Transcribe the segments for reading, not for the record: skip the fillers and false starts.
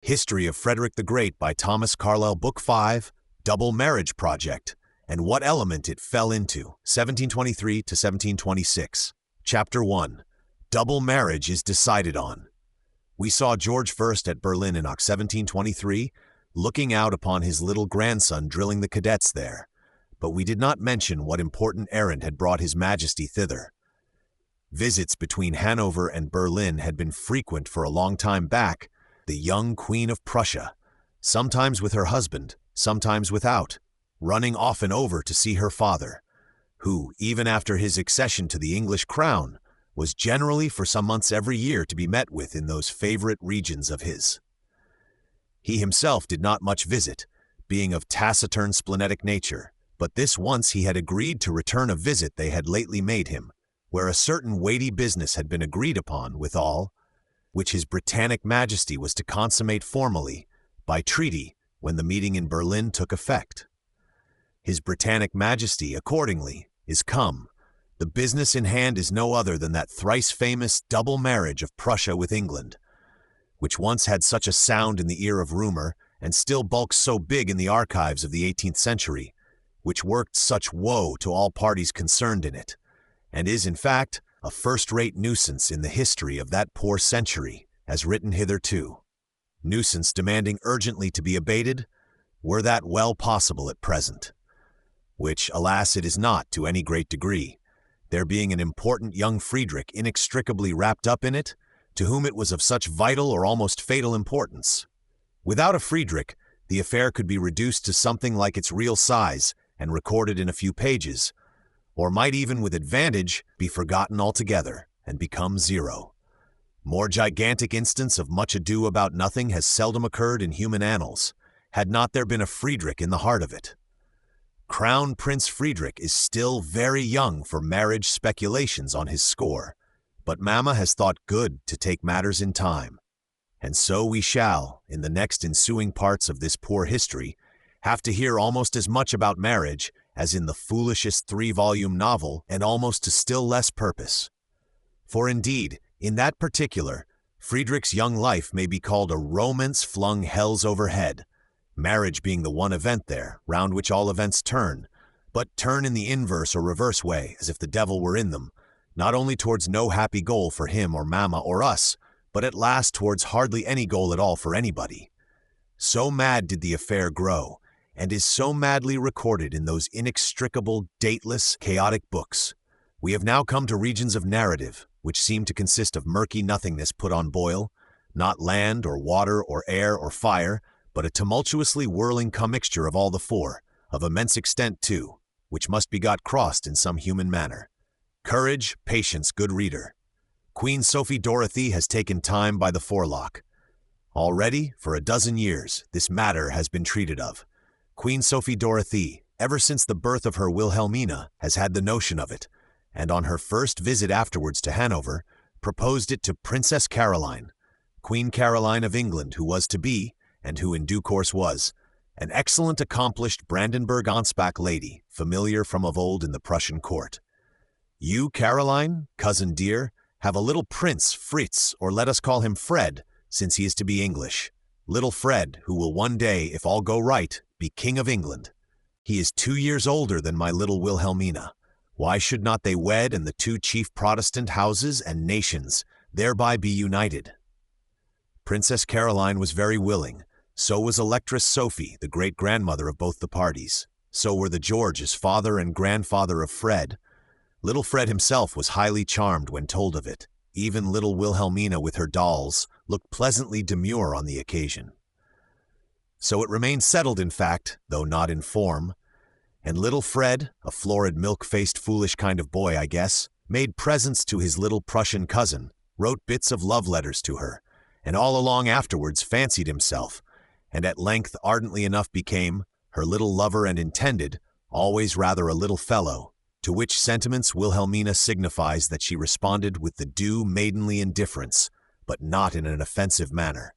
History of Frederick the Great by Thomas Carlyle, Book 5, Double Marriage Project, and what element it fell into, 1723 to 1726. Chapter 1. Double Marriage is Decided on. We saw George I at Berlin in 1723, looking out upon his little grandson drilling the cadets there, but we did not mention what important errand had brought His Majesty thither. Visits between Hanover and Berlin had been frequent for a long time back. The young Queen of Prussia, sometimes with her husband, sometimes without, running often over to see her father, who, even after his accession to the English crown, was generally for some months every year to be met with in those favorite regions of his. He himself did not much visit, being of taciturn splenetic nature, but this once he had agreed to return a visit they had lately made him, where a certain weighty business had been agreed upon withal, which His Britannic Majesty was to consummate formally, by treaty, when the meeting in Berlin took effect. His Britannic Majesty, accordingly, is come. The business in hand is no other than that thrice-famous double marriage of Prussia with England, which once had such a sound in the ear of rumor, and still bulks so big in the archives of the 18th century, which worked such woe to all parties concerned in it, and is, in fact, a first-rate nuisance in the history of that poor century, as written hitherto. Nuisance demanding urgently to be abated, were that well possible at present. Which, alas, it is not to any great degree, there being an important young Frederick inextricably wrapped up in it, to whom it was of such vital or almost fatal importance. Without a Frederick, the affair could be reduced to something like its real size and recorded in a few pages, or might even with advantage be forgotten altogether and become zero. More gigantic instance of much ado about nothing has seldom occurred in human annals, had not there been a Frederick in the heart of it. Crown Prince Frederick is still very young for marriage speculations on his score, but Mamma has thought good to take matters in time, and so we shall, in the next ensuing parts of this poor history, have to hear almost as much about marriage as in the foolishest 3-volume novel, and almost to still less purpose. For indeed, in that particular, Frederick's young life may be called a romance flung hells overhead, marriage being the one event there, round which all events turn, but turn in the inverse or reverse way, as if the devil were in them, not only towards no happy goal for him or Mamma or us, but at last towards hardly any goal at all for anybody. So mad did the affair grow, and is so madly recorded in those inextricable, dateless, chaotic books. We have now come to regions of narrative, which seem to consist of murky nothingness put on boil, not land or water or air or fire, but a tumultuously whirling commixture of all the four, of immense extent too, which must be got crossed in some human manner. Courage, patience, good reader. Queen Sophie Dorothy has taken time by the forelock. Already, for a dozen years, this matter has been treated of. Queen Sophie Dorothy, ever since the birth of her Wilhelmina, has had the notion of it, and on her first visit afterwards to Hanover, proposed it to Princess Caroline, Queen Caroline of England, who was to be, and who in due course was, an excellent accomplished Brandenburg-Ansbach lady, familiar from of old in the Prussian court. You, Caroline, cousin dear, have a little prince, Fritz, or let us call him Fred, since he is to be English. Little Fred, who will one day, if all go right, be King of England. He is 2 years older than my little Wilhelmina. Why should not they wed and the two chief Protestant houses and nations thereby be united? Princess Caroline was very willing. So was Electress Sophie, the great-grandmother of both the parties. So were the Georges, father and grandfather of Fred. Little Fred himself was highly charmed when told of it. Even little Wilhelmina with her dolls looked pleasantly demure on the occasion. So it remained settled, in fact, though not in form, and little Fred, a florid, milk-faced, foolish kind of boy, I guess, made presents to his little Prussian cousin, wrote bits of love letters to her, and all along afterwards fancied himself, and at length ardently enough became, her little lover and intended, always rather a little fellow, to which sentiments Wilhelmina signifies that she responded with the due maidenly indifference, but not in an offensive manner.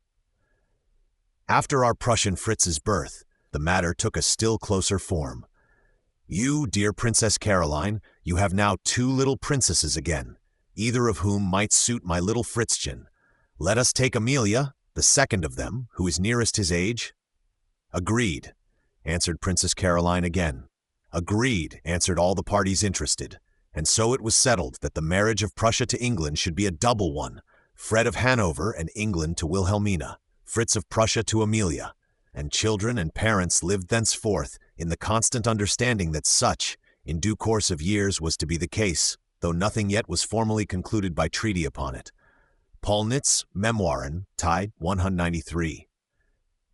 After our Prussian Fritz's birth, the matter took a still closer form. You, dear Princess Caroline, you have now 2 little princesses again, either of whom might suit my little Fritzchen. Let us take Amelia, the second of them, who is nearest his age?" "Agreed," answered Princess Caroline again. "Agreed," answered all the parties interested. And so it was settled that the marriage of Prussia to England should be a double one, Fred of Hanover and England to Wilhelmina, Fritz of Prussia to Amelia, and children and parents lived thenceforth in the constant understanding that such, in due course of years, was to be the case, though nothing yet was formally concluded by treaty upon it. Paulnitz, Memoiren, Tide 193.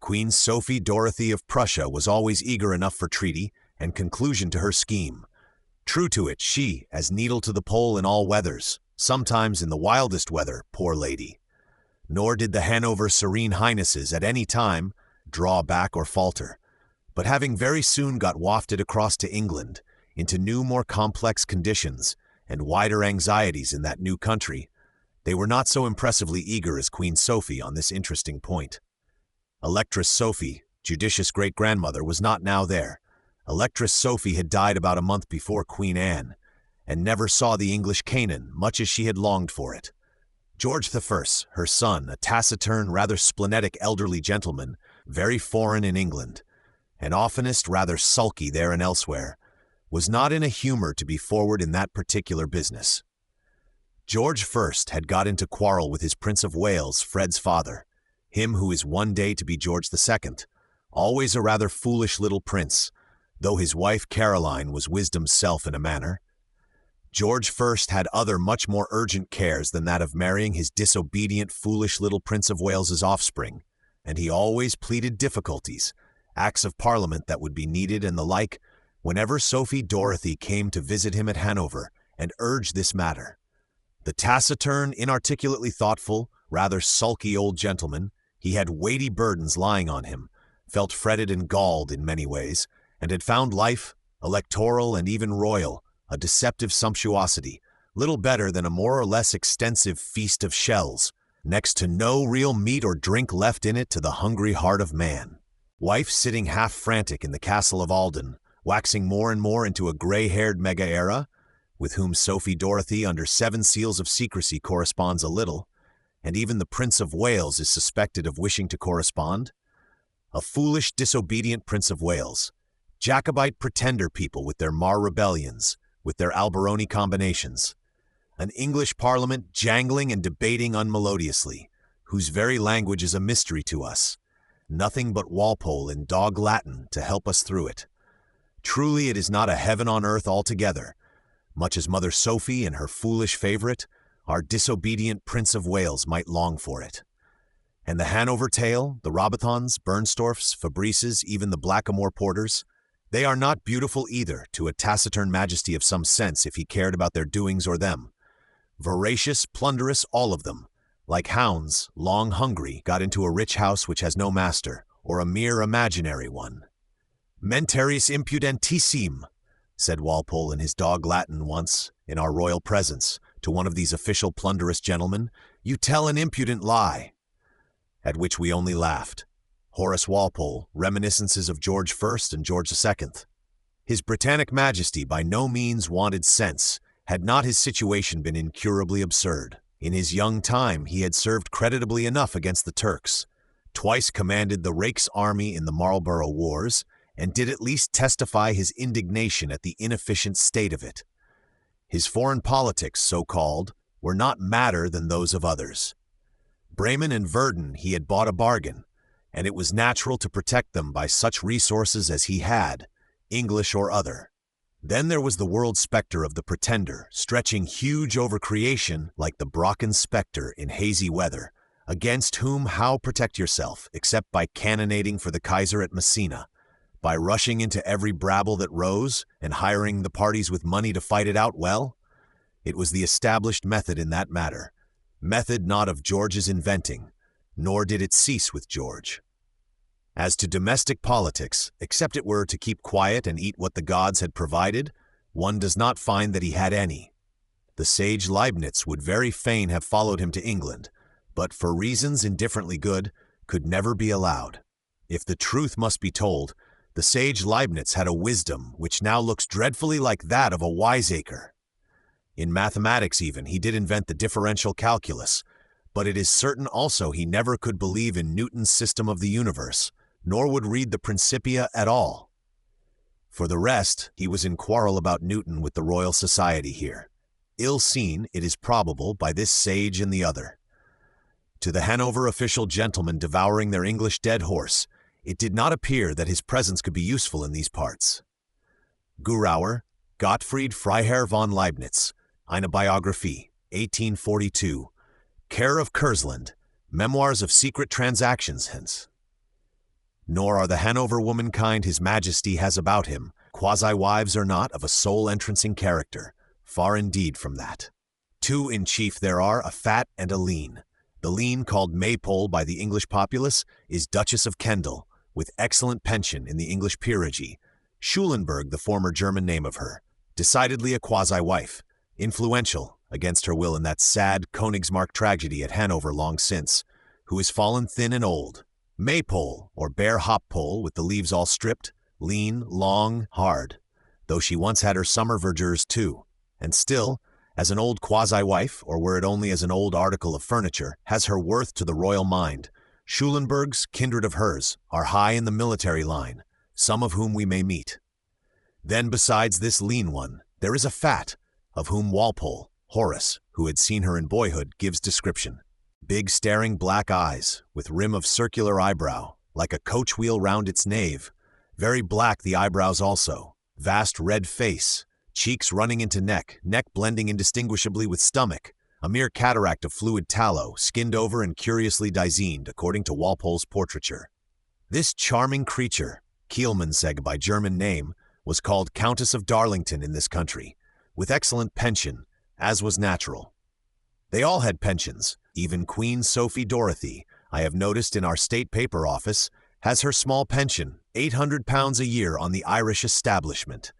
Queen Sophie Dorothy of Prussia was always eager enough for treaty and conclusion to her scheme. True to it, she, as needle to the pole in all weathers, sometimes in the wildest weather, poor lady. Nor did the Hanover Serene Highnesses at any time draw back or falter, but having very soon got wafted across to England, into new more complex conditions and wider anxieties in that new country, they were not so impressively eager as Queen Sophie on this interesting point. Electress Sophie, judicious great-grandmother, was not now there. Electress Sophie had died about a month before Queen Anne, and never saw the English Canaan, much as she had longed for it. George I, her son, a taciturn, rather splenetic elderly gentleman, very foreign in England, and oftenest rather sulky there and elsewhere, was not in a humor to be forward in that particular business. George I had got into quarrel with his Prince of Wales, Fred's father, him who is one day to be George II, always a rather foolish little prince, though his wife Caroline was wisdom's self in a manner. George I had other much more urgent cares than that of marrying his disobedient, foolish little Prince of Wales's offspring, and he always pleaded difficulties, acts of Parliament that would be needed and the like, whenever Sophie Dorothy came to visit him at Hanover and urged this matter. The taciturn, inarticulately thoughtful, rather sulky old gentleman, he had weighty burdens lying on him, felt fretted and galled in many ways, and had found life, electoral and even royal, a deceptive sumptuosity, little better than a more or less extensive feast of shells, next to no real meat or drink left in it to the hungry heart of man. Wife sitting half frantic in the castle of Alden, waxing more and more into a gray-haired Mega-Era, with whom Sophie Dorothy under 7 seals of secrecy corresponds a little, and even the Prince of Wales is suspected of wishing to correspond. A foolish, disobedient Prince of Wales, Jacobite pretender people with their Mar rebellions, with their Alberoni combinations, an English Parliament jangling and debating unmelodiously, whose very language is a mystery to us, nothing but Walpole in dog Latin to help us through it. Truly it is not a heaven on earth altogether, much as Mother Sophie and her foolish favorite, our disobedient Prince of Wales, might long for it. And the Hanover tale, the Robothons, Bernstorffs, Fabrices, even the Blackamoor Porters, they are not beautiful either to a taciturn majesty of some sense if he cared about their doings or them. Voracious, plunderous, all of them, like hounds, long hungry, got into a rich house which has no master, or a mere imaginary one. Mentarius impudentissime, said Walpole in his dog Latin once, in our royal presence, to one of these official plunderous gentlemen, you tell an impudent lie. At which we only laughed. Horace Walpole, Reminiscences of George I and George II. His Britannic Majesty by no means wanted sense, had not his situation been incurably absurd. In his young time he had served creditably enough against the Turks, twice commanded the Rake's army in the Marlborough Wars, and did at least testify his indignation at the inefficient state of it. His foreign politics, so-called, were not madder than those of others. Bremen and Verden he had bought a bargain, and it was natural to protect them by such resources as he had, English or other. Then there was the world spectre of the Pretender, stretching huge over creation like the Brocken spectre in hazy weather, against whom how protect yourself except by cannonading for the Kaiser at Messina, by rushing into every brabble that rose and hiring the parties with money to fight it out well? It was the established method in that matter, method not of George's inventing, nor did it cease with George. As to domestic politics, except it were to keep quiet and eat what the gods had provided, one does not find that he had any. The sage Leibniz would very fain have followed him to England, but for reasons indifferently good, could never be allowed. If the truth must be told, the sage Leibniz had a wisdom which now looks dreadfully like that of a wiseacre. In mathematics even, he did invent the differential calculus, But it is certain also he never could believe in Newton's system of the universe, nor would read the Principia at all. For the rest, he was in quarrel about Newton with the Royal Society here, ill seen, it is probable, by this sage and the other. To the Hanover official gentlemen devouring their English dead horse, it did not appear that his presence could be useful in these parts. Gurauer, Gottfried Freiherr von Leibniz, Eine Biographie, 1842, care of Kursland, Memoirs of Secret Transactions hence. Nor are the Hanover womankind his Majesty has about him, quasi-wives or not, of a soul-entrancing character, far indeed from that. Two in chief there are, a fat and a lean. The lean, called Maypole by the English populace, is Duchess of Kendal, with excellent pension in the English peerage. Schulenburg, the former German name of her, decidedly a quasi-wife, influential, against her will in that sad Königsmarck tragedy at Hanover long since, who is fallen thin and old. Maypole, or bare hop pole, with the leaves all stripped, lean, long, hard, though she once had her summer verdures too, and still, as an old quasi-wife, or were it only as an old article of furniture, has her worth to the royal mind. Schulenburgs, kindred of hers, are high in the military line, some of whom we may meet. Then besides this lean one, there is a fat, of whom Walpole, Horace, who had seen her in boyhood, gives description. Big staring black eyes, with rim of circular eyebrow, like a coach wheel round its nave, very black the eyebrows also, vast red face, cheeks running into neck, neck blending indistinguishably with stomach, a mere cataract of fluid tallow, skinned over and curiously dizened, according to Walpole's portraiture. This charming creature, Kielmansegg by German name, was called Countess of Darlington in this country, with excellent pension, as was natural. They all had pensions. Even Queen Sophie Dorothy, I have noticed in our state paper office, has her small pension, £800 a year on the Irish establishment.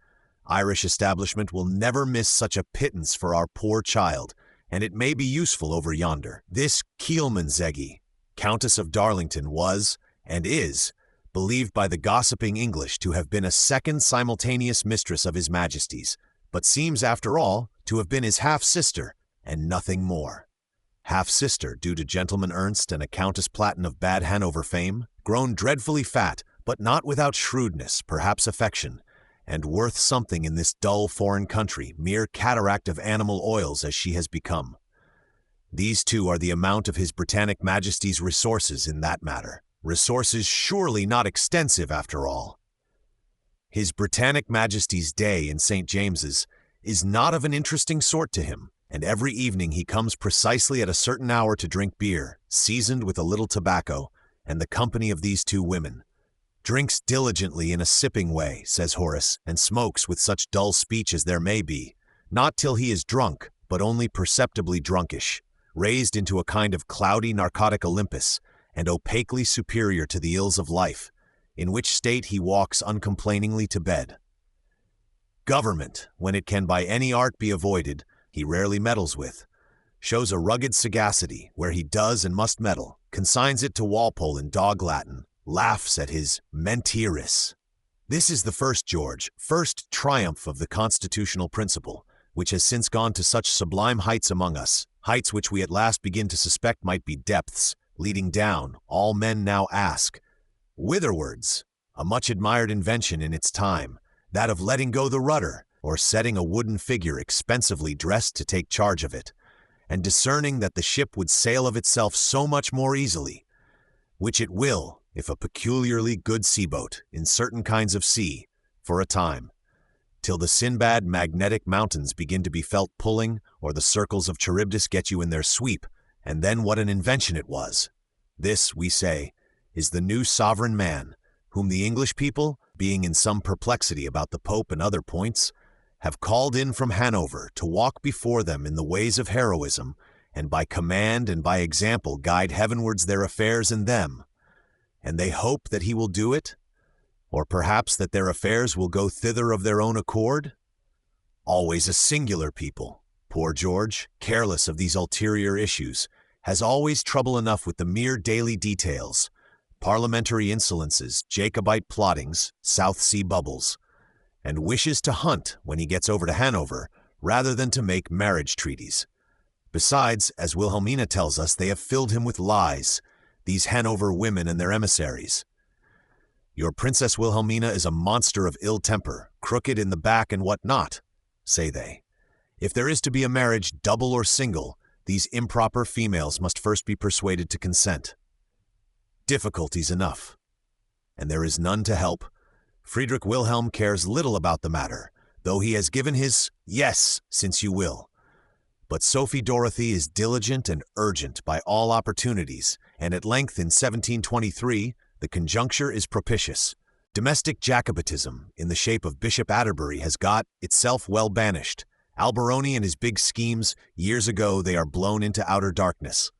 Irish establishment will never miss such a pittance for our poor child, and it may be useful over yonder. This Kielmansegg, Countess of Darlington, was, and is, believed by the gossiping English to have been a second simultaneous mistress of His Majesty's, but seems, after all, to have been his half-sister, and nothing more. Half-sister due to Gentleman Ernst and a Countess Platten of bad Hanover fame, grown dreadfully fat, but not without shrewdness, perhaps affection, and worth something in this dull foreign country, mere cataract of animal oils as she has become. These two are the amount of His Britannic Majesty's resources in that matter. Resources surely not extensive after all. His Britannic Majesty's day in St. James's is not of an interesting sort to him, and every evening he comes precisely at a certain hour to drink beer, seasoned with a little tobacco, and the company of these two women. Drinks diligently in a sipping way, says Horace, and smokes with such dull speech as there may be, not till he is drunk, but only perceptibly drunkish, raised into a kind of cloudy narcotic Olympus, and opaquely superior to the ills of life, in which state he walks uncomplainingly to bed. Government, when it can by any art be avoided, he rarely meddles with, shows a rugged sagacity where he does and must meddle, consigns it to Walpole in dog Latin, laughs at his mentiris. This is the first, George, first triumph of the constitutional principle, which has since gone to such sublime heights among us, heights which we at last begin to suspect might be depths, leading down, all men now ask, whitherwards? A much admired invention in its time, that of letting go the rudder, or setting a wooden figure expensively dressed to take charge of it, and discerning that the ship would sail of itself so much more easily, which it will, if a peculiarly good sea-boat, in certain kinds of sea, for a time, till the Sinbad magnetic mountains begin to be felt pulling, or the circles of Charybdis get you in their sweep, and then what an invention it was. This, we say, is the new sovereign man, whom the English people, being in some perplexity about the Pope and other points, have called in from Hanover to walk before them in the ways of heroism, and by command and by example guide heavenwards their affairs and them. And they hope that he will do it, or perhaps that their affairs will go thither of their own accord? Always a singular people, poor George, careless of these ulterior issues, has always trouble enough with the mere daily details, parliamentary insolences, Jacobite plottings, South Sea bubbles, and wishes to hunt when he gets over to Hanover rather than to make marriage treaties. Besides, as Wilhelmina tells us, they have filled him with lies, these Hanover women and their emissaries. Your Princess Wilhelmina is a monster of ill temper, crooked in the back and what not, say they. If there is to be a marriage, double or single, these improper females must first be persuaded to consent. Difficulties enough. And there is none to help. Friedrich Wilhelm cares little about the matter, though he has given his yes, since you will. But Sophie Dorothy is diligent and urgent by all opportunities, and at length in 1723, the conjuncture is propitious. Domestic Jacobitism, in the shape of Bishop Atterbury, has got itself well banished. Alberoni and his big schemes, years ago they are blown into outer darkness.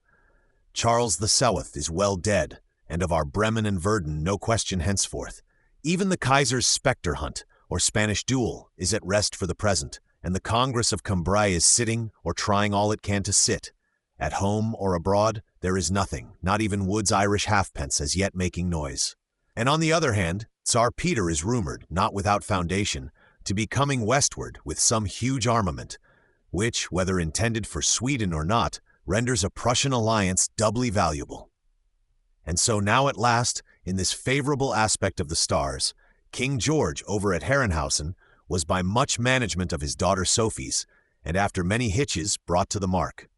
Charles the Seventh is well dead, and of our Bremen and Verden no question henceforth. Even the Kaiser's spectre hunt, or Spanish duel, is at rest for the present, and the Congress of Cambrai is sitting, or trying all it can to sit. At home or abroad, there is nothing, not even Wood's Irish halfpence as yet making noise. And on the other hand, Tsar Peter is rumored, not without foundation, to be coming westward with some huge armament, which, whether intended for Sweden or not, renders a Prussian alliance doubly valuable. And so now at last, in this favorable aspect of the stars, King George over at Herrenhausen was by much management of his daughter Sophie's, and after many hitches brought to the mark.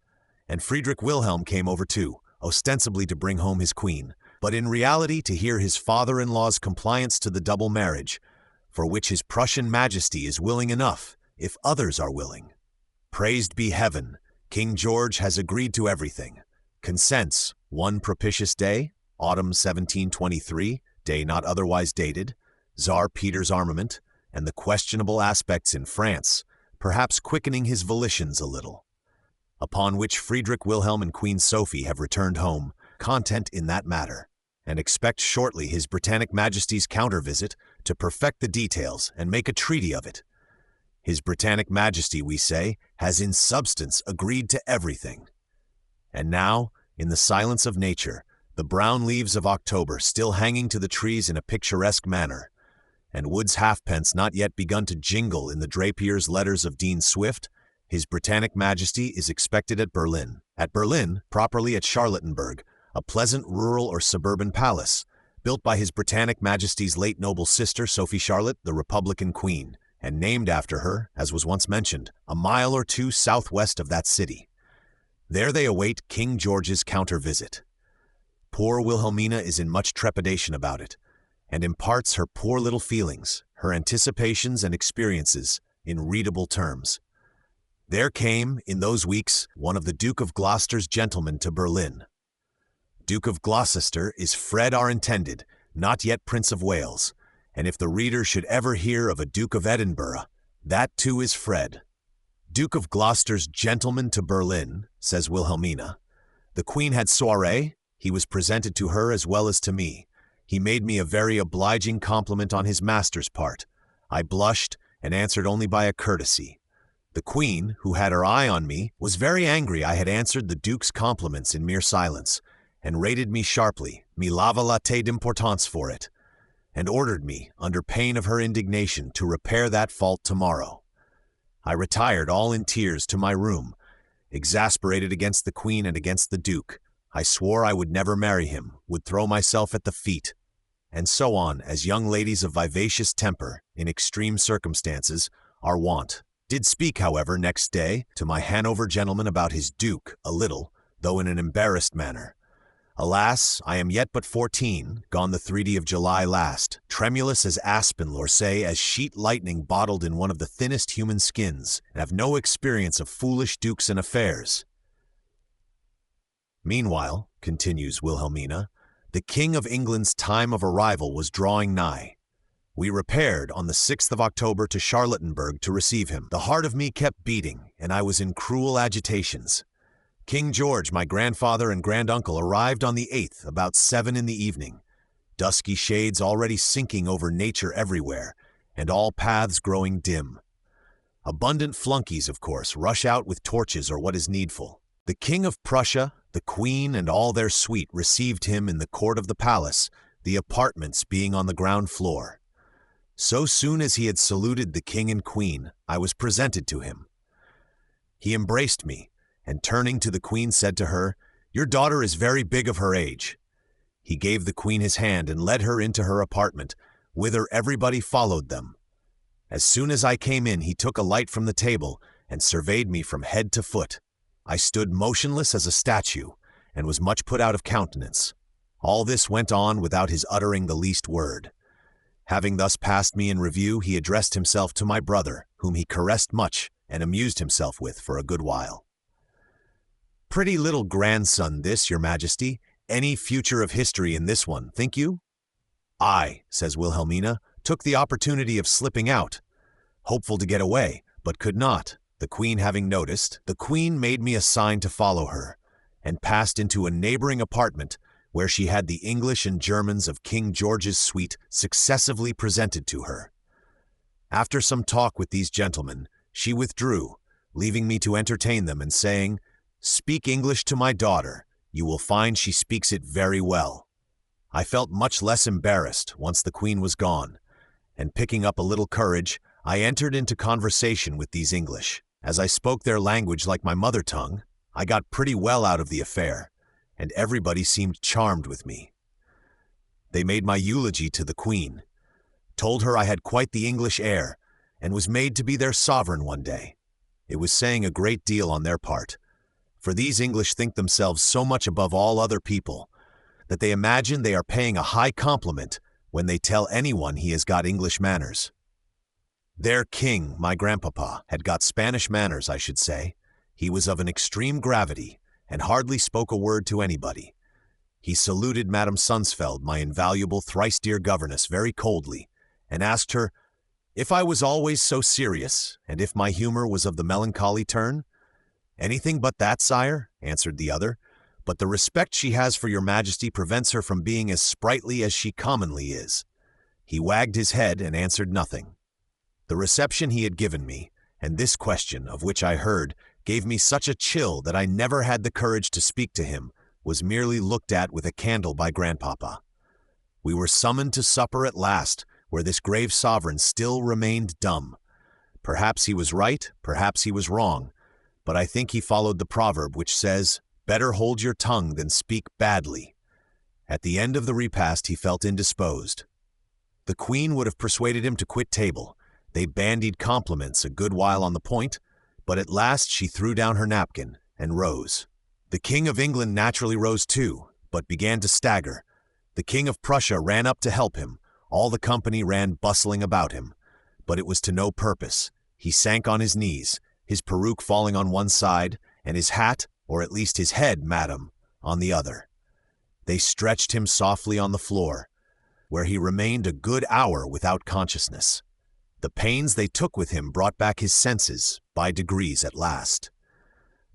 And Friedrich Wilhelm came over too, ostensibly to bring home his queen, but in reality to hear his father-in-law's compliance to the double marriage, for which his Prussian Majesty is willing enough, if others are willing. Praised be heaven, King George has agreed to everything. Consents, one propitious day, autumn 1723, day not otherwise dated, Tsar Peter's armament, and the questionable aspects in France, perhaps quickening his volitions a little. Upon which Friedrich Wilhelm and Queen Sophie have returned home, content in that matter, and expect shortly His Britannic Majesty's counter-visit to perfect the details and make a treaty of it. His Britannic Majesty, we say, has in substance agreed to everything. And now, in the silence of nature, the brown leaves of October still hanging to the trees in a picturesque manner, and Wood's halfpence not yet begun to jingle in the Drapier's letters of Dean Swift, His Britannic Majesty is expected at Berlin. At Berlin, properly at Charlottenburg, a pleasant rural or suburban palace, built by His Britannic Majesty's late noble sister, Sophie Charlotte, the Republican Queen, and named after her, as was once mentioned, a mile or two southwest of that city. There they await King George's counter-visit. Poor Wilhelmina is in much trepidation about it, and imparts her poor little feelings, her anticipations and experiences, in readable terms. There came, in those weeks, one of the Duke of Gloucester's gentlemen to Berlin. Duke of Gloucester is Fred our intended, not yet Prince of Wales, and if the reader should ever hear of a Duke of Edinburgh, that too is Fred. Duke of Gloucester's gentleman to Berlin, says Wilhelmina. The Queen had soirée, he was presented to her as well as to me. He made me a very obliging compliment on his master's part. I blushed and answered only by a courtesy. The Queen, who had her eye on me, was very angry I had answered the Duke's compliments in mere silence, and rated me sharply, me lava latte d'importance for it, and ordered me, under pain of her indignation, to repair that fault tomorrow. I retired all in tears to my room, exasperated against the Queen and against the Duke. I swore I would never marry him, would throw myself at the feet, and so on, as young ladies of vivacious temper, in extreme circumstances, are wont. Did speak, however, next day, to my Hanover gentleman about his Duke, a little, though in an embarrassed manner. Alas, I am yet but 14, gone the 3d of July last, tremulous as aspen, or say, as sheet lightning bottled in one of the thinnest human skins, and have no experience of foolish dukes and affairs. Meanwhile, continues Wilhelmina, the King of England's time of arrival was drawing nigh. We repaired on the 6th of October to Charlottenburg to receive him. The heart of me kept beating, and I was in cruel agitations. King George, my grandfather and granduncle, arrived on the 8th, about 7 in the evening. Dusky shades already sinking over nature everywhere, and all paths growing dim. Abundant flunkies, of course, rush out with torches or what is needful. The King of Prussia, the Queen, and all their suite received him in the court of the palace, the apartments being on the ground floor. So soon as he had saluted the King and Queen, I was presented to him. He embraced me, and turning to the queen said to her, "Your daughter is very big of her age." He gave the queen his hand and led her into her apartment, whither everybody followed them. As soon as I came in, he took a light from the table and surveyed me from head to foot. I stood motionless as a statue, and was much put out of countenance. All this went on without his uttering the least word. Having thus passed me in review, he addressed himself to my brother, whom he caressed much and amused himself with for a good while. "Pretty little grandson this, your majesty. Any future of history in this one, think you?" "I," says Wilhelmina, "took the opportunity of slipping out, hopeful to get away, but could not. The queen having noticed, the queen made me a sign to follow her, and passed into a neighboring apartment where she had the English and Germans of King George's suite successively presented to her. After some talk with these gentlemen, she withdrew, leaving me to entertain them and saying, 'Speak English to my daughter. You will find she speaks it very well.' I felt much less embarrassed once the queen was gone, and picking up a little courage, I entered into conversation with these English. As I spoke their language like my mother tongue, I got pretty well out of the affair, and everybody seemed charmed with me. They made my eulogy to the queen, told her I had quite the English air, and was made to be their sovereign one day. It was saying a great deal on their part, for these English think themselves so much above all other people that they imagine they are paying a high compliment when they tell anyone he has got English manners. Their king, my grandpapa, had got Spanish manners, I should say. He was of an extreme gravity, and hardly spoke a word to anybody. He saluted Madame Sunsfeld, my invaluable thrice-dear governess, very coldly, and asked her, if I was always so serious, and if my humor was of the melancholy turn? "Anything but that, sire," answered the other, "but the respect she has for your majesty prevents her from being as sprightly as she commonly is." He wagged his head and answered nothing. The reception he had given me, and this question, of which I heard, gave me such a chill that I never had the courage to speak to him, was merely looked at with a candle by grandpapa. We were summoned to supper at last, where this grave sovereign still remained dumb. Perhaps he was right, perhaps he was wrong, but I think he followed the proverb which says, "Better hold your tongue than speak badly." At the end of the repast he felt indisposed. The queen would have persuaded him to quit table. They bandied compliments a good while on the point, but at last she threw down her napkin and rose. The King of England naturally rose too, but began to stagger. The King of Prussia ran up to help him. All the company ran bustling about him, but it was to no purpose. He sank on his knees, his peruke falling on one side, and his hat, or at least his head, madam, on the other. They stretched him softly on the floor, where he remained a good hour without consciousness. The pains they took with him brought back his senses, by degrees at last.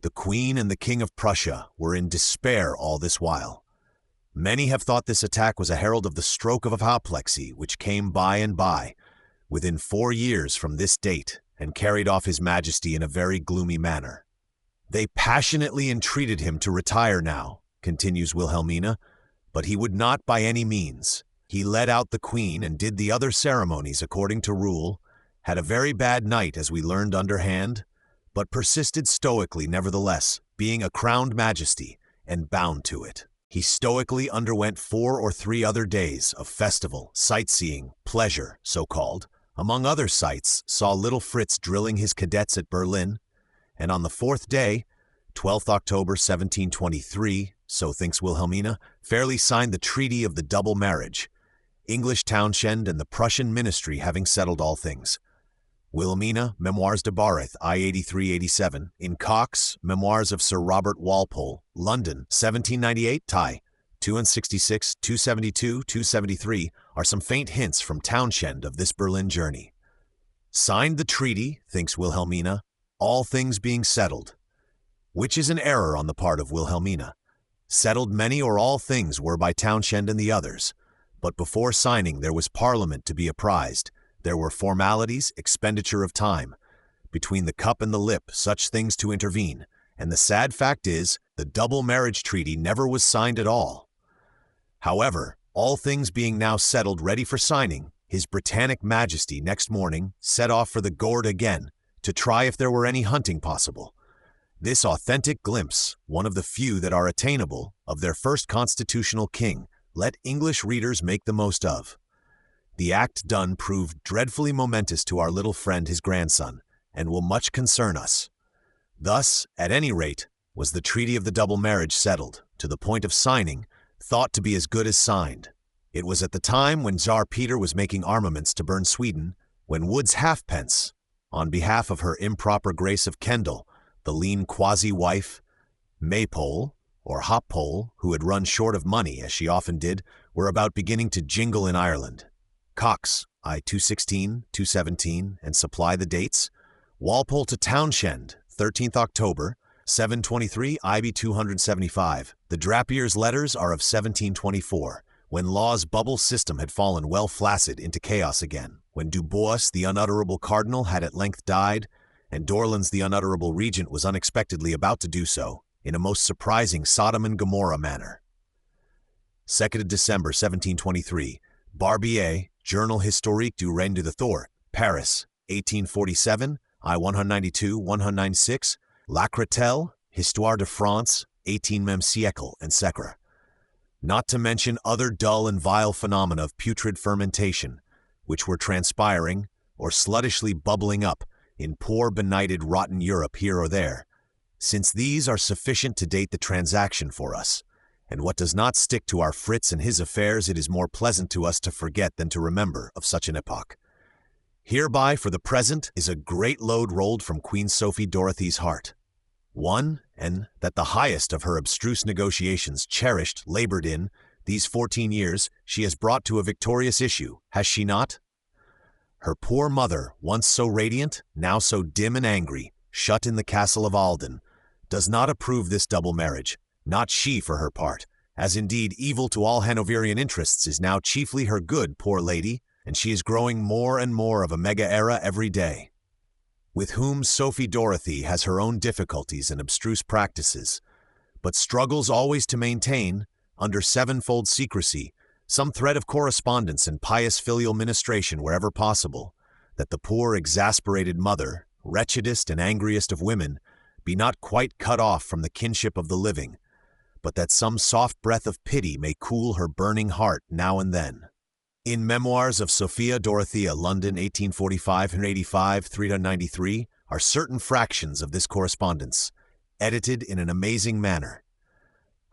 The Queen and the King of Prussia were in despair all this while. Many have thought this attack was a herald of the stroke of apoplexy which came by and by, within 4 years from this date, and carried off His Majesty in a very gloomy manner. They passionately entreated him to retire now, continues Wilhelmina, but he would not by any means. He led out the Queen and did the other ceremonies according to rule, had a very bad night as we learned underhand, but persisted stoically nevertheless, being a crowned majesty and bound to it. He stoically underwent 4 or 3 other days of festival, sightseeing, pleasure, so-called. Among other sights, saw little Fritz drilling his cadets at Berlin, and on the 4th day, 12th October 1723, so thinks Wilhelmina, fairly signed the treaty of the double marriage, English Townshend and the Prussian ministry having settled all things. Wilhelmina, Memoirs de Bareth, I 83-87, in Cox, Memoirs of Sir Robert Walpole, London, 1798, Tie, 266, 272, 273, are some faint hints from Townshend of this Berlin journey. Signed the treaty, thinks Wilhelmina, all things being settled, which is an error on the part of Wilhelmina. Settled many or all things were by Townshend and the others, but before signing there was Parliament to be apprised. There were formalities, expenditure of time. Between the cup and the lip, such things to intervene, and the sad fact is, the double marriage treaty never was signed at all. However, all things being now settled ready for signing, His Britannic Majesty next morning set off for the Gourd again, to try if there were any hunting possible. This authentic glimpse, one of the few that are attainable, of their first constitutional king, let English readers make the most of. The act done proved dreadfully momentous to our little friend his grandson, and will much concern us. Thus, at any rate, was the treaty of the double marriage settled, to the point of signing, thought to be as good as signed. It was at the time when Tsar Peter was making armaments to burn Sweden, when Wood's halfpence, on behalf of her improper grace of Kendal, the lean quasi-wife, Maypole, or Hoppole, who had run short of money, as she often did, were about beginning to jingle in Ireland. Cox, I 216, 217, and supply the dates. Walpole to Townshend, 13th October, 723 IB 275. The Drapier's letters are of 1724, when Law's bubble system had fallen well flaccid into chaos again, when Dubois the unutterable cardinal had at length died, and Dorlan's the unutterable regent was unexpectedly about to do so, in a most surprising Sodom and Gomorrah manner. 2nd December 1723, Barbier, Journal historique du règne de Thor, Paris, 1847, I 192, 196, Lacretelle, Histoire de France, 18 siècle, and Secre. Not to mention other dull and vile phenomena of putrid fermentation, which were transpiring, or sluttishly bubbling up, in poor benighted rotten Europe here or there, since these are sufficient to date the transaction for us, and what does not stick to our Fritz and his affairs it is more pleasant to us to forget than to remember of such an epoch. Hereby, for the present, is a great load rolled from Queen Sophie Dorothy's heart. One, and that the highest of her abstruse negotiations cherished, labored in, these 14 years, she has brought to a victorious issue, has she not? Her poor mother, once so radiant, now so dim and angry, shut in the castle of Alden, does not approve this double marriage, not she for her part, as indeed evil to all Hanoverian interests is now chiefly her good, poor lady, and she is growing more and more of a mega-era every day. With whom Sophie Dorothy has her own difficulties and abstruse practices, but struggles always to maintain, under sevenfold secrecy, some thread of correspondence and pious filial ministration wherever possible, that the poor exasperated mother, wretchedest and angriest of women, be not quite cut off from the kinship of the living, but that some soft breath of pity may cool her burning heart now and then. In Memoirs of Sophia Dorothea, London, 1845 and 85, 393, are certain fractions of this correspondence, edited in an amazing manner.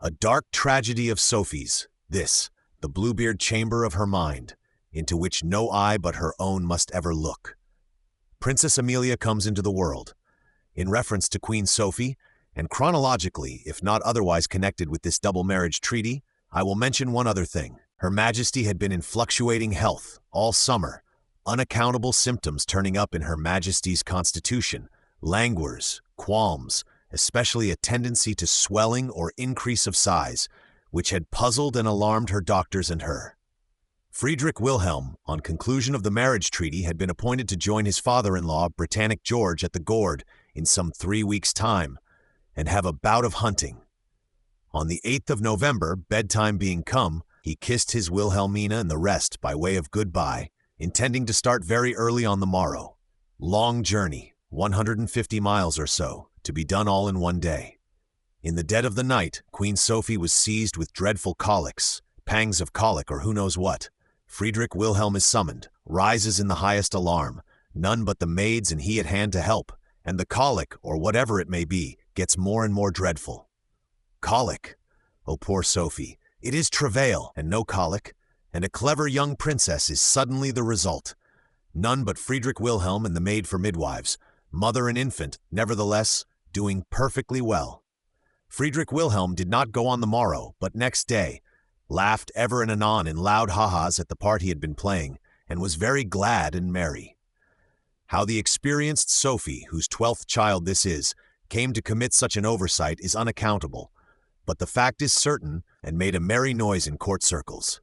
A dark tragedy of Sophie's, this, the Bluebeard chamber of her mind, into which no eye but her own must ever look. Princess Amelia comes into the world. In reference to Queen Sophie, and chronologically, if not otherwise connected with this double marriage treaty, I will mention one other thing. Her Majesty had been in fluctuating health all summer, unaccountable symptoms turning up in Her Majesty's constitution, languors, qualms, especially a tendency to swelling or increase of size, which had puzzled and alarmed her doctors and her. Frederick Wilhelm, on conclusion of the marriage treaty, had been appointed to join his father-in-law, Britannic George, at the Gourd in some 3 weeks' time, and have a bout of hunting. On the 8th of November, bedtime being come, he kissed his Wilhelmina and the rest by way of goodbye, intending to start very early on the morrow. Long journey, 150 miles or so, to be done all in one day. In the dead of the night, Queen Sophie was seized with dreadful colics, pangs of colic or who knows what. Friedrich Wilhelm is summoned, rises in the highest alarm, none but the maids and he at hand to help, and the colic, or whatever it may be, gets more and more dreadful. Colic! Oh, poor Sophie! It is travail, and no colic, and a clever young princess is suddenly the result. None but Friedrich Wilhelm and the maid for midwives, mother and infant, nevertheless, doing perfectly well. Friedrich Wilhelm did not go on the morrow, but next day, laughed ever and anon in loud ha-has at the part he had been playing, and was very glad and merry. How the experienced Sophie, whose 12th child this is, came to commit such an oversight is unaccountable, but the fact is certain, and made a merry noise in court circles.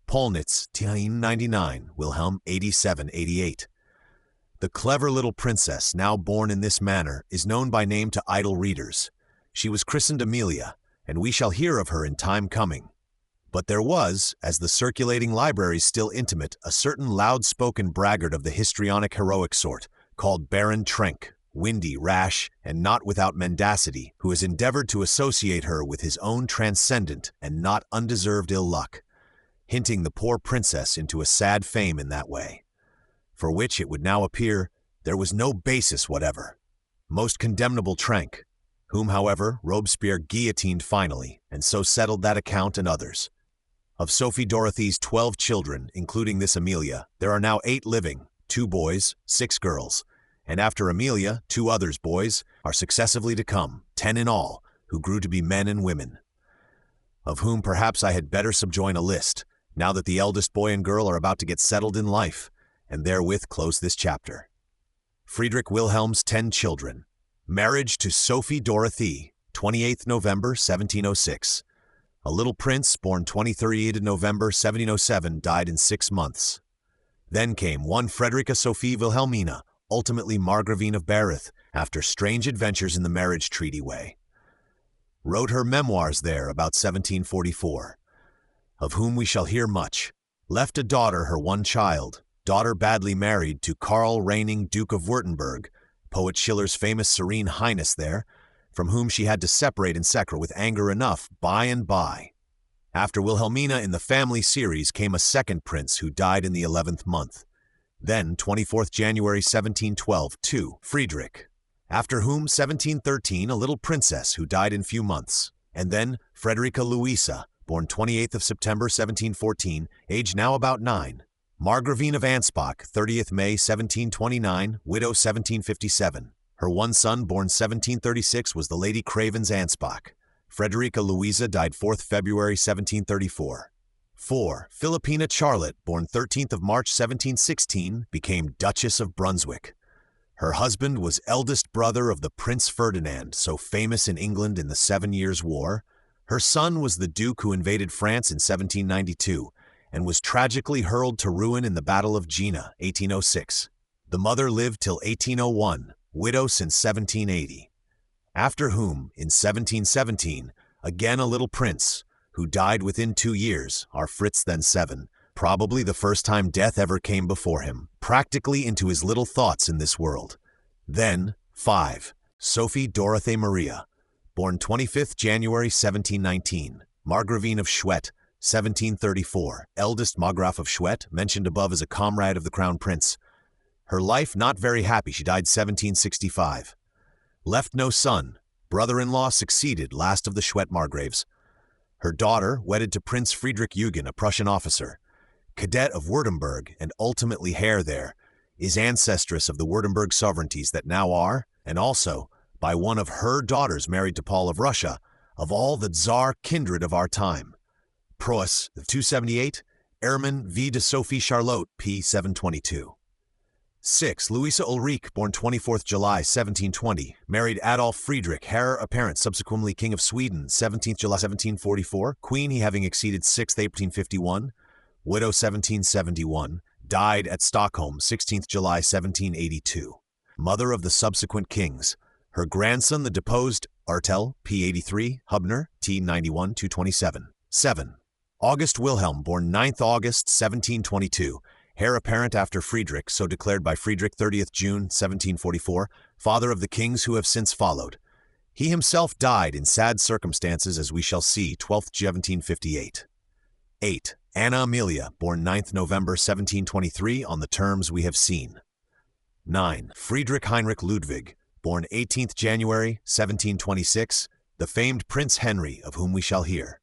Polnitz, Tien 99, Wilhelm 87-88. The clever little princess, now born in this manner, is known by name to idle readers. She was christened Amelia, and we shall hear of her in time coming. But there was, as the circulating libraries still intimate, a certain loud-spoken braggart of the histrionic heroic sort, called Baron Trenck, windy, rash, and not without mendacity, who has endeavored to associate her with his own transcendent and not undeserved ill luck, hinting the poor princess into a sad fame in that way, for which it would now appear there was no basis whatever. Most condemnable Trenck, whom, however, Robespierre guillotined finally, and so settled that account and others. Of Sophie Dorothy's 12 children, including this Amelia, there are now 8 living, 2 boys, 6 girls, and after Amelia, 2 others boys are successively to come, 10 in all, who grew to be men and women, of whom perhaps I had better subjoin a list, now that the eldest boy and girl are about to get settled in life, and therewith close this chapter. Friedrich Wilhelm's 10 children. Marriage to Sophie Dorothee, 28th November 1706. A little prince, born 23rd November 1707, died in 6 months. Then came one Frederica Sophie Wilhelmina, ultimately Margravine of Berith, after strange adventures in the marriage treaty way. Wrote her memoirs there about 1744, of whom we shall hear much. Left a daughter, her one child, daughter badly married to Karl reigning Duke of Württemberg, poet Schiller's famous Serene Highness there, from whom she had to separate in Secre with anger enough by and by. After Wilhelmina in the family series came a second prince who died in the 11th month. Then, 24th January 1712, Friedrich, after whom 1713 a little princess who died in few months, and then Frederica Louisa, born 28th of September 1714, aged now about 9. Margravine of Ansbach, 30th May 1729, widow 1757. Her one son, born 1736, was the Lady Cravens Ansbach. Frederica Louisa died 4th February 1734. 4. Philippina Charlotte, born 13th of March 1716, became Duchess of Brunswick. Her husband was eldest brother of the Prince Ferdinand, so famous in England in the 7 Years' War. Her son was the Duke who invaded France in 1792, and was tragically hurled to ruin in the Battle of Jena, 1806. The mother lived till 1801, widow since 1780. After whom, in 1717, again a little prince, who died within 2 years, our Fritz then 7, probably the first time death ever came before him, practically into his little thoughts in this world. Then, 5. Sophie Dorothée Maria, born 25th January 1719, Margravine of Schwedt, 1734, eldest Margraf of Schwedt, mentioned above as a comrade of the Crown Prince. Her life not very happy, she died 1765. Left no son, brother-in-law succeeded, last of the Schwedt Margraves. Her daughter, wedded to Prince Friedrich Eugen, a Prussian officer, cadet of Württemberg and ultimately Herr there, is ancestress of the Württemberg sovereignties that now are, and also, by one of her daughters married to Paul of Russia, of all the Tsar kindred of our time. Preuss, 278, Erman V. de Sophie Charlotte, p. 722. 6. Louisa Ulrich, born 24th July 1720, married Adolf Friedrich, heir apparent, subsequently King of Sweden, 17th July 1744, queen he having exceeded 6th April 1851, widow 1771, died at Stockholm, 16th July 1782. Mother of the subsequent kings. Her grandson, the deposed Artel, p. 83, Hubner, t. 91, 227. 7. August Wilhelm, born 9th August 1722, heir apparent after Friedrich, so declared by Friedrich 30th June 1744, father of the kings who have since followed. He himself died in sad circumstances, as we shall see, 12th 1758. 8. Anna Amelia, born 9th November 1723, on the terms we have seen. 9. Friedrich Heinrich Ludwig, born 18th January 1726, the famed Prince Henry, of whom we shall hear.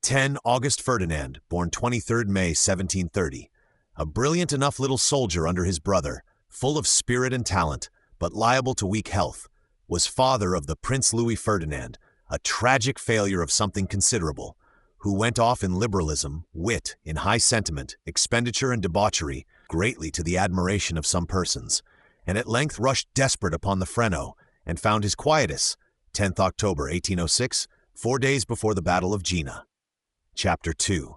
10. August Ferdinand, born 23rd May 1730, a brilliant enough little soldier under his brother, full of spirit and talent, but liable to weak health, was father of the Prince Louis Ferdinand, a tragic failure of something considerable, who went off in liberalism, wit, in high sentiment, expenditure and debauchery, greatly to the admiration of some persons, and at length rushed desperate upon the Fresno, and found his quietus, 10th October 1806, 4 days before the Battle of Jena. Chapter 2.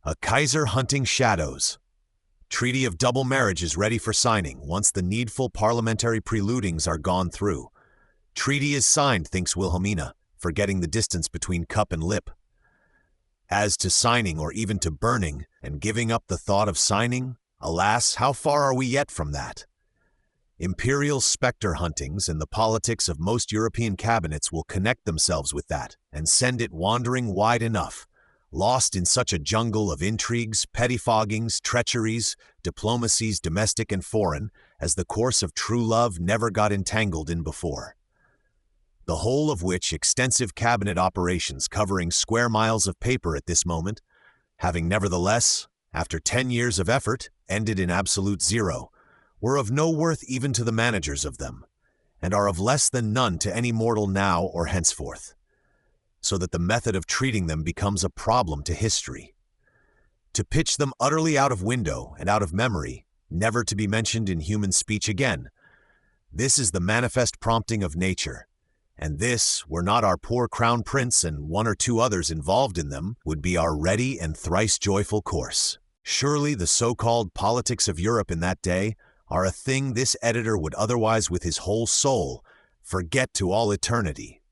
A Kaiser hunting shadows. Treaty of double marriage is ready for signing once the needful parliamentary preludings are gone through. Treaty is signed, thinks Wilhelmina, forgetting the distance between cup and lip. As to signing or even to burning and giving up the thought of signing, alas, how far are we yet from that? Imperial spectre huntings and the politics of most European cabinets will connect themselves with that and send it wandering wide enough, lost in such a jungle of intrigues, pettifoggings, treacheries, diplomacies domestic and foreign, as the course of true love never got entangled in before. The whole of which extensive cabinet operations covering square miles of paper at this moment, having nevertheless, after 10 years of effort, ended in absolute zero, were of no worth even to the managers of them, and are of less than none to any mortal now or henceforth, so that the method of treating them becomes a problem to history. To pitch them utterly out of window and out of memory, never to be mentioned in human speech again, this is the manifest prompting of nature, and this, were not our poor crown prince and one or two others involved in them, would be our ready and thrice joyful course. Surely the so-called politics of Europe in that day are a thing this editor would otherwise with his whole soul forget to all eternity.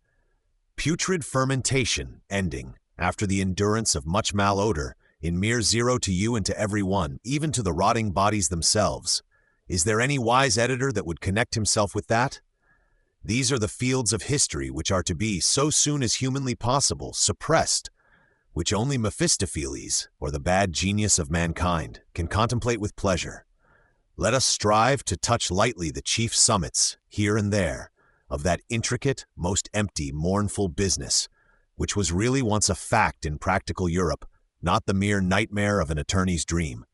Putrid fermentation ending, after the endurance of much malodor, in mere zero to you and to every one, even to the rotting bodies themselves. Is there any wise editor that would connect himself with that? These are the fields of history which are to be, so soon as humanly possible, suppressed, which only Mephistopheles, or the bad genius of mankind, can contemplate with pleasure. Let us strive to touch lightly the chief summits, here and there, of that intricate, most empty, mournful business, which was really once a fact in practical Europe, not the mere nightmare of an attorney's dream,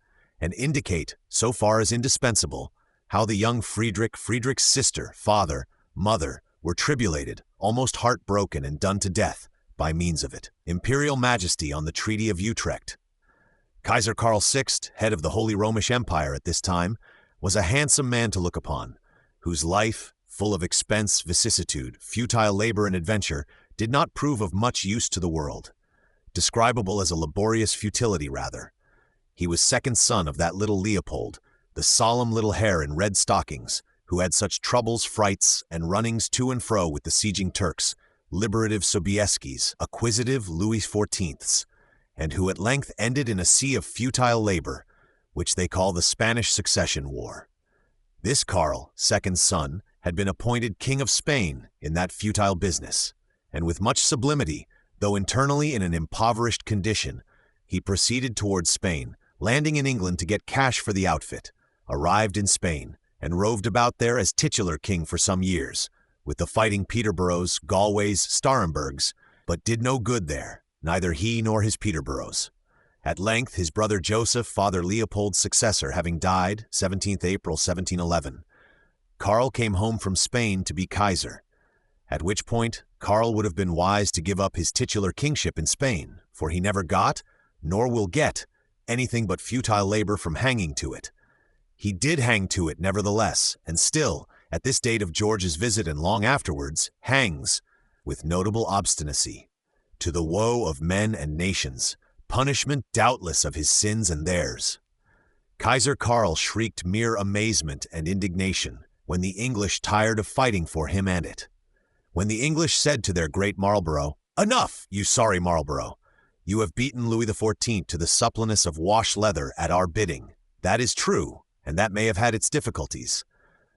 and indicate, so far as indispensable, how the young Frederick's sister, father, mother, were tribulated, almost heartbroken and done to death, by means of it. Imperial Majesty on the Treaty of Utrecht. Kaiser Karl VI, head of the Holy Romish Empire at this time, was a handsome man to look upon, whose life, full of expense, vicissitude, futile labor and adventure, did not prove of much use to the world. Describable as a laborious futility, rather. He was second son of that little Leopold, the solemn little hare in red stockings, who had such troubles, frights, and runnings to and fro with the sieging Turks, liberative Sobieskis, acquisitive Louis XIVs, and who at length ended in a sea of futile labor, which they call the Spanish Succession War. This Karl, second son, had been appointed King of Spain in that futile business, and with much sublimity, though internally in an impoverished condition, he proceeded towards Spain, landing in England to get cash for the outfit, arrived in Spain, and roved about there as titular king for some years, with the fighting Peterboroughs, Galways, Starhembergs, but did no good there, neither he nor his Peterboroughs. At length, his brother Joseph, Father Leopold's successor, having died, 17th April 1711, Karl came home from Spain to be Kaiser, at which point Karl would have been wise to give up his titular kingship in Spain, for he never got, nor will get, anything but futile labor from hanging to it. He did hang to it nevertheless, and still, at this date of George's visit and long afterwards, hangs, with notable obstinacy, to the woe of men and nations, punishment doubtless of his sins and theirs. Kaiser Karl shrieked mere amazement and indignation when the English tired of fighting for him and it. When the English said to their great Marlborough, "Enough, you sorry Marlborough! You have beaten Louis XIV to the suppleness of wash leather at our bidding. That is true, and that may have had its difficulties.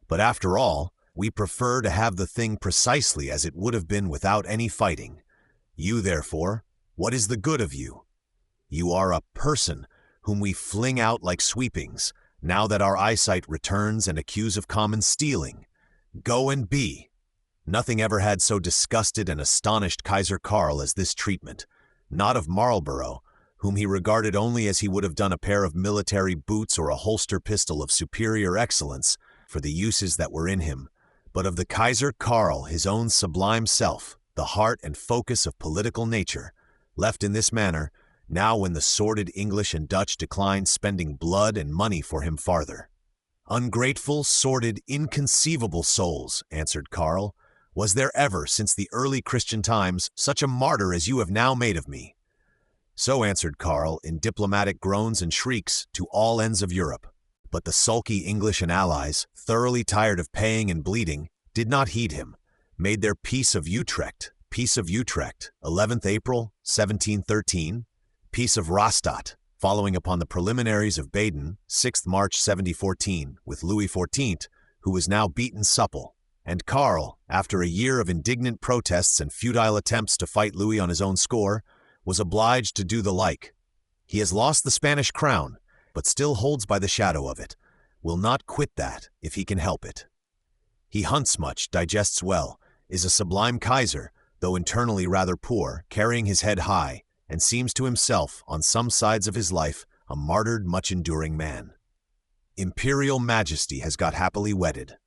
But after all, we prefer to have the thing precisely as it would have been without any fighting. You, therefore, what is the good of you? You are a person whom we fling out like sweepings, now that our eyesight returns and accuse of common stealing. Go and be." Nothing ever had so disgusted and astonished Kaiser Karl as this treatment, not of Marlborough, whom he regarded only as he would have done a pair of military boots or a holster pistol of superior excellence for the uses that were in him, but of the Kaiser Karl, his own sublime self, the heart and focus of political nature, left in this manner, now when the sordid English and Dutch declined spending blood and money for him farther. "Ungrateful, sordid, inconceivable souls," answered Karl, "was there ever, since the early Christian times, such a martyr as you have now made of me?" So answered Karl, in diplomatic groans and shrieks, to all ends of Europe. But the sulky English and allies, thoroughly tired of paying and bleeding, did not heed him, made their Peace of Utrecht, 11th April, 1713, Peace of Rastatt, following upon the preliminaries of Baden, 6th March 1714, with Louis XIV, who was now beaten supple, and Karl, after a year of indignant protests and futile attempts to fight Louis on his own score, was obliged to do the like. He has lost the Spanish crown, but still holds by the shadow of it, will not quit that if he can help it. He hunts much, digests well, is a sublime Kaiser, though internally rather poor, carrying his head high, and seems to himself, on some sides of his life, a martyred, much-enduring man. Imperial Majesty has got happily wedded.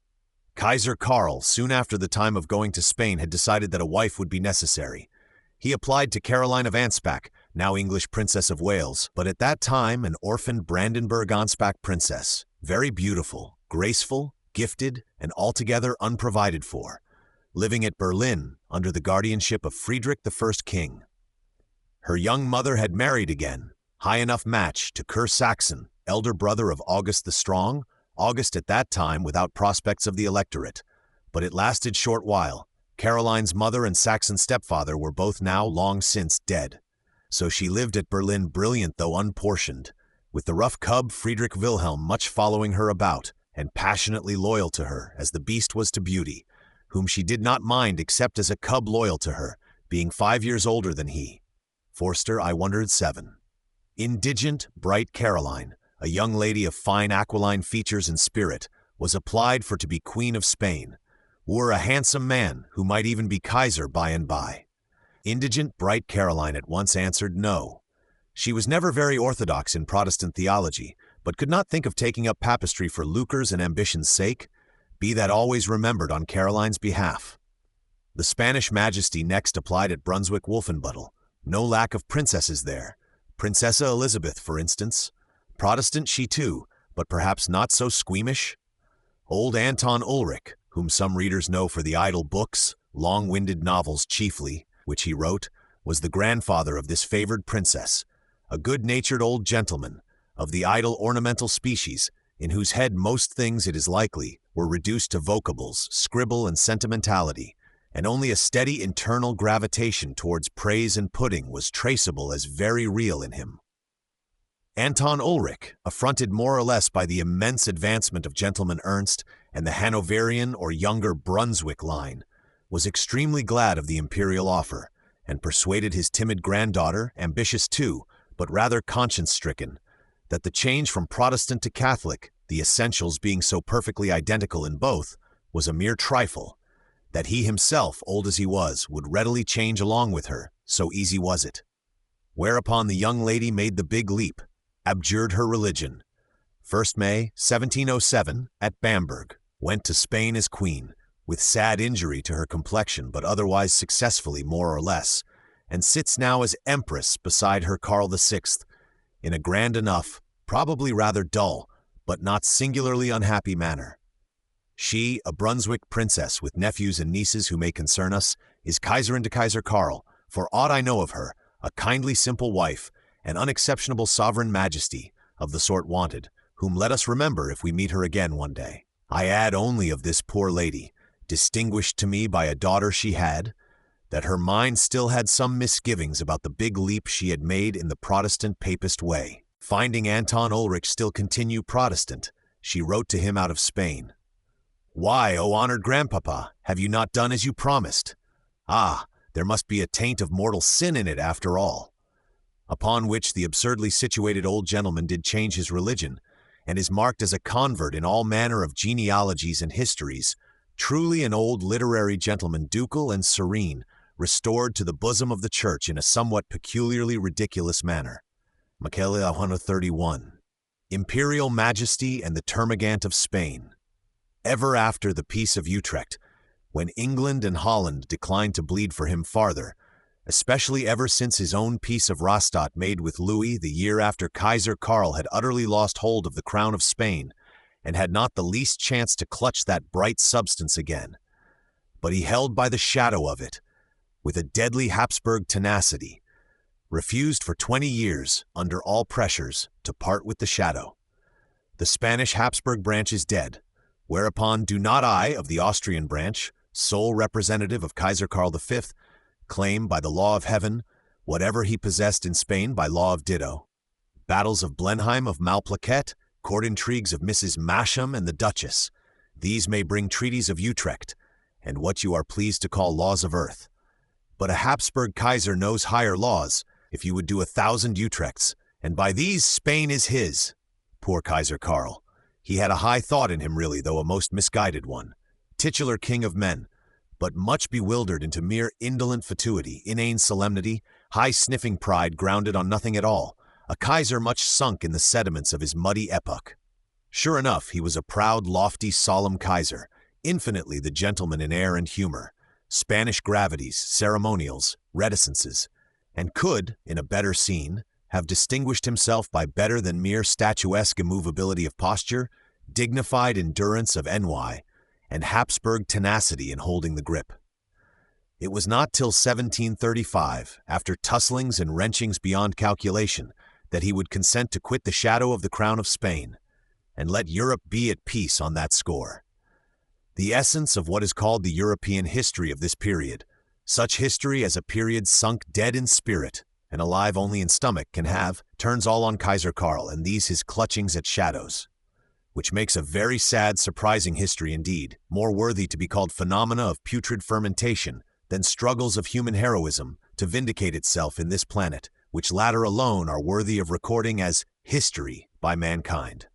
Kaiser Karl, soon after the time of going to Spain, had decided that a wife would be necessary. He applied to Caroline of Anspach, now English Princess of Wales, but at that time an orphaned Brandenburg-Ansbach princess, very beautiful, graceful, gifted, and altogether unprovided for, living at Berlin under the guardianship of Frederick I King. Her young mother had married again, high enough match to Ker Saxon, elder brother of August the Strong, August at that time without prospects of the electorate, but it lasted short while. Caroline's mother and Saxon's stepfather were both now long since dead, so she lived at Berlin brilliant though unportioned, with the rough cub Friedrich Wilhelm much following her about, and passionately loyal to her, as the beast was to Beauty, whom she did not mind except as a cub loyal to her, being 5 years older than he. Forster, I 107. Indigent, bright Caroline, a young lady of fine aquiline features and spirit, was applied for to be Queen of Spain, were a handsome man who might even be Kaiser by and by. Indigent, bright Caroline at once answered no. She was never very orthodox in Protestant theology, but could not think of taking up papistry for lucre's and ambition's sake. Be that always remembered on Caroline's behalf. The Spanish Majesty next applied at Brunswick-Wolfenbüttel. No lack of princesses there. Princessa Elizabeth, for instance. Protestant she too, but perhaps not so squeamish. Old Anton Ulrich, whom some readers know for the idle books, long-winded novels chiefly, which he wrote, was the grandfather of this favored princess, a good-natured old gentleman, of the idle ornamental species, in whose head most things, it is likely, were reduced to vocables, scribble, and sentimentality, and only a steady internal gravitation towards praise and pudding was traceable as very real in him. Anton Ulrich, affronted more or less by the immense advancement of Gentleman Ernst and the Hanoverian or younger Brunswick line, was extremely glad of the imperial offer, and persuaded his timid granddaughter, ambitious too, but rather conscience-stricken, that the change from Protestant to Catholic, the essentials being so perfectly identical in both, was a mere trifle, that he himself, old as he was, would readily change along with her, so easy was it. Whereupon the young lady made the big leap, abjured her religion. 1st May, 1707, at Bamberg, went to Spain as queen, with sad injury to her complexion, but otherwise successfully more or less, and sits now as empress beside her Karl VI, in a grand enough, probably rather dull, but not singularly unhappy manner. She, a Brunswick princess with nephews and nieces who may concern us, is Kaiserin to Kaiser Karl, for aught I know of her, a kindly simple wife, an unexceptionable sovereign majesty, of the sort wanted, whom let us remember if we meet her again one day. I add only of this poor lady, distinguished to me by a daughter she had, that her mind still had some misgivings about the big leap she had made in the Protestant Papist way. Finding Anton Ulrich still continue Protestant, she wrote to him out of Spain. "Why, O honored grandpapa, have you not done as you promised? Ah, there must be a taint of mortal sin in it after all." Upon which the absurdly situated old gentleman did change his religion, and is marked as a convert in all manner of genealogies and histories, truly an old literary gentleman, ducal and serene, restored to the bosom of the Church in a somewhat peculiarly ridiculous manner. Michele 131. Imperial Majesty and the Termagant of Spain. Ever after the Peace of Utrecht, when England and Holland declined to bleed for him farther, especially ever since his own Peace of Rastatt made with Louis the year after Kaiser Karl had utterly lost hold of the crown of Spain, and had not the least chance to clutch that bright substance again. But he held by the shadow of it, with a deadly Habsburg tenacity, refused for 20 years, under all pressures, to part with the shadow. The Spanish Habsburg branch is dead, whereupon do not I, of the Austrian branch, sole representative of Kaiser Karl V, claim by the law of heaven whatever he possessed in Spain by law of ditto. Battles of Blenheim, of Malplaquet, court intrigues of Mrs. Masham and the Duchess, These may bring treaties of Utrecht, and what you are pleased to call laws of earth. But a Habsburg Kaiser knows higher laws, if you would do 1,000 Utrechts, and by these Spain is his. Poor Kaiser Karl. He had a high thought in him really, though a most misguided one. Titular king of men, but much bewildered into mere indolent fatuity, inane solemnity, high-sniffing pride grounded on nothing at all, a Kaiser much sunk in the sediments of his muddy epoch. Sure enough, he was a proud, lofty, solemn Kaiser, infinitely the gentleman in air and humor, Spanish gravities, ceremonials, reticences, and could, in a better scene, have distinguished himself by better than mere statuesque immovability of posture, dignified endurance of ennui, and Habsburg tenacity in holding the grip. It was not till 1735, after tusslings and wrenchings beyond calculation, that he would consent to quit the shadow of the crown of Spain, and let Europe be at peace on that score. The essence of what is called the European history of this period, such history as a period sunk dead in spirit and alive only in stomach can have, turns all on Kaiser Karl and these his clutchings at shadows, which makes a very sad, surprising history indeed, more worthy to be called phenomena of putrid fermentation than struggles of human heroism to vindicate itself in this planet, which latter alone are worthy of recording as history by mankind.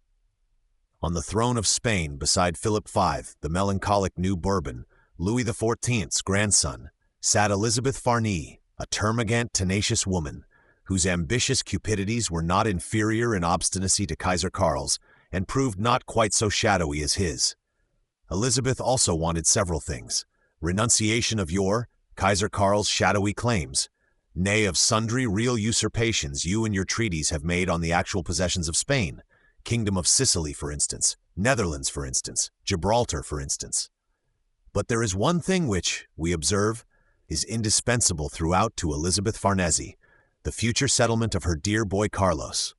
On the throne of Spain, beside Philip V, the melancholic new Bourbon, Louis XIV's grandson, sat Elizabeth Farnese, a termagant, tenacious woman, whose ambitious cupidities were not inferior in obstinacy to Kaiser Karl's, and proved not quite so shadowy as his. Elizabeth also wanted several things: renunciation of Kaiser Karl's shadowy claims, nay of sundry real usurpations you and your treaties have made on the actual possessions of Spain, Kingdom of Sicily, for instance, Netherlands, for instance, Gibraltar, for instance. But there is one thing which, we observe, is indispensable throughout to Elizabeth Farnese, the future settlement of her dear boy Carlos.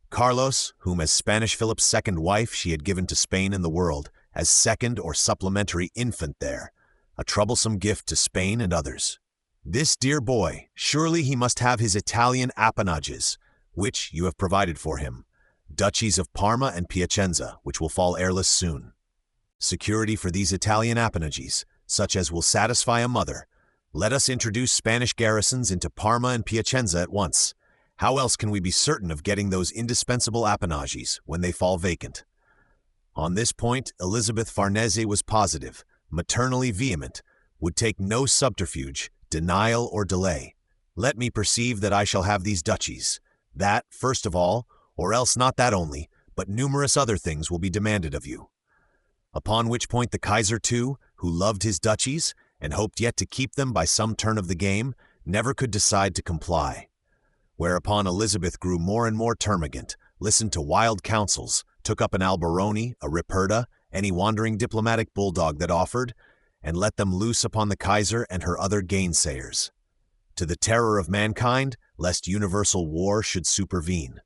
Carlos, whom as Spanish Philip's second wife she had given to Spain and the world, as second or supplementary infant there, a troublesome gift to Spain and others. This dear boy, surely he must have his Italian appanages, which you have provided for him, duchies of Parma and Piacenza, which will fall heirless soon. Security for these Italian appanages, such as will satisfy a mother. Let us introduce Spanish garrisons into Parma and Piacenza at once. How else can we be certain of getting those indispensable appanages when they fall vacant? On this point, Elizabeth Farnese was positive, maternally vehement, would take no subterfuge, denial, or delay. Let me perceive that I shall have these duchies. That, first of all, or else not that only, but numerous other things will be demanded of you. Upon which point the Kaiser too, who loved his duchies, and hoped yet to keep them by some turn of the game, never could decide to comply. Whereupon Elizabeth grew more and more termagant, listened to wild counsels, took up an Alberoni, a Ripperda, any wandering diplomatic bulldog that offered, and let them loose upon the Kaiser and her other gainsayers, to the terror of mankind, lest universal war should supervene.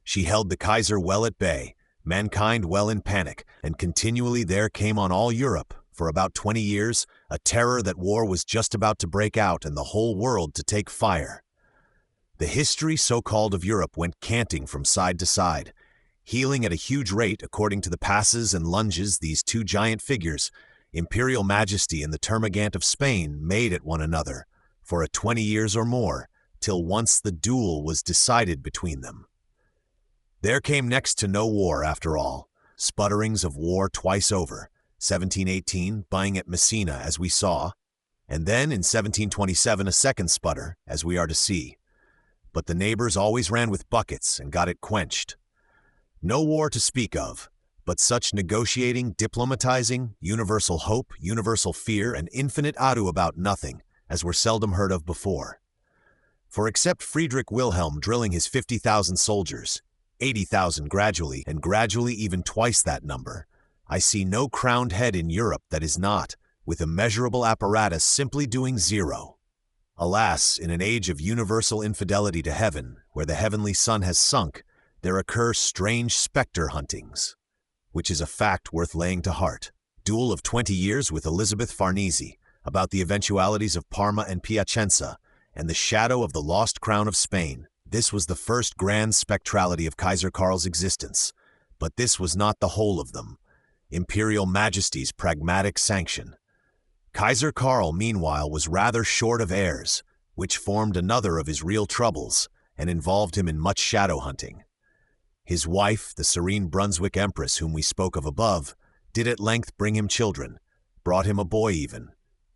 She held the Kaiser well at bay, mankind well in panic, and continually there came on all Europe, for about 20 years, a terror that war was just about to break out and the whole world to take fire. The history so-called of Europe went canting from side to side, heeling at a huge rate according to the passes and lunges these two giant figures, imperial majesty and the termagant of Spain, made at one another, for 20 years or more, till once the duel was decided between them. There came next to no war after all, sputterings of war twice over, 1718 buying at Messina as we saw, and then in 1727 a second sputter, as we are to see. But the neighbors always ran with buckets and got it quenched. No war to speak of, but such negotiating, diplomatizing, universal hope, universal fear, and infinite ado about nothing, as were seldom heard of before. For except Frederick Wilhelm drilling his 50,000 soldiers, 80,000 gradually, and gradually even twice that number, I see no crowned head in Europe that is not, with immeasurable apparatus, simply doing zero. Alas, in an age of universal infidelity to heaven, where the heavenly sun has sunk, there occur strange spectre huntings, which is a fact worth laying to heart. Duel of 20 years with Elizabeth Farnese, about the eventualities of Parma and Piacenza, and the shadow of the lost crown of Spain. This was the first grand spectrality of Kaiser Karl's existence, but this was not the whole of them. Imperial Majesty's pragmatic sanction. Kaiser Karl, meanwhile, was rather short of heirs, which formed another of his real troubles and involved him in much shadow hunting. His wife, the serene Brunswick Empress whom we spoke of above, did at length bring him children, brought him a boy even,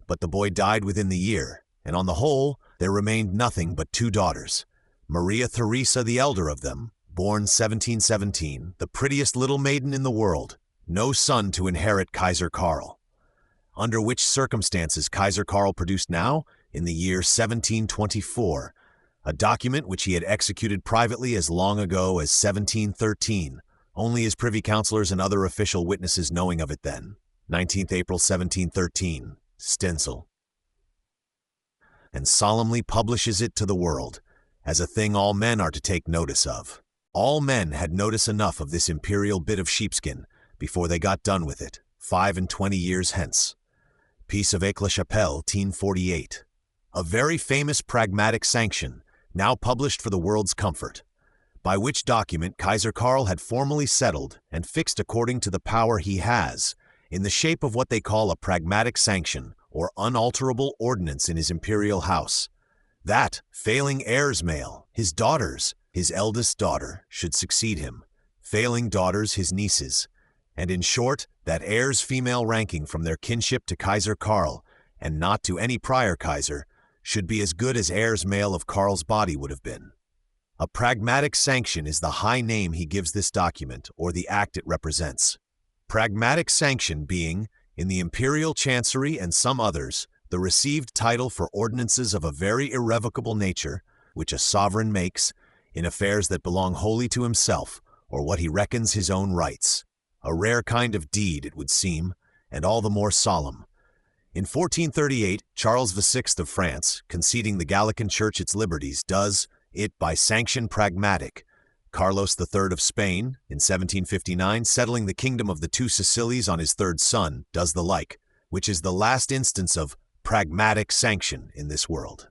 but the boy died within the year, and on the whole there remained nothing but 2 daughters. Maria Theresa, the elder of them, born 1717, the prettiest little maiden in the world, no son to inherit Kaiser Karl. Under which circumstances Kaiser Karl produced now, in the year 1724, a document which he had executed privately as long ago as 1713, only his privy councillors and other official witnesses knowing of it then. 19th April 1713, stencil. And solemnly publishes it to the world, as a thing all men are to take notice of. All men had notice enough of this imperial bit of sheepskin before they got done with it, 25 years hence. Peace of Aix-la-Chapelle, 1848. A very famous pragmatic sanction, now published for the world's comfort, by which document Kaiser Karl had formally settled and fixed according to the power he has, in the shape of what they call a pragmatic sanction or unalterable ordinance in his imperial house, that, failing heirs male, his daughters, his eldest daughter, should succeed him, failing daughters his nieces, and in short, that heirs female ranking from their kinship to Kaiser Karl, and not to any prior Kaiser, should be as good as heirs male of Karl's body would have been. A pragmatic sanction is the high name he gives this document, or the act it represents. Pragmatic sanction being, in the imperial chancery and some others, the received title for ordinances of a very irrevocable nature, which a sovereign makes, in affairs that belong wholly to himself, or what he reckons his own rights. A rare kind of deed, it would seem, and all the more solemn. In 1438, Charles VI of France, conceding the Gallican Church its liberties, does it by sanction pragmatic. Carlos III of Spain, in 1759, settling the kingdom of the 2 Sicilies on his 3rd son, does the like, which is the last instance of pragmatic sanction in this world.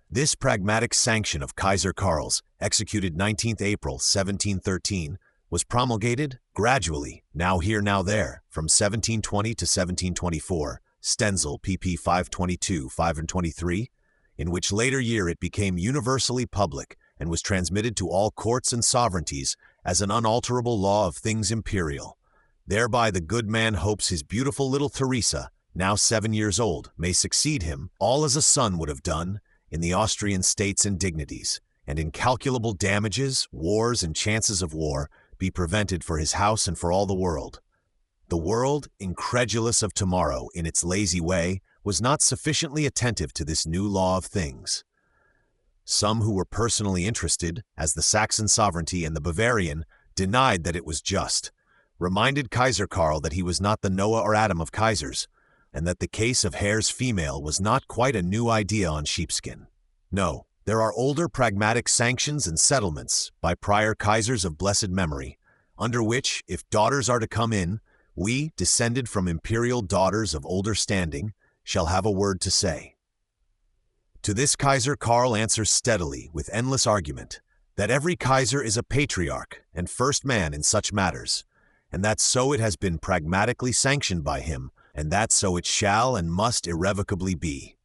This pragmatic sanction of Kaiser Karl's, executed 19th April 1713, was promulgated gradually, now here, now there, from 1720 to 1724, Stenzel, pp. 522, 523, in which later year it became universally public and was transmitted to all courts and sovereignties as an unalterable law of things imperial. Thereby the good man hopes his beautiful little Theresa, now 7 years old, may succeed him, all as a son would have done, in the Austrian states and dignities, and incalculable damages, wars, and chances of war be prevented for his house and for all the world. The world, incredulous of tomorrow in its lazy way, was not sufficiently attentive to this new law of things. Some who were personally interested, as the Saxon sovereignty and the Bavarian, denied that it was just, reminded Kaiser Karl that he was not the Noah or Adam of Kaisers, and that the case of heirs female was not quite a new idea on sheepskin. No, there are older pragmatic sanctions and settlements by prior Kaisers of blessed memory, under which, if daughters are to come in, we, descended from imperial daughters of older standing, shall have a word to say. To this Kaiser Karl answers steadily, with endless argument, that every Kaiser is a patriarch and first man in such matters, and that so it has been pragmatically sanctioned by him, and that so it shall and must irrevocably be.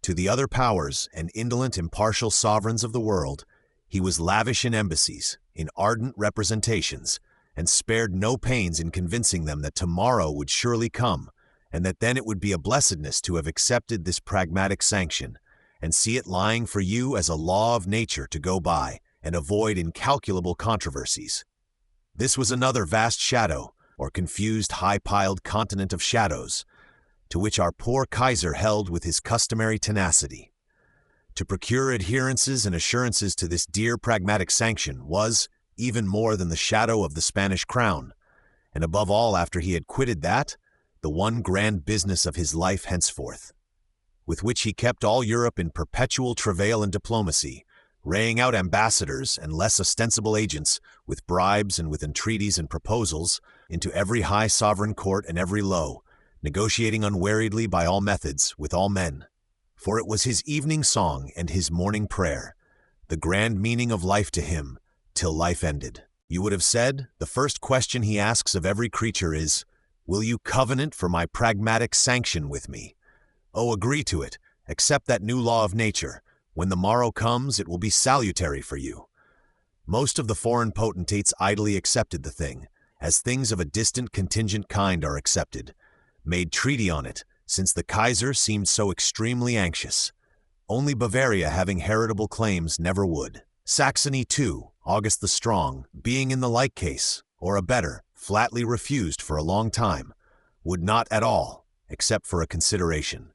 To the other powers and indolent impartial sovereigns of the world, he was lavish in embassies, in ardent representations, and spared no pains in convincing them that tomorrow would surely come, and that then it would be a blessedness to have accepted this pragmatic sanction, and see it lying for you as a law of nature to go by, and avoid incalculable controversies. This was another vast shadow, or confused high-piled continent of shadows, to which our poor Kaiser held with his customary tenacity. To procure adherences and assurances to this dear pragmatic sanction was, even more than the shadow of the Spanish crown, and above all after he had quitted that, the one grand business of his life henceforth, with which he kept all Europe in perpetual travail and diplomacy, raying out ambassadors and less ostensible agents with bribes and with entreaties and proposals into every high sovereign court and every low, negotiating unweariedly by all methods with all men. For it was his evening song and his morning prayer, the grand meaning of life to him, till life ended. You would have said, the first question he asks of every creature is, "Will you covenant for my pragmatic sanction with me? Oh, agree to it, accept that new law of nature. When the morrow comes, it will be salutary for you." Most of the foreign potentates idly accepted the thing, as things of a distant contingent kind are accepted, made treaty on it, since the Kaiser seemed so extremely anxious. Only Bavaria, having heritable claims, never would. Saxony, too, August the Strong, being in the like case, or a better, flatly refused for a long time, would not at all, except for a consideration.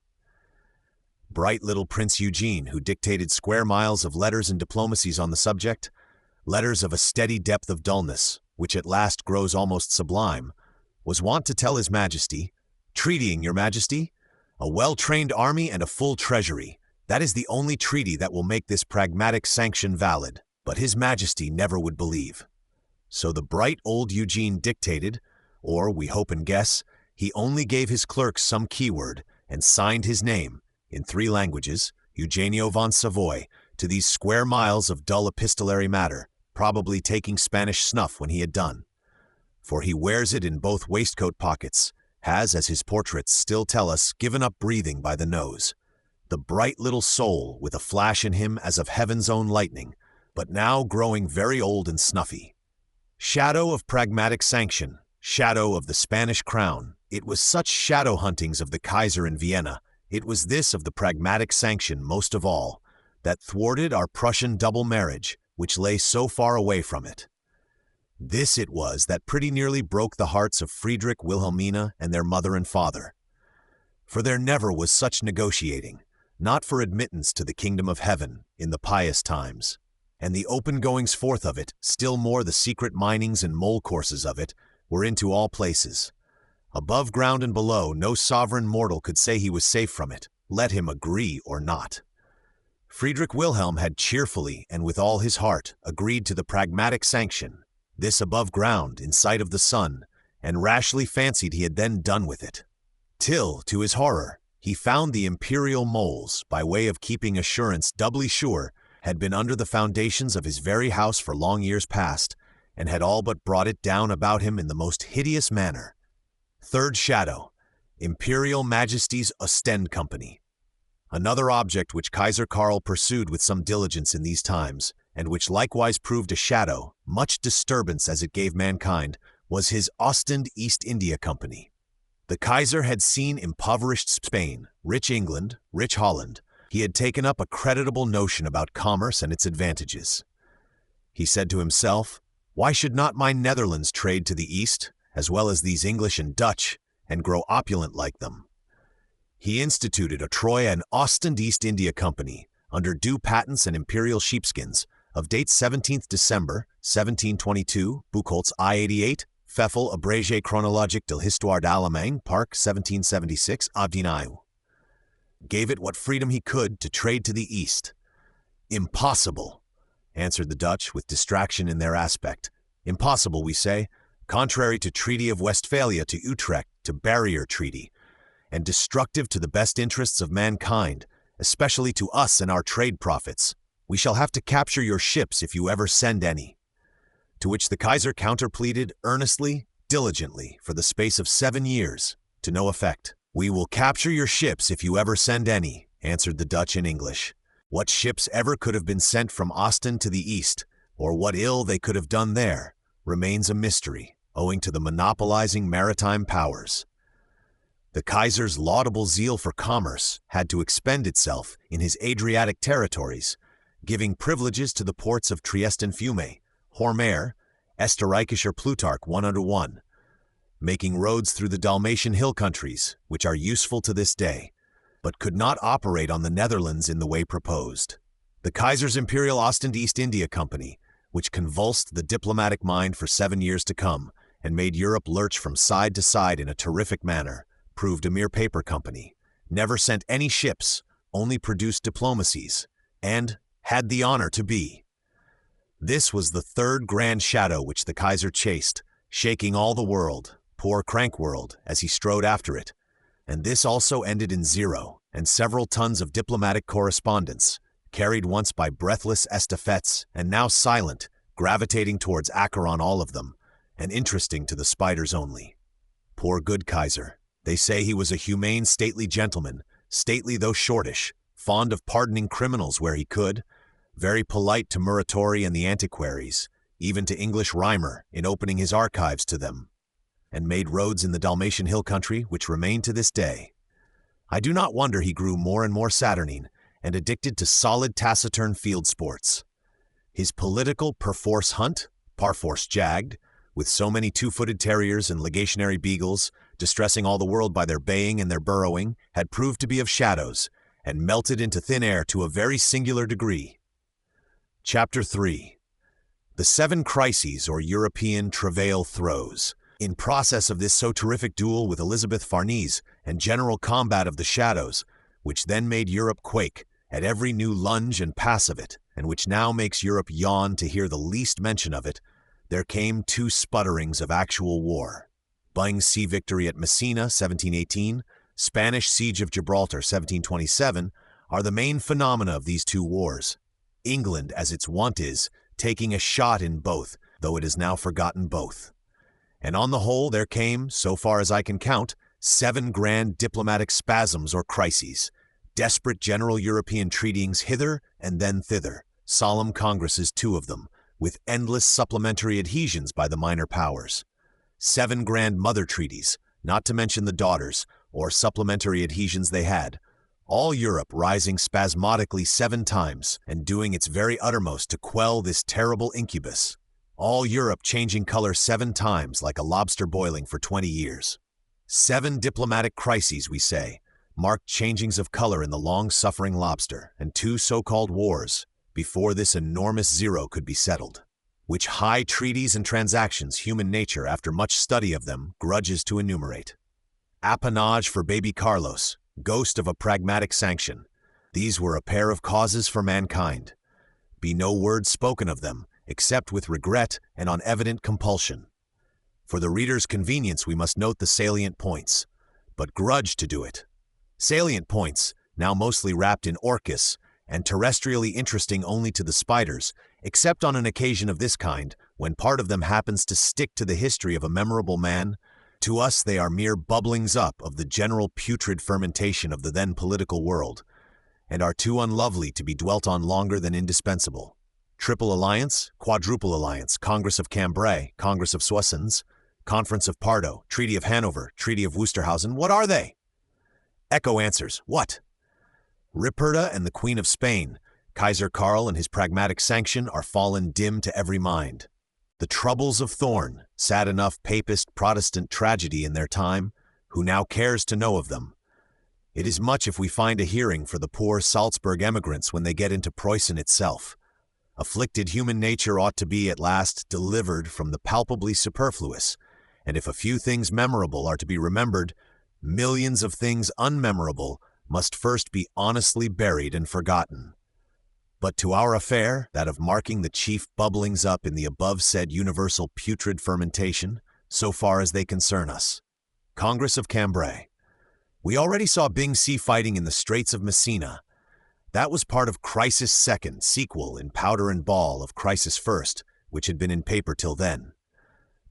Bright little Prince Eugene, who dictated square miles of letters and diplomacies on the subject, letters of a steady depth of dullness, which at last grows almost sublime, was wont to tell his Majesty, "Treatying, your Majesty, a well-trained army and a full treasury, that is the only treaty that will make this pragmatic sanction valid." But his Majesty never would believe. So the bright old Eugene dictated, or we hope and guess, he only gave his clerks some keyword and signed his name, in 3 languages, Eugenio von Savoy, to these square miles of dull epistolary matter, probably taking Spanish snuff when he had done. For he wears it in both waistcoat pockets, has, as his portraits still tell us, given up breathing by the nose. The bright little soul with a flash in him as of heaven's own lightning, but now growing very old and snuffy. Shadow of pragmatic sanction, shadow of the Spanish crown. It was such shadow huntings of the Kaiser in Vienna, it was this of the pragmatic sanction most of all, that thwarted our Prussian double marriage, which lay so far away from it. This it was that pretty nearly broke the hearts of Frederick, Wilhelmina, and their mother and father. For there never was such negotiating, not for admittance to the kingdom of heaven, in the pious times. And the open goings forth of it, still more the secret minings and mole courses of it, were into all places. Above ground and below, no sovereign mortal could say he was safe from it, let him agree or not. Friedrich Wilhelm had cheerfully and with all his heart agreed to the pragmatic sanction, this above ground in sight of the sun, and rashly fancied he had then done with it. Till, to his horror, he found the imperial moles, by way of keeping assurance doubly sure, had been under the foundations of his very house for long years past, and had all but brought it down about him in the most hideous manner. Third shadow, Imperial Majesty's Ostend Company. Another object which Kaiser Karl pursued with some diligence in these times, and which likewise proved a shadow, much disturbance as it gave mankind, was his Ostend East India Company. The Kaiser had seen impoverished Spain, rich England, rich Holland. He had taken up a creditable notion about commerce and its advantages. He said to himself, "Why should not my Netherlands trade to the east, as well as these English and Dutch, and grow opulent like them?" He instituted a Troy and Ostend East India Company, under due patents and imperial sheepskins, of date 17th December, 1722, Buchholz I-88, Pfeffel Abrégé chronologique de l'histoire d'Allemagne, Park 1776, Abdinau. Gave it what freedom he could to trade to the east. "Impossible," answered the Dutch with distraction in their aspect. "Impossible, we say, contrary to Treaty of Westphalia, to Utrecht, to Barrier Treaty, and destructive to the best interests of mankind, especially to us and our trade profits. We shall have to capture your ships if you ever send any." To which the Kaiser counterpleaded earnestly, diligently, for the space of 7 years, to no effect. "We will capture your ships if you ever send any," answered the Dutch in English. What ships ever could have been sent from Ostend to the east, or what ill they could have done there, remains a mystery, owing to the monopolizing maritime powers. The Kaiser's laudable zeal for commerce had to expend itself in his Adriatic territories, giving privileges to the ports of Trieste and Fiume, Hormare, Österreichischer Plutarch 101, making roads through the Dalmatian hill countries, which are useful to this day, but could not operate on the Netherlands in the way proposed. The Kaiser's Imperial Ostend East India Company, which convulsed the diplomatic mind for 7 years to come, and made Europe lurch from side to side in a terrific manner, proved a mere paper company, never sent any ships, only produced diplomacies, and had the honor to be. This was the third grand shadow which the Kaiser chased, shaking all the world, poor crank world, as he strode after it, and this also ended in 0, and several tons of diplomatic correspondence, carried once by breathless estafettes, and now silent, gravitating towards Acheron all of them, and interesting to the spiders only. Poor good Kaiser. They say he was a humane, stately gentleman, stately though shortish, fond of pardoning criminals where he could, very polite to Muratori and the antiquaries, even to English Rhymer in opening his archives to them, and made roads in the Dalmatian hill country which remain to this day. I do not wonder he grew more and more saturnine and addicted to solid taciturn field sports. His political perforce hunt, parforce jagged, with so many two-footed terriers and legationary beagles, distressing all the world by their baying and their burrowing, had proved to be of shadows, and melted into thin air to a very singular degree. Chapter 3. The 7 Crises or European Travail Throes. In process of this so terrific duel with Elizabeth Farnese and general combat of the shadows, which then made Europe quake at every new lunge and pass of it, and which now makes Europe yawn to hear the least mention of it, there came 2 sputterings of actual war. Byng's sea victory at Messina, 1718, Spanish siege of Gibraltar, 1727, are the main phenomena of these 2 wars. England, as its wont is, taking a shot in both, though it has now forgotten both. And on the whole there came, so far as I can count, 7 grand diplomatic spasms or crises, desperate general European treatyings hither and then thither, solemn congresses 2 of them, with endless supplementary adhesions by the minor powers. 7 grand mother treaties, not to mention the daughters, or supplementary adhesions they had, all Europe rising spasmodically 7 times and doing its very uttermost to quell this terrible incubus. All Europe changing color 7 times like a lobster boiling for 20 years. 7 diplomatic crises, we say, marked changings of color in the long-suffering lobster, and 2 so-called wars, before this enormous zero could be settled, which high treaties and transactions human nature, after much study of them, grudges to enumerate. Appanage for baby Carlos, ghost of a pragmatic sanction. These were a pair of causes for mankind. Be no word spoken of them, except with regret and on evident compulsion. For the reader's convenience we must note the salient points, but grudge to do it. Salient points, now mostly wrapped in orchis, and terrestrially interesting only to the spiders, except on an occasion of this kind, when part of them happens to stick to the history of a memorable man. To us they are mere bubblings up of the general putrid fermentation of the then political world, and are too unlovely to be dwelt on longer than indispensable. Triple Alliance, Quadruple Alliance, Congress of Cambrai, Congress of Soissons, Conference of Pardo, Treaty of Hanover, Treaty of Wusterhausen, what are they? Echo answers, what? Ripperda and the Queen of Spain, Kaiser Karl and his pragmatic sanction are fallen dim to every mind. The troubles of Thorn, sad enough papist Protestant tragedy in their time, who now cares to know of them? It is much if we find a hearing for the poor Salzburg emigrants when they get into Preußen itself. Afflicted human nature ought to be at last delivered from the palpably superfluous, and if a few things memorable are to be remembered, millions of things unmemorable must first be honestly buried and forgotten. But to our affair, that of marking the chief bubblings up in the above-said universal putrid fermentation, so far as they concern us. Congress of Cambrai. We already saw Byng sea fighting in the Straits of Messina. That was part of Crisis Second, sequel in powder and ball of Crisis First, which had been in paper till then.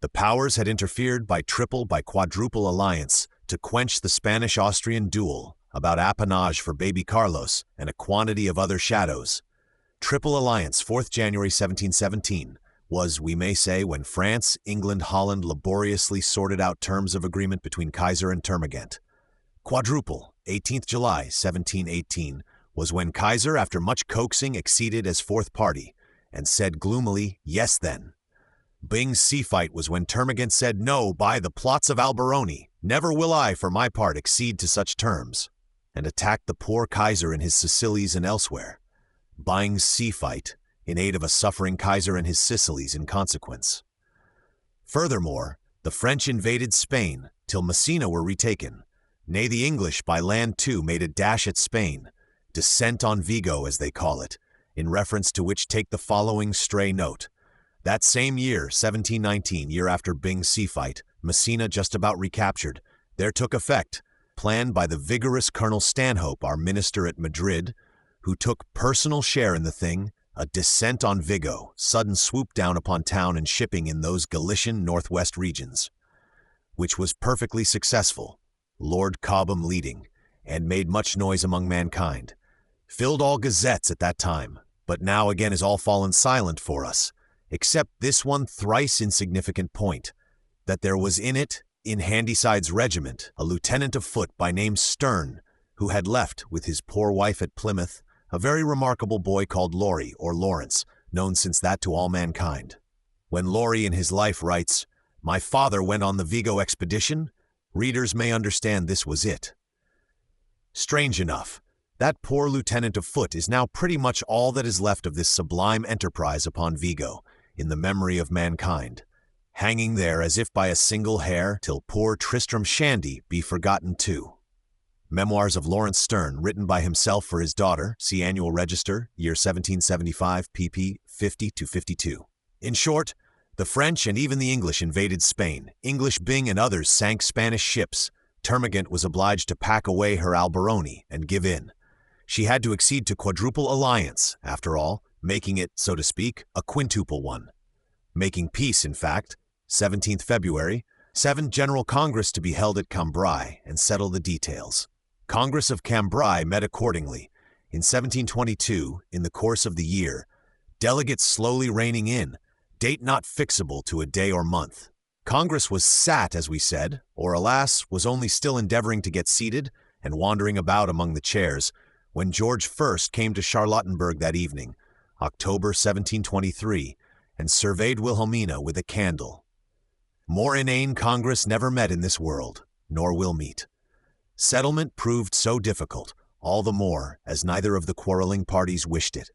The powers had interfered by triple, by quadruple alliance to quench the Spanish-Austrian duel about appanage for baby Carlos and a quantity of other shadows. Triple Alliance, 4th January 1717, was, we may say, when France, England, Holland laboriously sorted out terms of agreement between Kaiser and Termagant. Quadruple, 18th July 1718, was when Kaiser, after much coaxing, acceded as 4th party, and said gloomily, yes then. Byng's sea fight was when Termagant said, no, by the plots of Alberoni, never will I, for my part, accede to such terms, and attacked the poor Kaiser in his Sicilies and elsewhere. Byng's sea fight, in aid of a suffering Kaiser and his Sicilies in consequence. Furthermore, the French invaded Spain, till Messina were retaken. Nay, the English by land too made a dash at Spain, descent on Vigo as they call it, in reference to which take the following stray note. That same year, 1719, year after Byng's sea fight, Messina just about recaptured, there took effect, planned by the vigorous Colonel Stanhope, our minister at Madrid, who took personal share in the thing, a descent on Vigo, sudden swoop down upon town and shipping in those Galician northwest regions, which was perfectly successful, Lord Cobham leading, and made much noise among mankind, filled all gazettes at that time, but now again is all fallen silent for us, except this one thrice insignificant point, that there was in it, in Handyside's regiment, a lieutenant of foot by name Sterne, who had left, with his poor wife at Plymouth, a very remarkable boy called Laurie, or Lawrence, known since that to all mankind. When Laurie in his life writes, "My father went on the Vigo expedition," readers may understand this was it. Strange enough, that poor lieutenant of foot is now pretty much all that is left of this sublime enterprise upon Vigo, in the memory of mankind, hanging there as if by a single hair till poor Tristram Shandy be forgotten too. Memoirs of Lawrence Sterne, written by himself for his daughter, see Annual Register, year 1775, pp. 50-52. In short, the French and even the English invaded Spain. English Byng and others sank Spanish ships. Termagant was obliged to pack away her Alberoni and give in. She had to accede to quadruple alliance, after all, making it, so to speak, a quintuple one. Making peace, in fact, 17th February, 7th General Congress to be held at Cambrai and settle the details. Congress of Cambrai met accordingly. In 1722, in the course of the year, delegates slowly reining in, date not fixable to a day or month. Congress was sat, as we said, or alas, was only still endeavoring to get seated and wandering about among the chairs, when George I came to Charlottenburg that evening, October 1723, and surveyed Wilhelmina with a candle. More inane Congress never met in this world, nor will meet. Settlement proved so difficult, all the more as neither of the quarreling parties wished it.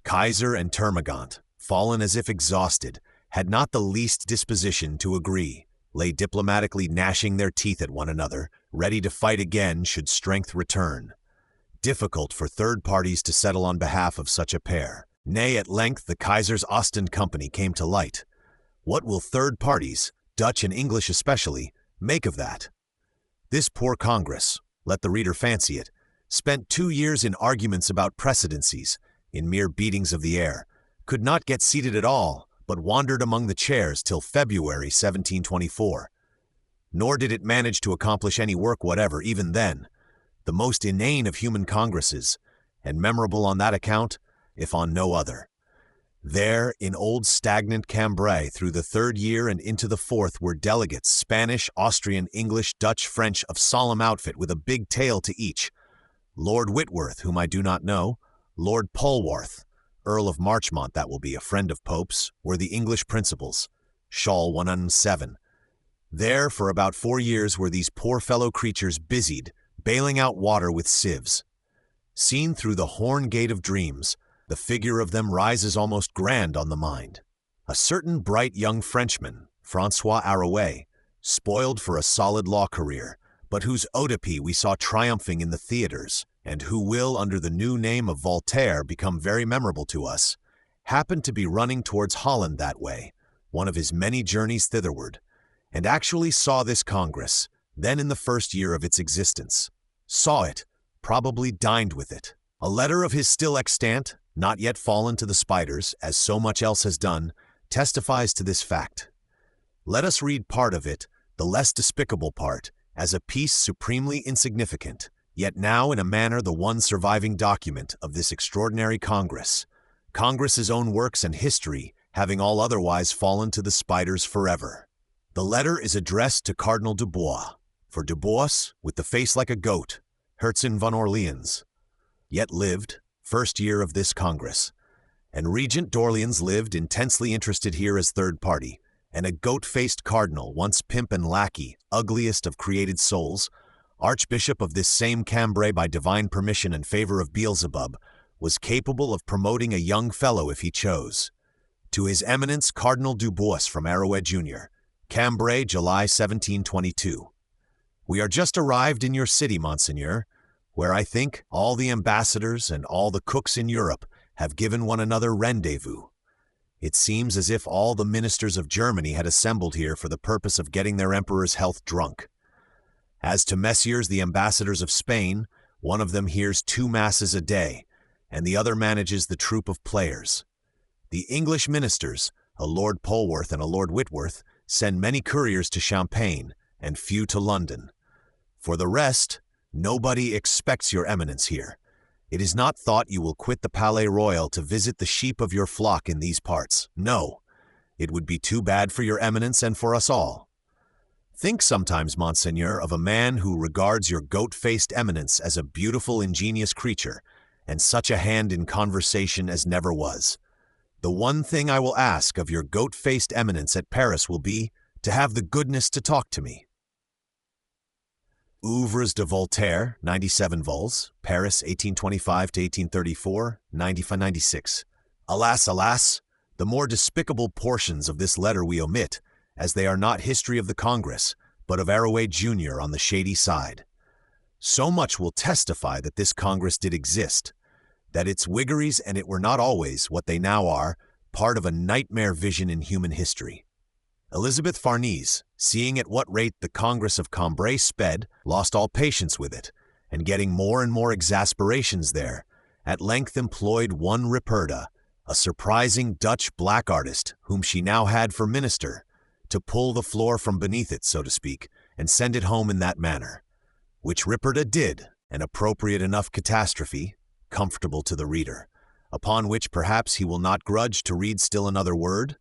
Kaiser and Termagant, fallen as if exhausted, had not the least disposition to agree, lay diplomatically gnashing their teeth at one another, ready to fight again should strength return. Difficult for third parties to settle on behalf of such a pair. Nay, at length the Kaiser's Ostend Company came to light. What will third parties, Dutch and English especially, make of that? This poor Congress, let the reader fancy it, spent 2 years in arguments about precedencies, in mere beatings of the air, could not get seated at all, but wandered among the chairs till February 1724. Nor did it manage to accomplish any work whatever even then, the most inane of human congresses, and memorable on that account, if on no other. There, in old stagnant Cambrai, through the 3rd year and into the 4th, were delegates, Spanish, Austrian, English, Dutch, French, of solemn outfit with a big tail to each. Lord Whitworth, whom I do not know, Lord Polwarth, Earl of Marchmont, that will be, a friend of Pope's, were the English principals. Shawl 107. There, for about 4 years, were these poor fellow creatures busied, bailing out water with sieves. Seen through the horn gate of dreams, the figure of them rises almost grand on the mind. A certain bright young Frenchman, François Arouet, spoiled for a solid law career, but whose Oedipe we saw triumphing in the theaters, and who will, under the new name of Voltaire, become very memorable to us, happened to be running towards Holland that way, one of his many journeys thitherward, and actually saw this Congress, then in the 1st year of its existence. Saw it, probably dined with it. A letter of his still extant, not yet fallen to the spiders, as so much else has done, testifies to this fact. Let us read part of it, the less despicable part, as a piece supremely insignificant, yet now in a manner the one surviving document of this extraordinary Congress, Congress's own works and history having all otherwise fallen to the spiders forever. The letter is addressed to Cardinal Dubois, for Dubois, with the face like a goat, Herzen von Orleans, yet lived, 1st year of this Congress, and Regent d'Orleans lived, intensely interested here as third party, and a goat-faced cardinal, once pimp and lackey, ugliest of created souls, Archbishop of this same Cambrai by divine permission and favor of Beelzebub, was capable of promoting a young fellow if he chose. To His Eminence Cardinal Dubois from Arouet Jr., Cambrai, July 1722. We are just arrived in your city, Monseigneur, where I think all the ambassadors and all the cooks in Europe have given one another rendezvous. It seems as if all the ministers of Germany had assembled here for the purpose of getting their emperor's health drunk. As to messieurs the ambassadors of Spain, one of them hears 2 masses a day, and the other manages the troop of players. The English ministers, a Lord Polwarth and a Lord Whitworth, send many couriers to Champagne and few to London. For the rest, nobody expects your eminence here. It is not thought you will quit the Palais Royal to visit the sheep of your flock in these parts. No, it would be too bad for your eminence and for us all. Think sometimes, Monseigneur, of a man who regards your goat-faced eminence as a beautiful, ingenious creature, and such a hand in conversation as never was. The one thing I will ask of your goat-faced eminence at Paris will be to have the goodness to talk to me. Ouvres de Voltaire, 97 vols, Paris, 1825 to 1834, 95-96. Alas, alas, the more despicable portions of this letter we omit, as they are not history of the Congress, but of Arouet Jr. on the shady side. So much will testify that this Congress did exist, that its wiggeries and it were not always, what they now are, part of a nightmare vision in human history. Elizabeth Farnese, seeing at what rate the Congress of Cambrai sped, lost all patience with it, and getting more and more exasperations there, at length employed one Ripperda, a surprising Dutch black artist whom she now had for minister, to pull the floor from beneath it, so to speak, and send it home in that manner. Which Ripperda did, an appropriate enough catastrophe, comfortable to the reader, upon which perhaps he will not grudge to read still another word.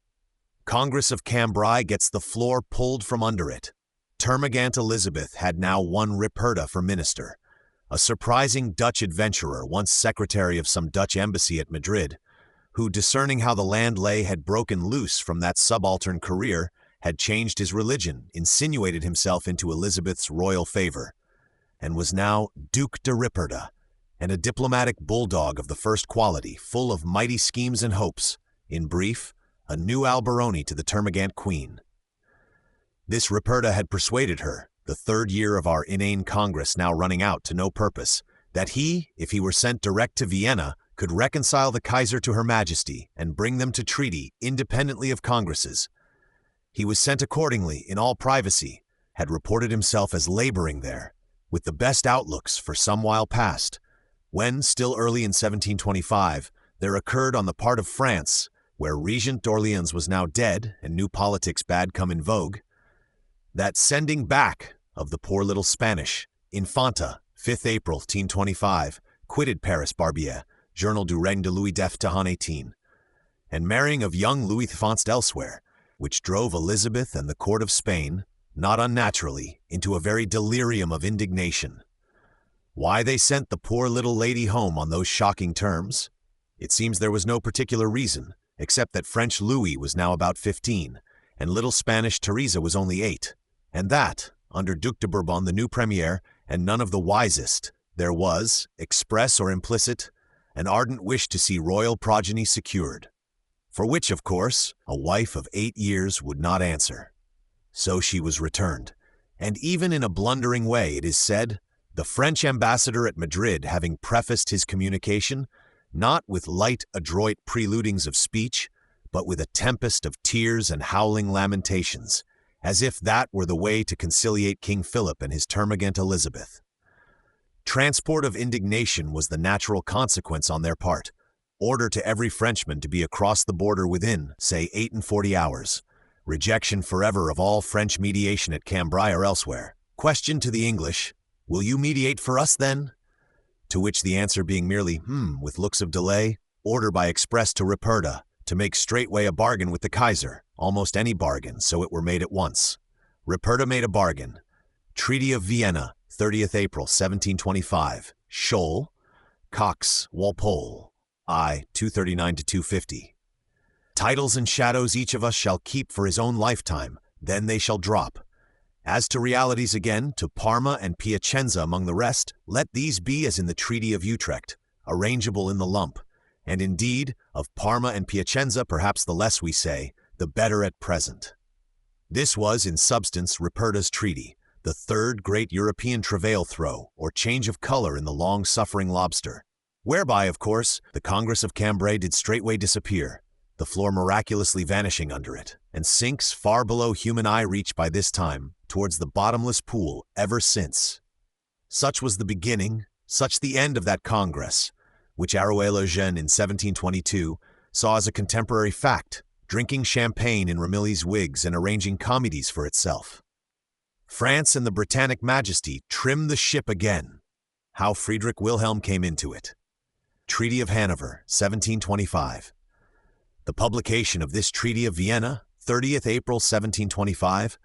Congress of Cambrai gets the floor pulled from under it. Termagant Elizabeth had now one Ripperda for minister, a surprising Dutch adventurer, once secretary of some Dutch embassy at Madrid, who, discerning how the land lay, had broken loose from that subaltern career, had changed his religion, insinuated himself into Elizabeth's royal favor, and was now Duc de Ripperda, and a diplomatic bulldog of the first quality, full of mighty schemes and hopes. In brief, a new Alberoni to the Termagant Queen. This Ripperda had persuaded her, the third year of our inane Congress now running out to no purpose, that he, if he were sent direct to Vienna, could reconcile the Kaiser to Her Majesty and bring them to treaty independently of Congresses. He was sent accordingly in all privacy, had reported himself as laboring there, with the best outlooks for some while past, when, still early in 1725, there occurred on the part of France, where Regent d'Orleans was now dead and new politics bad come in vogue, that sending back of the poor little Spanish, Infanta, 5th April 1825, quitted Paris Barbier, Journal du Règne de Louis XVIII, and marrying of young Louis XV elsewhere, which drove Elizabeth and the court of Spain, not unnaturally, into a very delirium of indignation. Why they sent the poor little lady home on those shocking terms? It seems there was no particular reason, except that French Louis was now about 15, and little Spanish Teresa was only 8, and that, under Duc de Bourbon, the new premier, and none of the wisest, there was, express or implicit, an ardent wish to see royal progeny secured, for which, of course, a wife of 8 years would not answer. So she was returned, and even in a blundering way, it is said, the French ambassador at Madrid having prefaced his communication, not with light, adroit preludings of speech, but with a tempest of tears and howling lamentations, as if that were the way to conciliate King Philip and his termagant Elizabeth. Transport of indignation was the natural consequence on their part. Order to every Frenchman to be across the border within, say, 48 hours. Rejection forever of all French mediation at Cambrai or elsewhere. Question to the English, will you mediate for us then? To which the answer being merely, with looks of delay, order by express to Ripperda, to make straightway a bargain with the Kaiser, almost any bargain, so it were made at once. Ripperda made a bargain. Treaty of Vienna, 30th April, 1725. Scholl, Cox, Walpole, I, 239 to 250. Titles and shadows each of us shall keep for his own lifetime, then they shall drop. As to realities again, to Parma and Piacenza among the rest, let these be as in the Treaty of Utrecht, arrangeable in the lump, and indeed, of Parma and Piacenza perhaps the less we say, the better at present. This was, in substance, Ripperda's treaty, the third great European travail-throw, or change of color in the long-suffering lobster, whereby, of course, the Congress of Cambrai did straightway disappear, the floor miraculously vanishing under it, and sinks far below human eye reach by this time, towards the bottomless pool ever since. Such was the beginning, such the end of that Congress, which Arouet-le-Jeune in 1722 saw as a contemporary fact, drinking champagne in Ramillies' wigs and arranging comedies for itself. France and the Britannic Majesty trimmed the ship again. How Friedrich Wilhelm came into it. Treaty of Hanover, 1725. The publication of this Treaty of Vienna, 30th April 1725,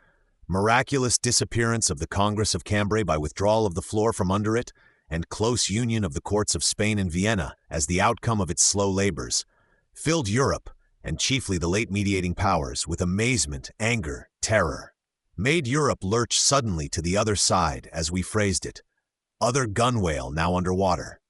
miraculous disappearance of the Congress of Cambrai by withdrawal of the floor from under it, and close union of the courts of Spain and Vienna as the outcome of its slow labors, filled Europe, and chiefly the late mediating powers, with amazement, anger, terror. Made Europe lurch suddenly to the other side, as we phrased it, other gunwale now under water.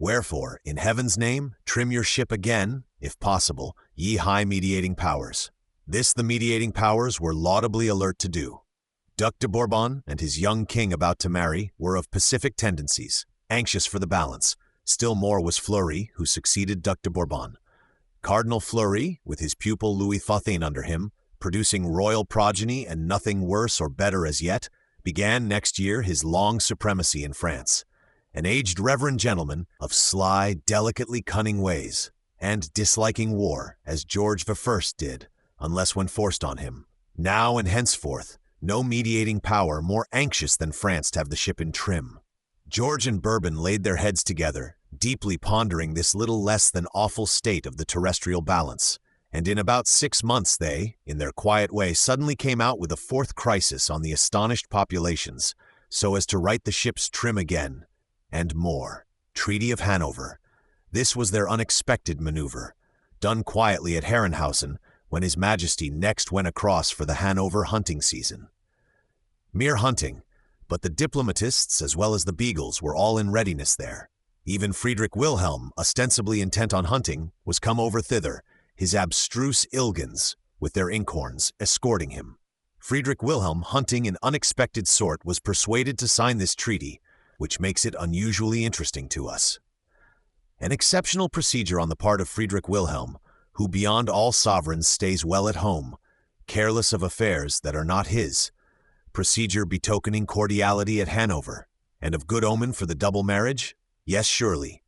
Wherefore, in heaven's name, trim your ship again, if possible, ye high mediating powers. This the mediating powers were laudably alert to do. Duc de Bourbon and his young king about to marry were of pacific tendencies, anxious for the balance. Still more was Fleury, who succeeded Duc de Bourbon. Cardinal Fleury, with his pupil Louis Fathin under him, producing royal progeny and nothing worse or better as yet, began next year his long supremacy in France. An aged reverend gentleman of sly, delicately cunning ways, and disliking war, as George I did, unless when forced on him. Now and henceforth, no mediating power more anxious than France to have the ship in trim. George and Bourbon laid their heads together, deeply pondering this little less than awful state of the terrestrial balance, and in about 6 months they, in their quiet way, suddenly came out with a fourth crisis on the astonished populations, so as to right the ship's trim again, and more. Treaty of Hanover. This was their unexpected maneuver, done quietly at Herrenhausen, when His Majesty next went across for the Hanover hunting season. Mere hunting, but the diplomatists as well as the beagles were all in readiness there. Even Friedrich Wilhelm, ostensibly intent on hunting, was come over thither, his abstruse Ilgans, with their inkhorns, escorting him. Friedrich Wilhelm, hunting in unexpected sort, was persuaded to sign this treaty, which makes it unusually interesting to us. An exceptional procedure on the part of Friedrich Wilhelm, who beyond all sovereigns stays well at home, careless of affairs that are not his, procedure betokening cordiality at Hanover, and of good omen for the double marriage? Yes, surely.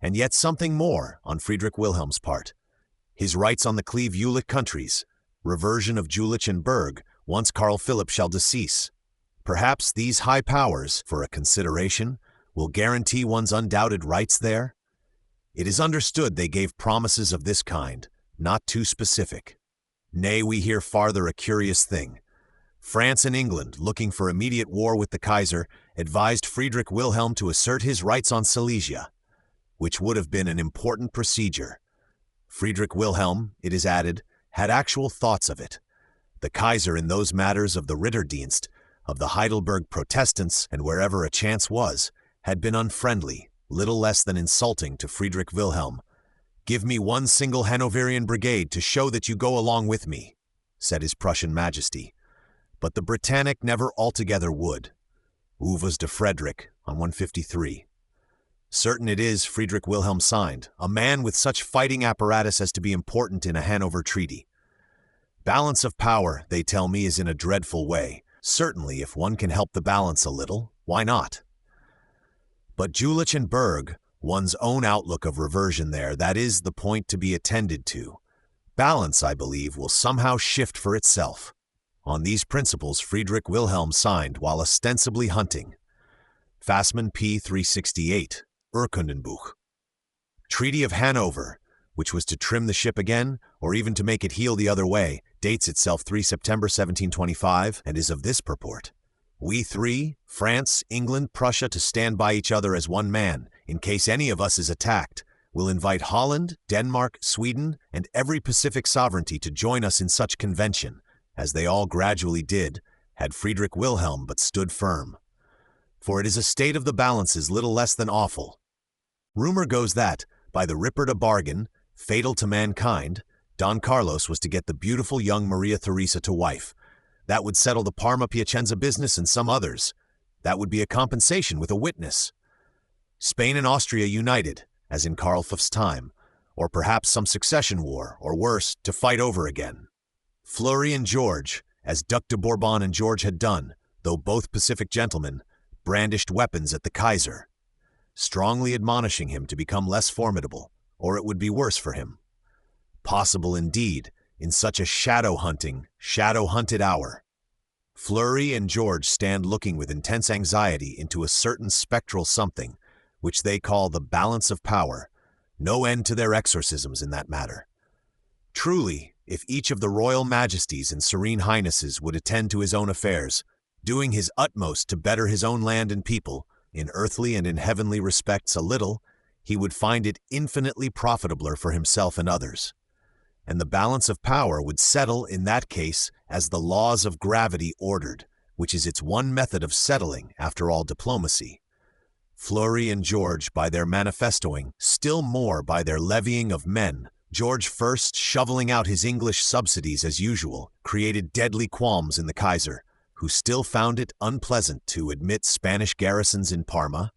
And yet something more on Friedrich Wilhelm's part. His rights on the Cleve-Jülich countries, reversion of Jülich and Berg, once Karl Philipp shall decease. Perhaps these high powers, for a consideration, will guarantee one's undoubted rights there? It is understood they gave promises of this kind, not too specific. Nay, we hear farther a curious thing. France and England, looking for immediate war with the Kaiser, advised Friedrich Wilhelm to assert his rights on Silesia, which would have been an important procedure. Friedrich Wilhelm, it is added, had actual thoughts of it. The Kaiser in those matters of the Ritterdienst, of the Heidelberg Protestants, and wherever a chance was, had been unfriendly, little less than insulting to Friedrich Wilhelm. "Give me one single Hanoverian brigade to show that you go along with me," said His Prussian Majesty. But the Britannic never altogether would. Uwes de Frederick on 153. Certain it is Friedrich Wilhelm signed, a man with such fighting apparatus as to be important in a Hanover treaty. Balance of power, they tell me, is in a dreadful way. Certainly, if one can help the balance a little, why not? But Jülich and Berg, one's own outlook of reversion there, that is the point to be attended to. Balance, I believe, will somehow shift for itself. On these principles Friedrich Wilhelm signed while ostensibly hunting. Fassmann P. 368, Urkundenbuch. Treaty of Hanover, which was to trim the ship again, or even to make it heel the other way, dates itself 3 September 1725, and is of this purport. We three, France, England, Prussia, to stand by each other as one man, in case any of us is attacked, will invite Holland, Denmark, Sweden, and every Pacific sovereignty to join us in such convention, as they all gradually did, had Friedrich Wilhelm but stood firm. For it is a state of the balances little less than awful. Rumor goes that, by the Ripperda bargain, fatal to mankind, Don Carlos was to get the beautiful young Maria Theresa to wife. That would settle the Parma-Piacenza business and some others. That would be a compensation with a witness. Spain and Austria united, as in Karl V's time, or perhaps some succession war, or worse, to fight over again. Fleury and George, as Duc de Bourbon and George had done, though both Pacific gentlemen, brandished weapons at the Kaiser. strongly admonishing him to become less formidable, or it would be worse for him. Possible indeed, in such a shadow-hunted hour. Fleury and George stand looking with intense anxiety into a certain spectral something, which they call the balance of power. No end to their exorcisms in that matter. Truly, if each of the royal majesties and serene highnesses would attend to his own affairs, doing his utmost to better his own land and people, in earthly and in heavenly respects a little, he would find it infinitely profitabler for himself and others. And the balance of power would settle in that case as the laws of gravity ordered, which is its one method of settling after all diplomacy. Fleury and George by their manifestoing, still more by their levying of men, George first shoveling out his English subsidies as usual, created deadly qualms in the Kaiser, who still found it unpleasant to admit Spanish garrisons in Parma,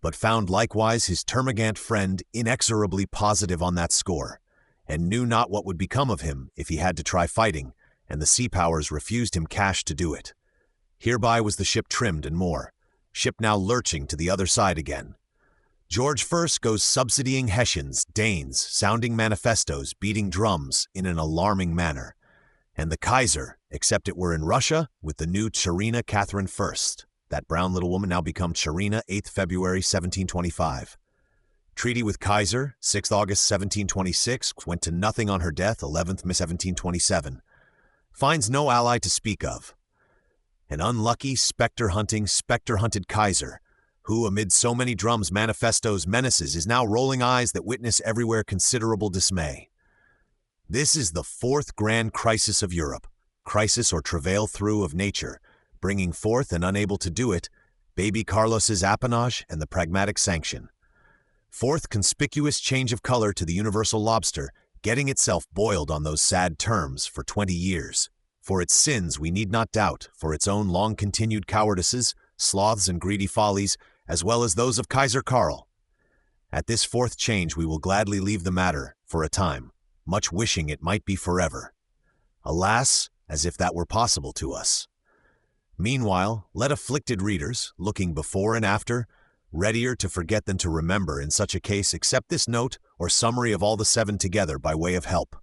but found likewise his termagant friend inexorably positive on that score, and knew not what would become of him if he had to try fighting, and the sea powers refused him cash to do it. Hereby was the ship trimmed and more, ship now lurching to the other side again. George first goes subsidying Hessians, Danes, sounding manifestos, beating drums in an alarming manner, and the Kaiser, except it were in Russia, with the new Tsarina Catherine I, that brown little woman now become Tsarina, 8th February 1725. Treaty with Kaiser, 6th August 1726, went to nothing on her death, 11th May 1727. Finds no ally to speak of. An unlucky, spectre-hunted Kaiser, who, amid so many drums, manifestos, menaces, is now rolling eyes that witness everywhere considerable dismay. This is the fourth grand crisis of Europe, crisis or travail through of nature, bringing forth and unable to do it, baby Carlos's appanage and the pragmatic sanction. Fourth conspicuous change of color to the universal lobster, getting itself boiled on those sad terms for 20 years. For its sins we need not doubt, for its own long-continued cowardices, sloths and greedy follies, as well as those of Kaiser Karl. At this fourth change we will gladly leave the matter, for a time, much wishing it might be forever. Alas, as if that were possible to us. Meanwhile, let afflicted readers, looking before and after, readier to forget than to remember in such a case, accept this note or summary of all the 7 together by way of help.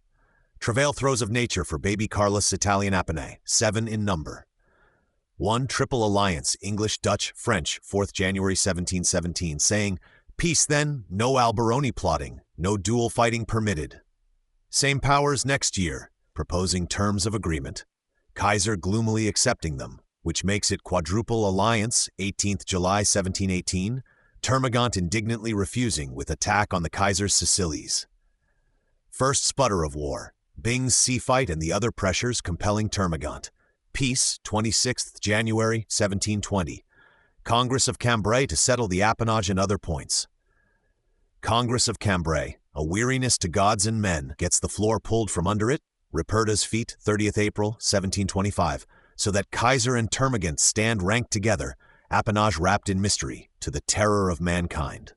Travail throes of nature for baby Carlos Italian Appanage, 7 in number. 1. Triple Alliance, English, Dutch, French, 4th January 1717, saying, "Peace then, no Alberoni plotting, no duel fighting permitted." Same powers next year, proposing terms of agreement. Kaiser gloomily accepting them, which makes it Quadruple Alliance, 18th July 1718, Termagant indignantly refusing with attack on the Kaiser's Sicilies. First sputter of war, Bing's sea fight and the other pressures compelling Termagant. Peace, 26th January 1720. Congress of Cambrai to settle the appanage and other points. Congress of Cambrai, a weariness to gods and men, gets the floor pulled from under it, Ripperda's feet, 30th April 1725, so that Kaiser and Termagant stand ranked together, appanage wrapped in mystery, to the terror of mankind.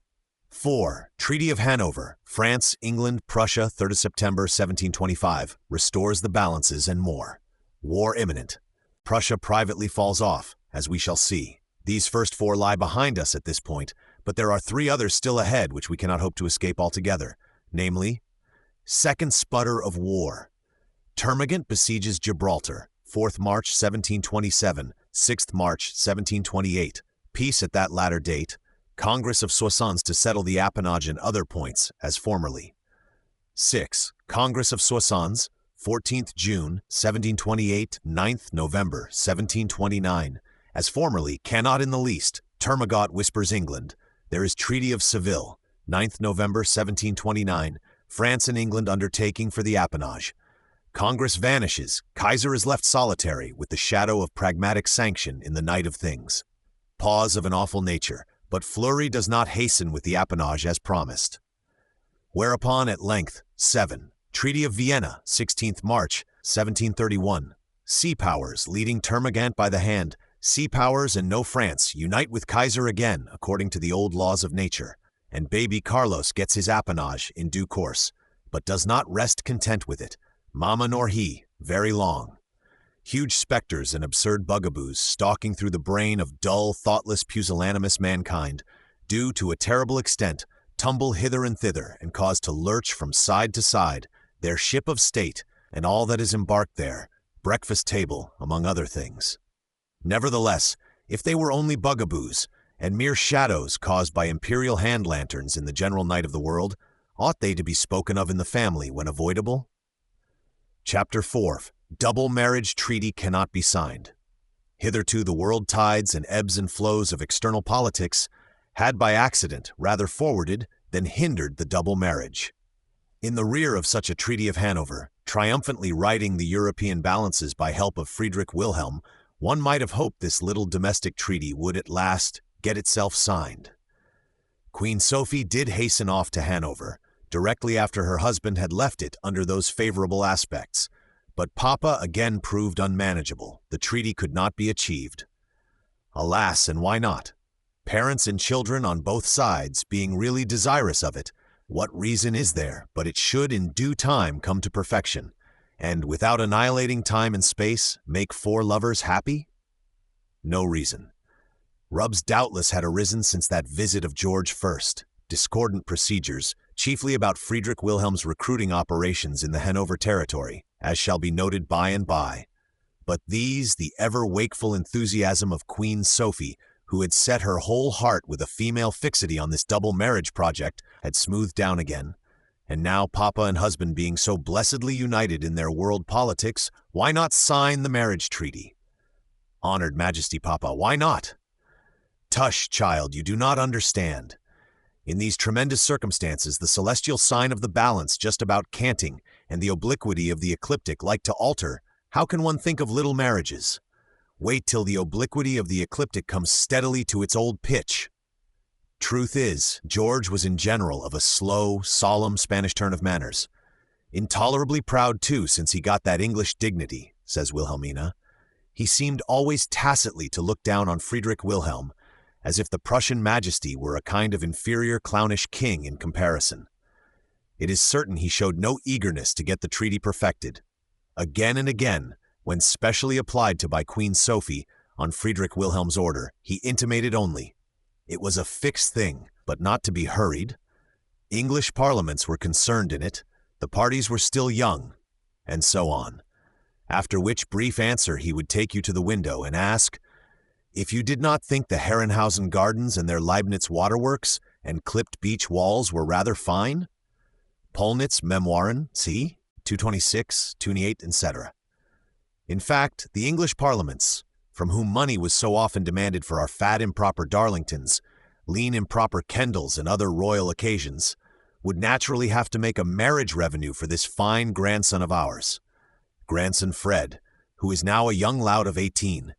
4. Treaty of Hanover, France, England, Prussia, 3rd of September 1725, restores the balances and more. War imminent. Prussia privately falls off, as we shall see. These first 4 lie behind us at this point, but there are 3 others still ahead which we cannot hope to escape altogether, namely, second sputter of war. Termagant besieges Gibraltar, 4th March 1727, 6th March 1728, peace at that latter date, Congress of Soissons to settle the appanage and other points, as formerly. 6. Congress of Soissons, 14th June 1728, 9th November 1729, as formerly, cannot in the least, Termagant whispers England, there is Treaty of Seville, 9th November 1729, France and England undertaking for the appanage. Congress vanishes, Kaiser is left solitary with the shadow of pragmatic sanction in the night of things. Pause of an awful nature, but Fleury does not hasten with the appanage as promised. Whereupon at length, 7. Treaty of Vienna, 16th March, 1731. Sea powers, leading Termagant by the hand, sea powers and no France, unite with Kaiser again according to the old laws of nature, and baby Carlos gets his appanage in due course, but does not rest content with it, Mama nor he, very long. Huge specters and absurd bugaboos stalking through the brain of dull, thoughtless, pusillanimous mankind, do to a terrible extent tumble hither and thither and cause to lurch from side to side their ship of state and all that is embarked there, breakfast table, among other things. Nevertheless, if they were only bugaboos, and mere shadows caused by imperial hand lanterns in the general night of the world, ought they to be spoken of in the family when avoidable? Chapter 4. Double marriage treaty cannot be signed. Hitherto the world tides and ebbs and flows of external politics had by accident rather forwarded than hindered the double marriage. In the rear of such a Treaty of Hanover, triumphantly righting the European balances by help of Frederick Wilhelm, one might have hoped this little domestic treaty would at last get itself signed. Queen Sophie did hasten off to Hanover, directly after her husband had left it under those favorable aspects, but Papa again proved unmanageable. The treaty could not be achieved. Alas, and why not? Parents and children on both sides being really desirous of it, what reason is there but it should in due time come to perfection, and without annihilating time and space, make four lovers happy? No reason. Rubs doubtless had arisen since that visit of George I, discordant procedures, chiefly about Friedrich Wilhelm's recruiting operations in the Hanover territory, as shall be noted by and by. But these, the ever-wakeful enthusiasm of Queen Sophie, who had set her whole heart with a female fixity on this double marriage project, had smoothed down again. And now Papa and husband being so blessedly united in their world politics, why not sign the marriage treaty? Honored Majesty, Papa, why not? Tush, child, you do not understand. In these tremendous circumstances, the celestial sign of the balance just about canting, and the obliquity of the ecliptic like to alter, how can one think of little marriages? Wait till the obliquity of the ecliptic comes steadily to its old pitch. Truth is, George was in general of a slow, solemn Spanish turn of manners. Intolerably proud, too, since he got that English dignity, says Wilhelmina. He seemed always tacitly to look down on Friedrich Wilhelm, as if the Prussian majesty were a kind of inferior clownish king in comparison. It is certain he showed no eagerness to get the treaty perfected. Again and again, when specially applied to by Queen Sophie, on Friedrich Wilhelm's order, he intimated only, it was a fixed thing, but not to be hurried. English parliaments were concerned in it, the parties were still young, and so on. After which brief answer he would take you to the window and ask, if you did not think the Herrenhausen gardens and their Leibniz waterworks and clipped beach walls were rather fine? Polnitz Memoiren, see? 226, 228, etc. In fact, the English parliaments, from whom money was so often demanded for our fat improper Darlingtons, lean improper Kendalls and other royal occasions, would naturally have to make a marriage revenue for this fine grandson of ours. Grandson Fred, who is now a young lout of 18,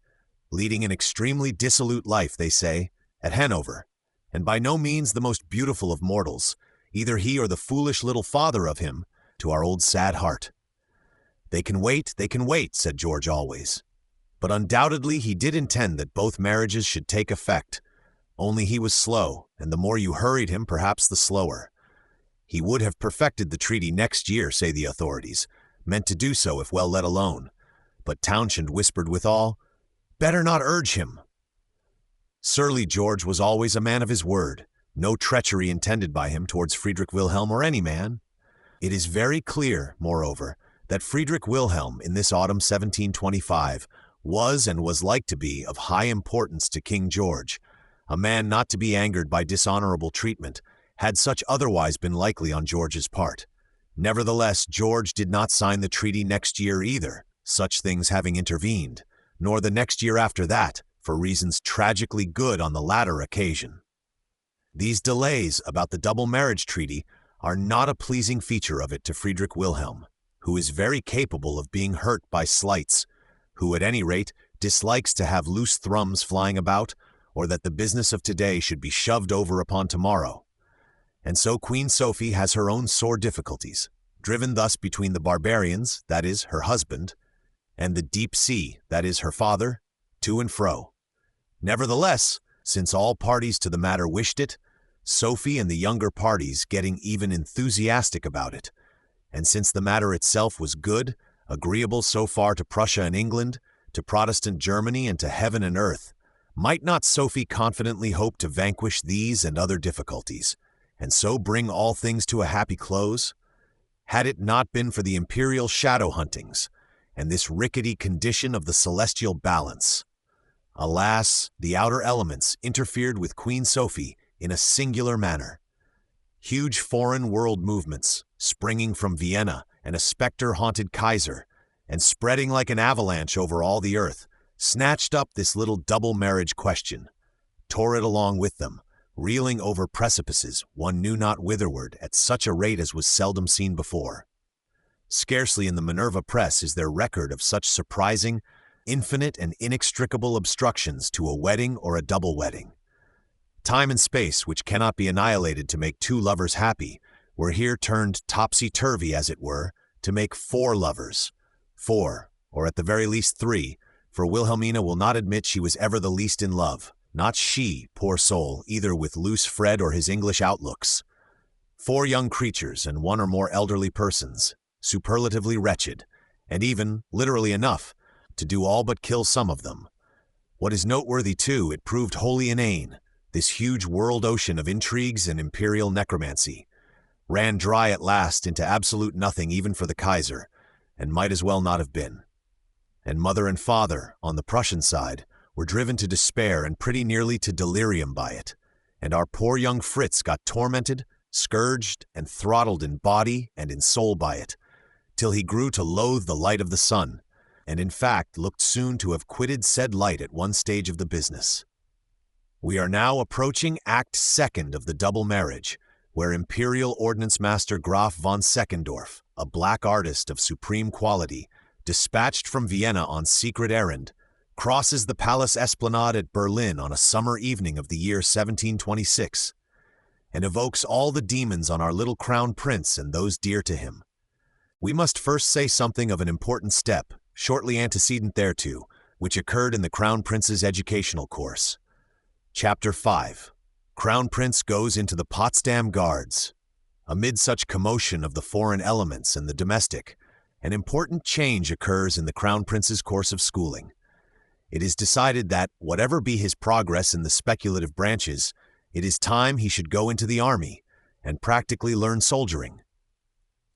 leading an extremely dissolute life, they say, at Hanover, and by no means the most beautiful of mortals, either he or the foolish little father of him, to our old sad heart. They can wait, said George always. But undoubtedly he did intend that both marriages should take effect, only he was slow, and the more you hurried him, perhaps the slower. He would have perfected the treaty next year, say the authorities, meant to do so if well let alone. But Townshend whispered withal, better not urge him. Surly George was always a man of his word, no treachery intended by him towards Friedrich Wilhelm or any man. It is very clear, moreover, that Friedrich Wilhelm in this autumn 1725 was and was like to be of high importance to King George, a man not to be angered by dishonorable treatment, had such otherwise been likely on George's part. Nevertheless, George did not sign the treaty next year either, such things having intervened, nor the next year after that, for reasons tragically good on the latter occasion. These delays about the double marriage treaty are not a pleasing feature of it to Friedrich Wilhelm, who is very capable of being hurt by slights, who at any rate dislikes to have loose thrums flying about, or that the business of today should be shoved over upon tomorrow. And so Queen Sophie has her own sore difficulties, driven thus between the barbarians, that is, her husband, and the deep sea, that is, her father, to and fro. Nevertheless, since all parties to the matter wished it, Sophie and the younger parties getting even enthusiastic about it, and since the matter itself was good, agreeable so far to Prussia and England, to Protestant Germany, and to heaven and earth, Might not Sophie confidently hope to vanquish these and other difficulties, and so bring all things to a happy close? Had it not been for the imperial shadow huntings, and this rickety condition of the celestial balance. Alas, the outer elements interfered with Queen Sophie in a singular manner. Huge foreign world movements, springing from Vienna and a specter-haunted Kaiser, and spreading like an avalanche over all the earth, snatched up this little double marriage question, tore it along with them, reeling over precipices one knew not whitherward at such a rate as was seldom seen before. Scarcely in the Minerva press is there record of such surprising, infinite and inextricable obstructions to a wedding or a double wedding. Time and space, which cannot be annihilated to make two lovers happy, were here turned topsy-turvy, as it were, to make four lovers. Four, or at the very least three, for Wilhelmina will not admit she was ever the least in love, not she, poor soul, either with loose Fred or his English outlooks. Four young creatures and one or more elderly persons, superlatively wretched, and even, literally enough, to do all but kill some of them. What is noteworthy, too, it proved wholly inane, this huge world ocean of intrigues and imperial necromancy. Ran dry at last into absolute nothing even for the Kaiser, and might as well not have been. And mother and father, on the Prussian side, were driven to despair and pretty nearly to delirium by it, and our poor young Fritz got tormented, scourged, and throttled in body and in soul by it, till he grew to loathe the light of the sun, and in fact looked soon to have quitted said light at one stage of the business. We are now approaching Act Second of the double marriage, where Imperial Ordnance Master Graf von Seckendorf, a black artist of supreme quality, dispatched from Vienna on secret errand, crosses the palace esplanade at Berlin on a summer evening of the year 1726, and evokes all the demons on our little crown prince and those dear to him. We must first say something of an important step, shortly antecedent thereto, which occurred in the Crown Prince's educational course. Chapter 5. Crown Prince goes into the Potsdam Guards. Amid such commotion of the foreign elements and the domestic, an important change occurs in the Crown Prince's course of schooling. It is decided that, whatever be his progress in the speculative branches, it is time he should go into the army and practically learn soldiering.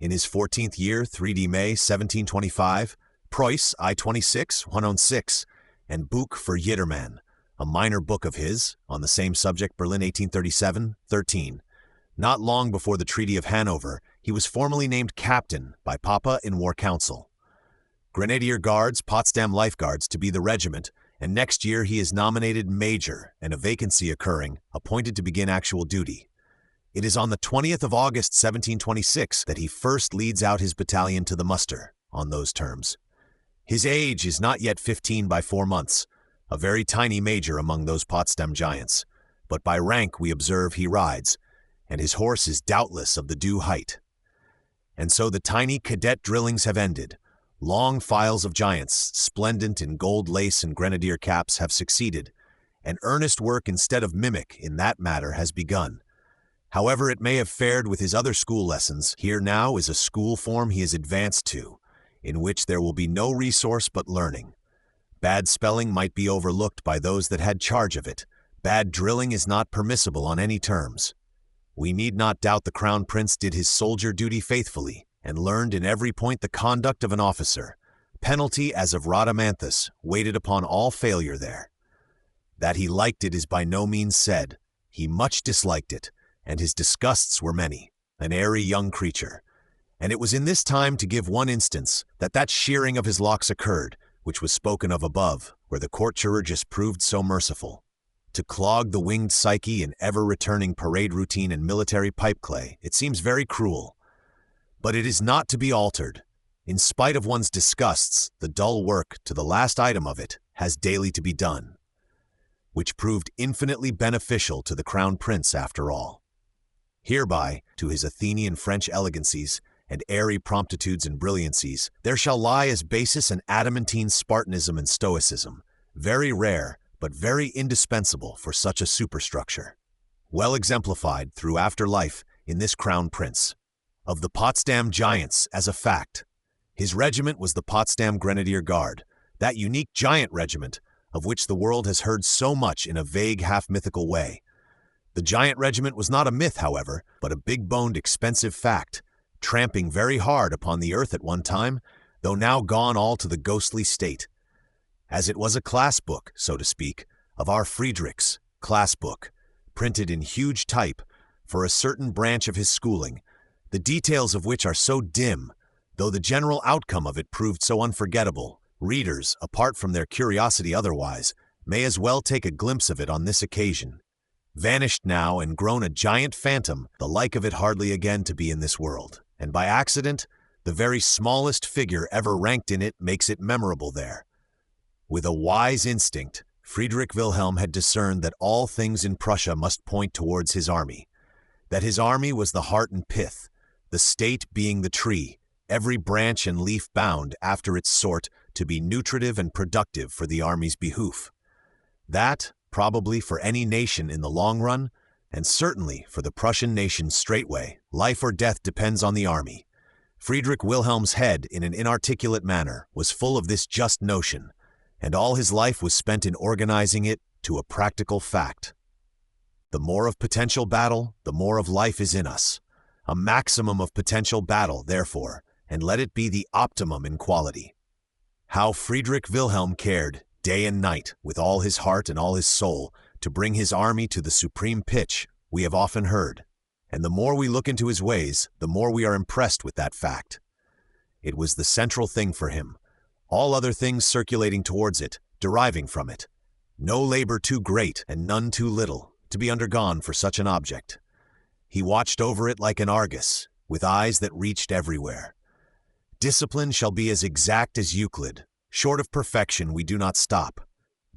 In his 14th year, 3d May 1725, Preuss I-26, 106, and Buch für Jedermann, a minor book of his, on the same subject, Berlin 1837, 13. Not long before the Treaty of Hanover, he was formally named captain by Papa in war council. Grenadier Guards, Potsdam Life Guards, to be the regiment, and next year he is nominated major, and a vacancy occurring, appointed to begin actual duty. It is on the 20th of August 1726 that he first leads out his battalion to the muster, on those terms. His age is not yet 15 by 4 months, a very tiny major among those Potsdam giants, but by rank we observe he rides, and his horse is doubtless of the due height. And so the tiny cadet drillings have ended. Long files of giants, splendent in gold lace and grenadier caps, have succeeded, and earnest work instead of mimic in that matter has begun. However it may have fared with his other school lessons, here now is a school form he is advanced to, in which there will be no resource but learning. Bad spelling might be overlooked by those that had charge of it. Bad drilling is not permissible on any terms. We need not doubt the Crown Prince did his soldier duty faithfully, and learned in every point the conduct of an officer. Penalty, as of Rhadamanthus, waited upon all failure there. That he liked it is by no means said. He much disliked it, and his disgusts were many, an airy young creature. And it was in this time, to give one instance, that shearing of his locks occurred, which was spoken of above, where the court chirurgist proved so merciful. To clog the winged psyche in ever-returning parade routine and military pipeclay, it seems very cruel. But it is not to be altered. In spite of one's disgusts, the dull work, to the last item of it, has daily to be done, which proved infinitely beneficial to the Crown Prince after all. Hereby, to his Athenian French elegancies, and airy promptitudes and brilliancies, there shall lie as basis an adamantine Spartanism and stoicism, very rare, but very indispensable for such a superstructure, well exemplified through after life in this Crown Prince. Of the Potsdam giants, as a fact, his regiment was the Potsdam Grenadier Guard, that unique giant regiment, of which the world has heard so much in a vague, half-mythical way. The giant regiment was not a myth, however, but a big-boned, expensive fact, tramping very hard upon the earth at one time, though now gone all to the ghostly state. As it was a class book, so to speak, of our Frederick's class book, printed in huge type for a certain branch of his schooling, the details of which are so dim, though the general outcome of it proved so unforgettable, readers, apart from their curiosity otherwise, may as well take a glimpse of it on this occasion. Vanished now and grown a giant phantom, the like of it hardly again to be in this world, and by accident, the very smallest figure ever ranked in it makes it memorable there. With a wise instinct, Friedrich Wilhelm had discerned that all things in Prussia must point towards his army, that his army was the heart and pith, the state being the tree, every branch and leaf bound after its sort to be nutritive and productive for the army's behoof. That, probably for any nation in the long run, and certainly for the Prussian nation straightway, life or death depends on the army. Friedrich Wilhelm's head, in an inarticulate manner, was full of this just notion, and all his life was spent in organizing it to a practical fact. The more of potential battle, the more of life is in us. A maximum of potential battle, therefore, and let it be the optimum in quality. How Friedrich Wilhelm cared, day and night, with all his heart and all his soul, to bring his army to the supreme pitch, we have often heard, and the more we look into his ways, the more we are impressed with that fact. It was the central thing for him, all other things circulating towards it, deriving from it. No labor too great and none too little to be undergone for such an object. He watched over it like an Argus, with eyes that reached everywhere. Discipline shall be as exact as Euclid. Short of perfection, we do not stop.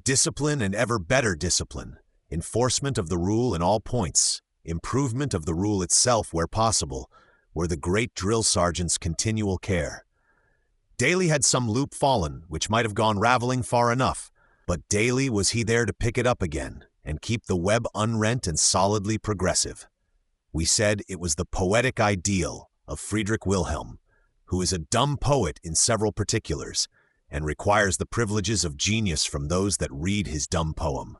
Discipline and ever better discipline, enforcement of the rule in all points, improvement of the rule itself where possible, were the great drill sergeant's continual care. Daily had some loop fallen, which might have gone raveling far enough, but daily was he there to pick it up again and keep the web unrent and solidly progressive. We said it was the poetic ideal of Friedrich Wilhelm, who is a dumb poet in several particulars, and requires the privileges of genius from those that read his dumb poem.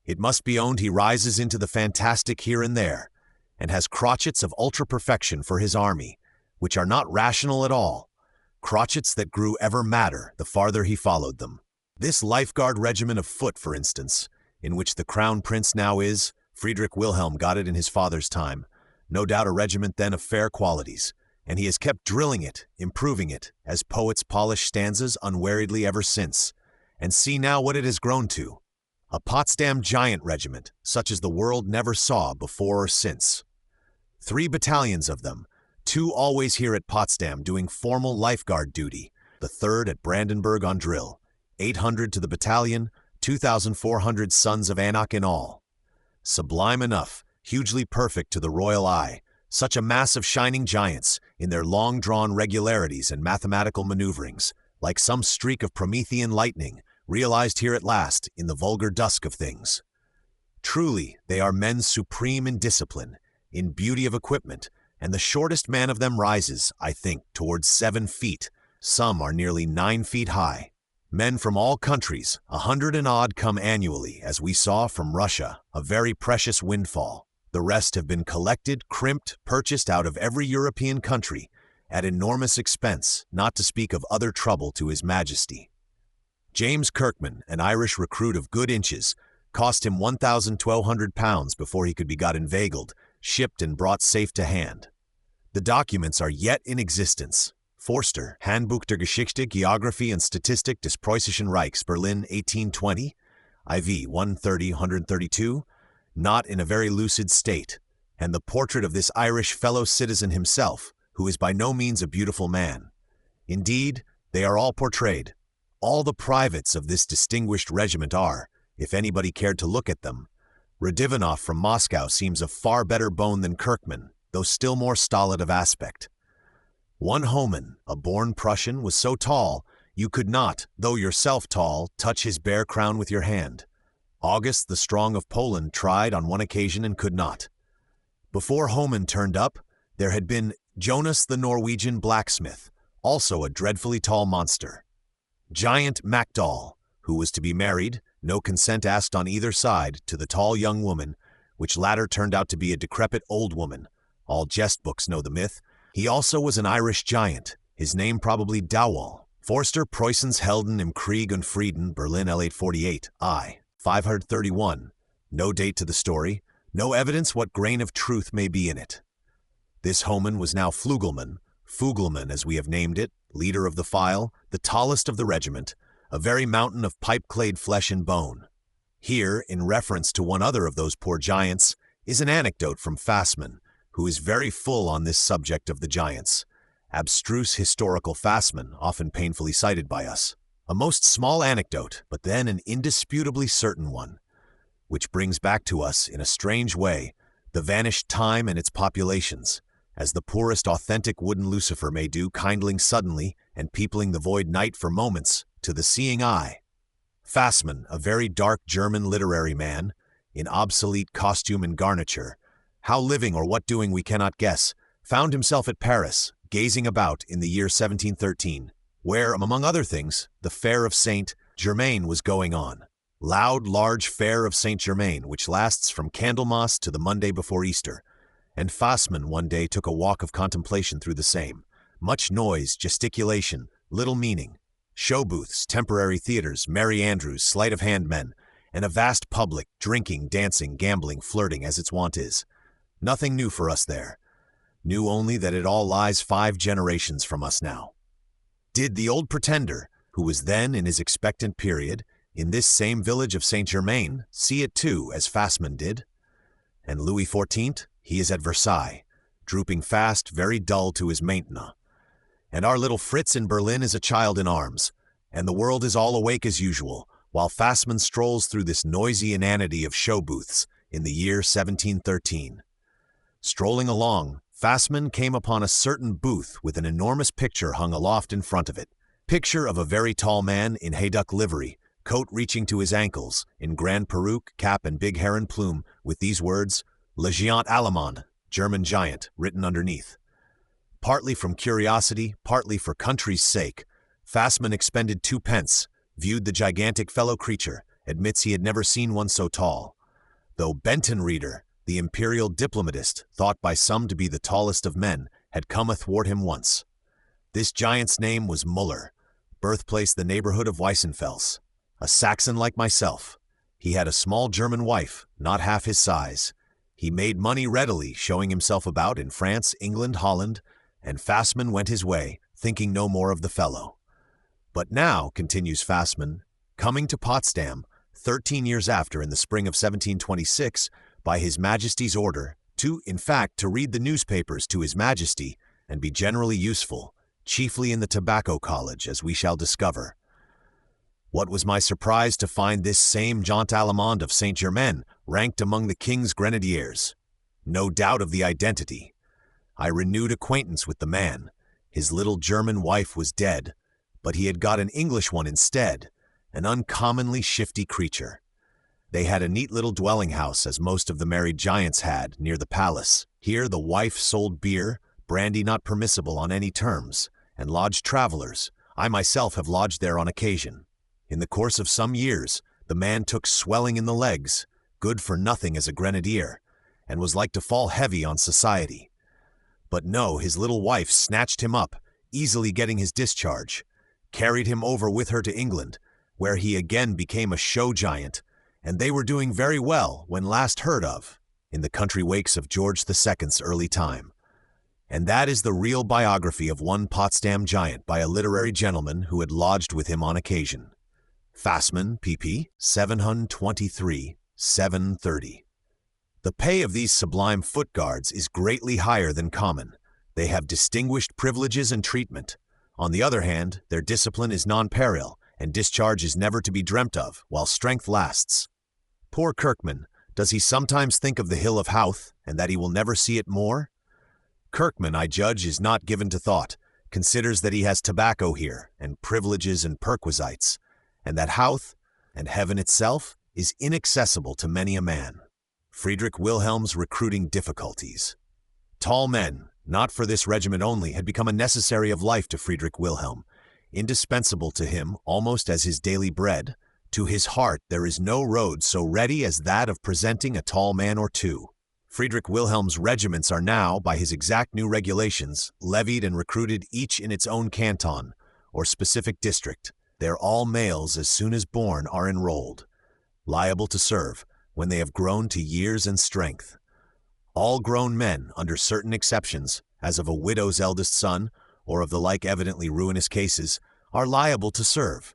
It must be owned he rises into the fantastic here and there, and has crotchets of ultra-perfection for his army, which are not rational at all, crotchets that grew ever madder the farther he followed them. This Lifeguard regiment of foot, for instance, in which the Crown Prince now is, Friedrich Wilhelm got it in his father's time, no doubt a regiment then of fair qualities, and he has kept drilling it, improving it, as poets polish stanzas unweariedly ever since. And see now what it has grown to. A Potsdam giant regiment, such as the world never saw before or since. 3 battalions of them, 2 always here at Potsdam doing formal lifeguard duty, the 3rd at Brandenburg on drill, 800 to the battalion, 2,400 sons of Anak in all. Sublime enough, hugely perfect to the royal eye, such a mass of shining giants, in their long-drawn regularities and mathematical maneuverings, like some streak of Promethean lightning, realized here at last in the vulgar dusk of things. Truly, they are men supreme in discipline, in beauty of equipment, and the shortest man of them rises, I think, towards 7 feet. Some are nearly 9 feet high. Men from all countries, 100 and odd, come annually, as we saw from Russia, a very precious windfall. The rest have been collected, crimped, purchased out of every European country, at enormous expense, not to speak of other trouble to His Majesty. James Kirkman, an Irish recruit of good inches, cost him £1,200 before he could be got inveigled, shipped and brought safe to hand. The documents are yet in existence. Forster, Handbuch der Geschichte, Geography and Statistik des Preußischen Reichs, Berlin, 1820, IV 130-132, not in a very lucid state, and the portrait of this Irish fellow citizen himself, who is by no means a beautiful man. Indeed, they are all portrayed. All the privates of this distinguished regiment are, if anybody cared to look at them. Radivanov from Moscow seems of far better bone than Kirkman, though still more stolid of aspect. One Homan, a born Prussian, was so tall, you could not, though yourself tall, touch his bare crown with your hand. August the Strong of Poland tried on one occasion and could not. Before Homan turned up, there had been Jonas the Norwegian blacksmith, also a dreadfully tall monster. Giant Macdall, who was to be married, no consent asked on either side, to the tall young woman, which latter turned out to be a decrepit old woman. All jest books know the myth. He also was an Irish giant, his name probably Dowall. Forster Preußens Helden im Krieg und Frieden, Berlin L848, I. 531. No date to the story, no evidence what grain of truth may be in it. This Homan was now Fugelman as we have named it, leader of the file, the tallest of the regiment, a very mountain of pipe-clayed flesh and bone. Here, in reference to one other of those poor giants, is an anecdote from Fassmann, who is very full on this subject of the giants. Abstruse historical Fassmann, often painfully cited by us. A most small anecdote, but then an indisputably certain one, which brings back to us, in a strange way, the vanished time and its populations, as the poorest authentic wooden Lucifer may do, kindling suddenly and peopling the void night for moments to the seeing eye. Fassmann, a very dark German literary man, in obsolete costume and garniture, how living or what doing we cannot guess, found himself at Paris, gazing about in the year 1713, where, among other things, the fair of Saint Germain was going on. Loud, large fair of Saint Germain, which lasts from Candlemas to the Monday before Easter, and Fassmann one day took a walk of contemplation through the same. Much noise, gesticulation, little meaning. Show booths, temporary theaters, merry andrews, sleight-of-hand men, and a vast public, drinking, dancing, gambling, flirting, as its wont is. Nothing new for us there. New only that it all lies 5 generations from us now. Did the old pretender, who was then in his expectant period, in this same village of Saint Germain, see it too, as Fassmann did? And Louis XIV, he is at Versailles, drooping fast, very dull to his maintenance. And our little Fritz in Berlin is a child in arms, and the world is all awake as usual, while Fassmann strolls through this noisy inanity of show booths in the year 1713. Strolling along, Fassmann came upon a certain booth with an enormous picture hung aloft in front of it. Picture of a very tall man in hayduck livery, coat reaching to his ankles, in grand peruke, cap and big heron plume, with these words, Le Géant Allemand, German giant, written underneath. Partly from curiosity, partly for country's sake, Fassmann expended 2 pence, viewed the gigantic fellow creature, admits he had never seen one so tall. Though Benton Reader, the imperial diplomatist, thought by some to be the tallest of men, had come athwart him once. This giant's name was Muller, birthplace the neighborhood of Weissenfels. A Saxon like myself. He had a small German wife, not half his size. He made money readily, showing himself about in France, England, Holland, and Fassmann went his way, thinking no more of the fellow. But now, continues Fassmann, coming to Potsdam, 13 years after, in the spring of 1726, by His Majesty's order, in fact, to read the newspapers to His Majesty and be generally useful, chiefly in the Tobacco College, as we shall discover. What was my surprise to find this same Géant Allemand of Saint Germain ranked among the King's Grenadiers. No doubt of the identity. I renewed acquaintance with the man. His little German wife was dead, but he had got an English one instead, an uncommonly shifty creature. They had a neat little dwelling house, as most of the married giants had, near the palace. Here the wife sold beer, brandy not permissible on any terms, and lodged travelers. I myself have lodged there on occasion. In the course of some years, the man took swelling in the legs, good for nothing as a grenadier, and was like to fall heavy on society. But no, his little wife snatched him up, easily getting his discharge, carried him over with her to England, where he again became a show giant, and they were doing very well when last heard of, in the country wakes of George II's early time. And that is the real biography of one Potsdam giant by a literary gentleman who had lodged with him on occasion. Fassmann, pp. 723, 730. The pay of these sublime foot guards is greatly higher than common. They have distinguished privileges and treatment. On the other hand, their discipline is nonpareil, and discharge is never to be dreamt of, while strength lasts. Poor Kirkman, does he sometimes think of the hill of Howth, and that he will never see it more? Kirkman, I judge, is not given to thought, considers that he has tobacco here, and privileges and perquisites, and that Howth, and heaven itself, is inaccessible to many a man. Friedrich Wilhelm's recruiting difficulties. Tall men, not for this regiment only, had become a necessary of life to Friedrich Wilhelm, indispensable to him almost as his daily bread, To his heart there is no road so ready as that of presenting a tall man or two. Friedrich Wilhelm's regiments are now, by his exact new regulations, levied and recruited each in its own canton, or specific district. They're all males as soon as born are enrolled, liable to serve when they have grown to years and strength. All grown men, under certain exceptions, as of a widow's eldest son, or of the like evidently ruinous cases, are liable to serve.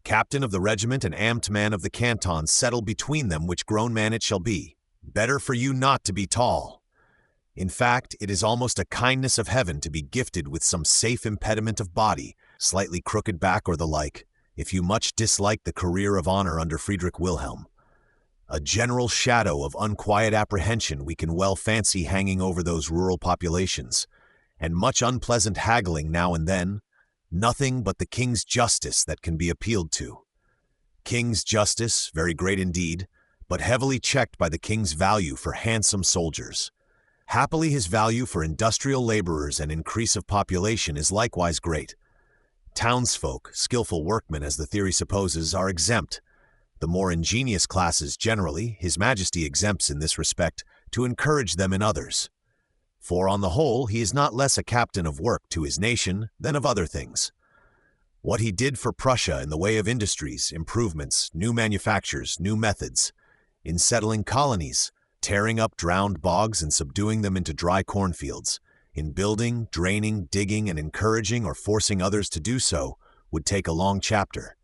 Captain of the regiment and amt man of the canton settle between them which grown man it shall be. Better for you not to be tall. In fact, it is almost a kindness of heaven to be gifted with some safe impediment of body, slightly crooked back or the like, if you much dislike the career of honor under Friedrich Wilhelm. A general shadow of unquiet apprehension we can well fancy hanging over those rural populations, and much unpleasant haggling now and then, nothing but the king's justice that can be appealed to. King's justice, very great indeed, but heavily checked by the king's value for handsome soldiers. Happily his value for industrial laborers and increase of population is likewise great. Townsfolk, skillful workmen as the theory supposes, are exempt. The more ingenious classes generally, His Majesty exempts in this respect, to encourage them in others. For on the whole he is not less a captain of work to his nation than of other things. What he did for Prussia in the way of industries, improvements, new manufactures, new methods, in settling colonies, tearing up drowned bogs and subduing them into dry cornfields, in building, draining, digging, and encouraging or forcing others to do so, would take a long chapter.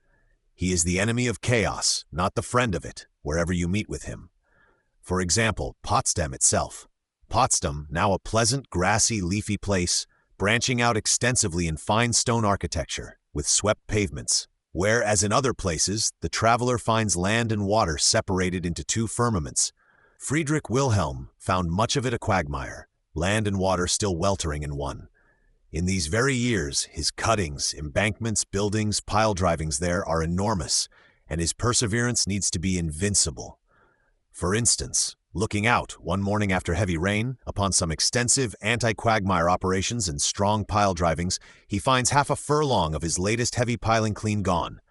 He is the enemy of chaos, not the friend of it, wherever you meet with him. For example, Potsdam itself. Potsdam, now a pleasant, grassy, leafy place, branching out extensively in fine stone architecture, with swept pavements, where, as in other places, the traveler finds land and water separated into two firmaments. Friedrich Wilhelm found much of it a quagmire, land and water still weltering in one. In these very years, his cuttings, embankments, buildings, pile drivings there are enormous, and his perseverance needs to be invincible. For instance, looking out, one morning after heavy rain, upon some extensive anti-quagmire operations and strong pile drivings, he finds half a furlong of his latest heavy piling clean gone.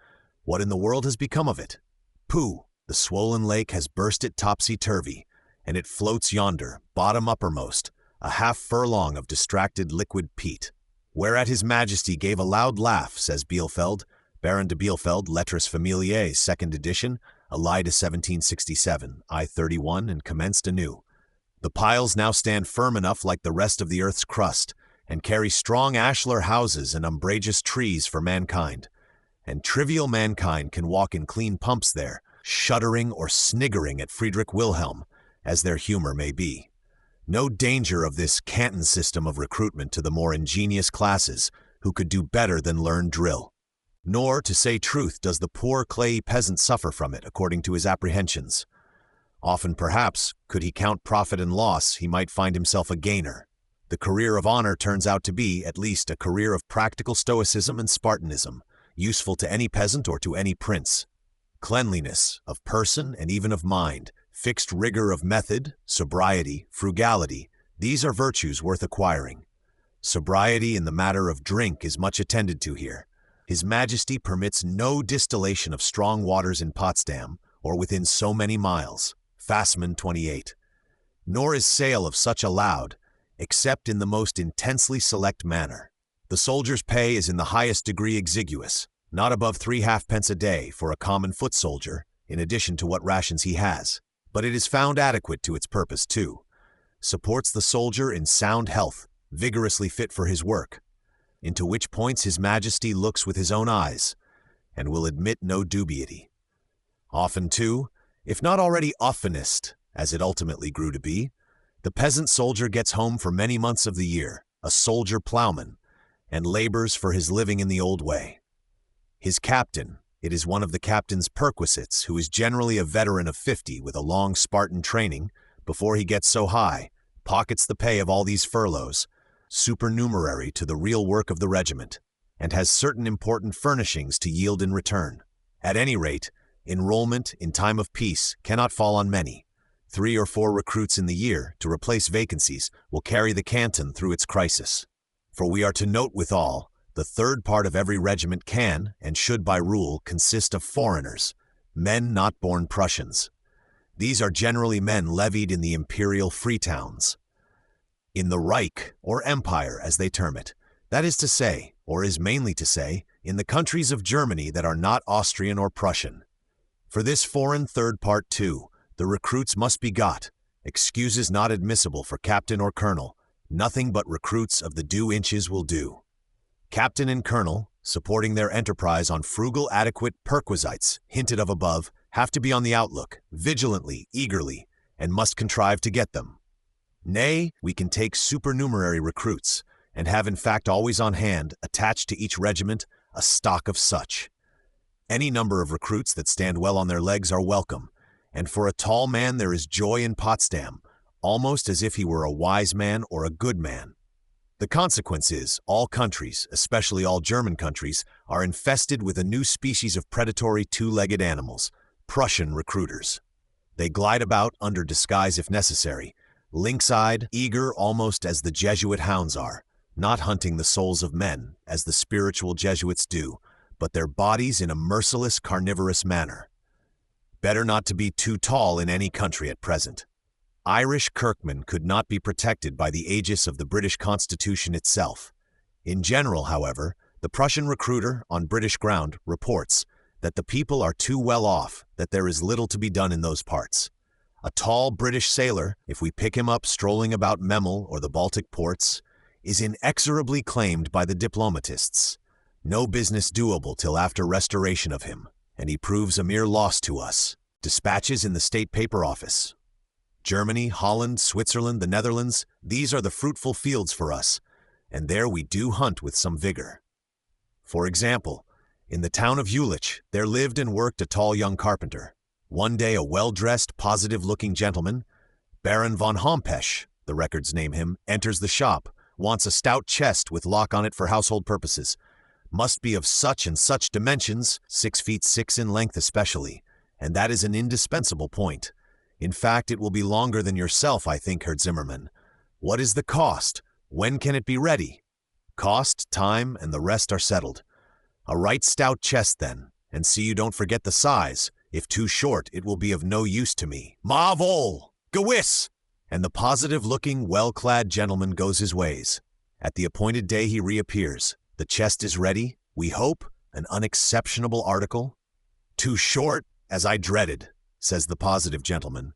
What in the world has become of it? Pooh! The swollen lake has burst it topsy-turvy, and it floats yonder, bottom uppermost, a half furlong of distracted liquid peat. Whereat His Majesty gave a loud laugh, says Bielfeld, Baron de Bielfeld, Lettres Familières, 2nd edition, Allied to 1767, I-31, and commenced anew. The piles now stand firm enough like the rest of the earth's crust, and carry strong ashlar houses and umbrageous trees for mankind. And trivial mankind can walk in clean pumps there, shuddering or sniggering at Friedrich Wilhelm, as their humor may be. No danger of this canton system of recruitment to the more ingenious classes, who could do better than learn drill. Nor, to say truth, does the poor clayey peasant suffer from it, according to his apprehensions. Often, perhaps, could he count profit and loss, he might find himself a gainer. The career of honor turns out to be, at least, a career of practical stoicism and Spartanism, useful to any peasant or to any prince. Cleanliness, of person and even of mind, fixed rigor of method, sobriety, frugality, these are virtues worth acquiring. Sobriety in the matter of drink is much attended to here. His Majesty permits no distillation of strong waters in Potsdam, or within so many miles, Fassmann 28. Nor is sale of such allowed, except in the most intensely select manner. The soldier's pay is in the highest degree exiguous, not above 3 halfpence a day for a common foot soldier, in addition to what rations he has. But it is found adequate to its purpose, too. Supports the soldier in sound health, vigorously fit for his work, into which points His Majesty looks with his own eyes, and will admit no dubiety. Often, too, if not already oftenest, as it ultimately grew to be, the peasant soldier gets home for many months of the year, a soldier plowman, and labors for his living in the old way. His captain, it is one of the captain's perquisites, who is generally a veteran of 50 with a long Spartan training, before he gets so high, pockets the pay of all these furloughs, supernumerary to the real work of the regiment, and has certain important furnishings to yield in return. At any rate, enrollment in time of peace cannot fall on many. 3 or 4 recruits in the year, to replace vacancies, will carry the canton through its crisis. For we are to note withal, the third part of every regiment can, and should by rule, consist of foreigners, men not born Prussians. These are generally men levied in the imperial free towns, in the Reich, or Empire as they term it. That is to say, or is mainly to say, in the countries of Germany that are not Austrian or Prussian. For this foreign third part too, the recruits must be got, excuses not admissible for captain or colonel, nothing but recruits of the due inches will do. Captain and colonel, supporting their enterprise on frugal adequate perquisites hinted of above, have to be on the outlook, vigilantly, eagerly, and must contrive to get them. Nay, we can take supernumerary recruits, and have in fact always on hand, attached to each regiment, a stock of such. Any number of recruits that stand well on their legs are welcome, and for a tall man there is joy in Potsdam, almost as if he were a wise man or a good man. The consequence is, all countries, especially all German countries, are infested with a new species of predatory two-legged animals, Prussian recruiters. They glide about, under disguise if necessary, lynx-eyed, eager almost as the Jesuit hounds are, not hunting the souls of men, as the spiritual Jesuits do, but their bodies in a merciless, carnivorous manner. Better not to be too tall in any country at present. Irish kirkmen could not be protected by the aegis of the British Constitution itself. In general, however, the Prussian recruiter, on British ground, reports that the people are too well off, that there is little to be done in those parts. A tall British sailor, if we pick him up strolling about Memel or the Baltic ports, is inexorably claimed by the diplomatists. No business doable till after restoration of him, and he proves a mere loss to us. Dispatches in the state paper office. Germany, Holland, Switzerland, the Netherlands, these are the fruitful fields for us, and there we do hunt with some vigor. For example, in the town of Jülich, there lived and worked a tall young carpenter. One day a well-dressed, positive-looking gentleman, Baron von Hompesch, the records name him, enters the shop, wants a stout chest with lock on it for household purposes. Must be of such and such dimensions, 6 feet 6 in length especially, and that is an indispensable point. In fact, it will be longer than yourself, I think, Herr Zimmermann. What is the cost? When can it be ready? Cost, time, and the rest are settled. A right stout chest, then, and see you don't forget the size. If too short, it will be of no use to me. Mavol! Gewiss! And the positive-looking, well-clad gentleman goes his ways. At the appointed day he reappears. The chest is ready, we hope, an unexceptionable article. Too short, as I dreaded, says the positive gentleman.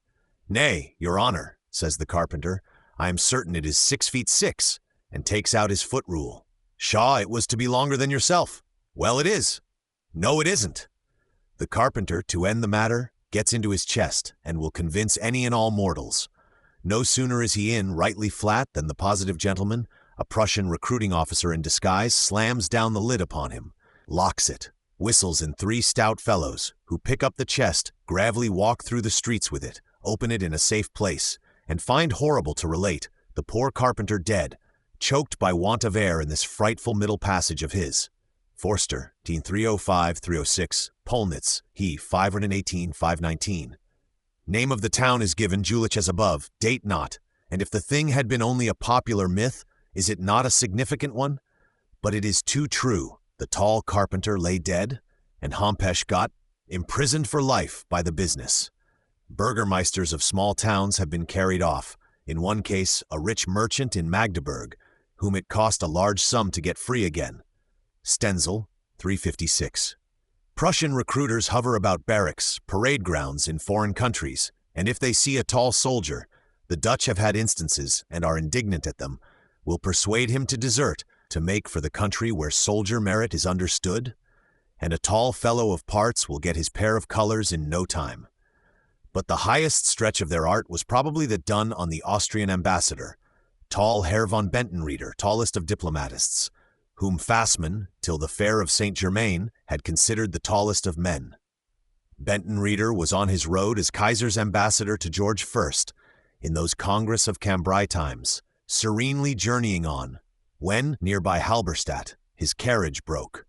Nay, your honor, says the carpenter, I am certain it is 6 feet 6, and takes out his foot rule. Shaw, it was to be longer than yourself. Well, it is. No, it isn't. The carpenter, to end the matter, gets into his chest, and will convince any and all mortals. No sooner is he in, rightly flat, than the positive gentleman, a Prussian recruiting officer in disguise, slams down the lid upon him, locks it, whistles in 3 stout fellows, who pick up the chest, gravely walk through the streets with it, open it in a safe place, and find horrible to relate, the poor carpenter dead, choked by want of air in this frightful middle passage of his. Forster, 305-306, Polnitz, he, 518-519. Name of the town is given, Jülich as above, date not, and if the thing had been only a popular myth, is it not a significant one? But it is too true. The tall carpenter lay dead, and Hompesch got imprisoned for life by the business. Burgermeisters of small towns have been carried off, in one case a rich merchant in Magdeburg, whom it cost a large sum to get free again. Stenzel, 356. Prussian recruiters hover about barracks, parade grounds in foreign countries, and if they see a tall soldier, the Dutch have had instances, and are indignant at them, will persuade him to desert, to make for the country where soldier merit is understood, and a tall fellow of parts will get his pair of colors in no time. But the highest stretch of their art was probably that done on the Austrian ambassador, tall Herr von Bentenrieder, tallest of diplomatists, whom Fassmann, till the fair of Saint Germain, had considered the tallest of men. Bentenrieder was on his road as Kaiser's ambassador to George I, in those Congress of Cambrai times, serenely journeying on, when, near by Halberstadt, his carriage broke.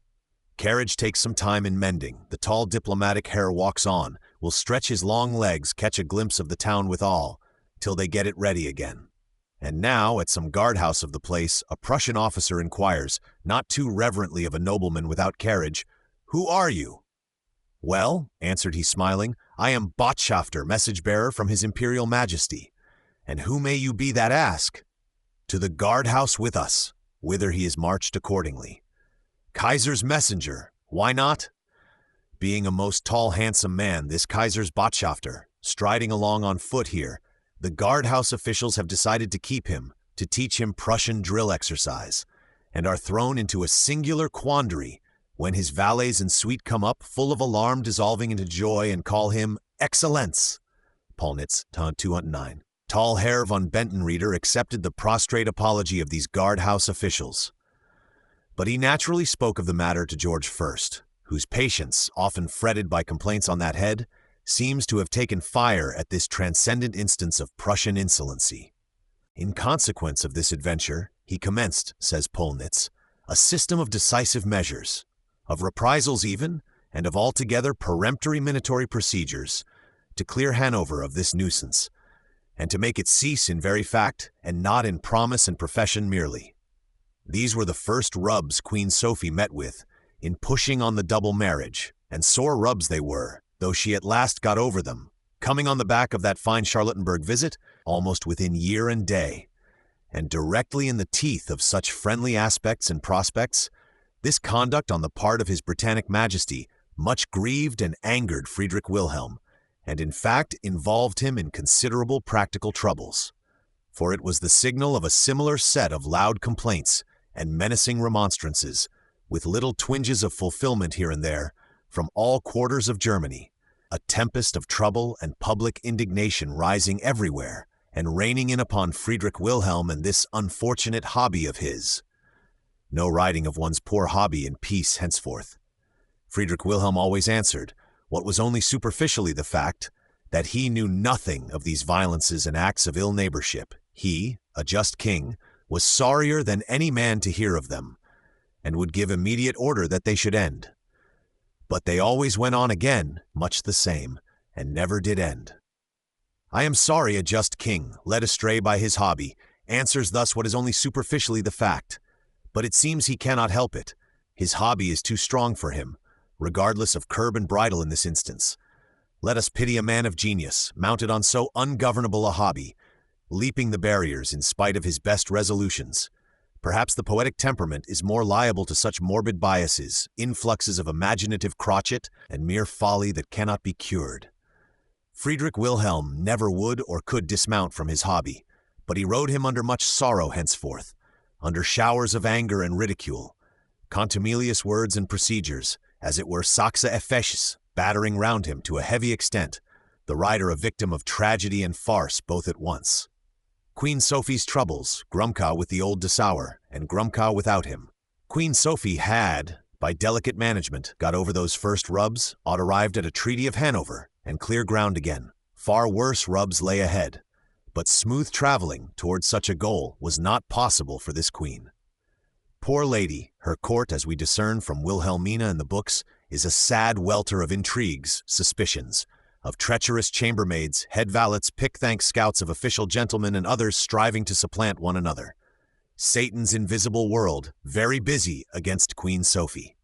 Carriage takes some time in mending. The tall diplomatic Herr walks on, will stretch his long legs, catch a glimpse of the town withal, till they get it ready again. And now, at some guardhouse of the place, a Prussian officer inquires, not too reverently of a nobleman without carriage, "Who are you?" "Well," answered he smiling, "I am Botschafter, message-bearer from his Imperial Majesty. And who may you be that ask?" "To the guardhouse with us," whither he is marched accordingly. "Kaiser's messenger, why not?" Being a most tall, handsome man, this Kaiser's Botschafter, striding along on foot here, the guardhouse officials have decided to keep him, to teach him Prussian drill exercise, and are thrown into a singular quandary when his valets and suite come up, full of alarm dissolving into joy, and call him Excellenz. Polnitz, 209. Tall Herr von Bentenrieder accepted the prostrate apology of these guardhouse officials. But he naturally spoke of the matter to George I, whose patience, often fretted by complaints on that head, seems to have taken fire at this transcendent instance of Prussian insolency. In consequence of this adventure, he commenced, says Polnitz, a system of decisive measures, of reprisals even, and of altogether peremptory minatory procedures, to clear Hanover of this nuisance, and to make it cease in very fact, and not in promise and profession merely. These were the first rubs Queen Sophie met with in pushing on the double marriage, and sore rubs they were, though she at last got over them, coming on the back of that fine Charlottenburg visit almost within year and day, and directly in the teeth of such friendly aspects and prospects. This conduct on the part of His Britannic Majesty much grieved and angered Friedrich Wilhelm, and in fact involved him in considerable practical troubles, for it was the signal of a similar set of loud complaints and menacing remonstrances, with little twinges of fulfillment here and there, from all quarters of Germany, a tempest of trouble and public indignation rising everywhere, and raining in upon Friedrich Wilhelm and this unfortunate hobby of his. No writing of one's poor hobby in peace henceforth. Friedrich Wilhelm always answered, what was only superficially the fact, that he knew nothing of these violences and acts of ill neighborship. He, a just king, was sorrier than any man to hear of them, and would give immediate order that they should end. But they always went on again, much the same, and never did end. I am sorry a just king, led astray by his hobby, answers thus what is only superficially the fact. But it seems he cannot help it. His hobby is too strong for him, regardless of curb and bridle in this instance. Let us pity a man of genius, mounted on so ungovernable a hobby, leaping the barriers in spite of his best resolutions. Perhaps the poetic temperament is more liable to such morbid biases, influxes of imaginative crotchet, and mere folly that cannot be cured. Friedrich Wilhelm never would or could dismount from his hobby, but he rode him under much sorrow henceforth, under showers of anger and ridicule, contumelious words and procedures, as it were saxa efficies, battering round him to a heavy extent, the rider a victim of tragedy and farce both at once. Queen Sophie's troubles, Grumka with the old Dessauer, and Grumka without him. Queen Sophie had, by delicate management, got over those first rubs, arrived at a treaty of Hanover, and clear ground again. Far worse rubs lay ahead, but smooth traveling towards such a goal was not possible for this queen. Poor lady, her court, as we discern from Wilhelmina in the books, is a sad welter of intrigues, suspicions, of treacherous chambermaids, head valets, pick-thank scouts of official gentlemen, and others striving to supplant one another. Satan's invisible world, very busy against Queen Sophie.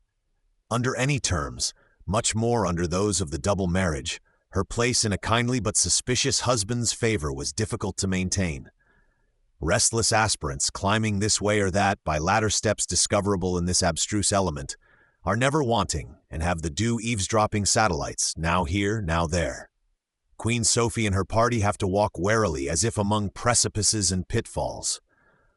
Under any terms, much more under those of the double marriage, her place in a kindly but suspicious husband's favor was difficult to maintain. Restless aspirants, climbing this way or that by ladder steps discoverable in this abstruse element, are never wanting and have the due eavesdropping satellites, now here, now there. Queen Sophie and her party have to walk warily as if among precipices and pitfalls.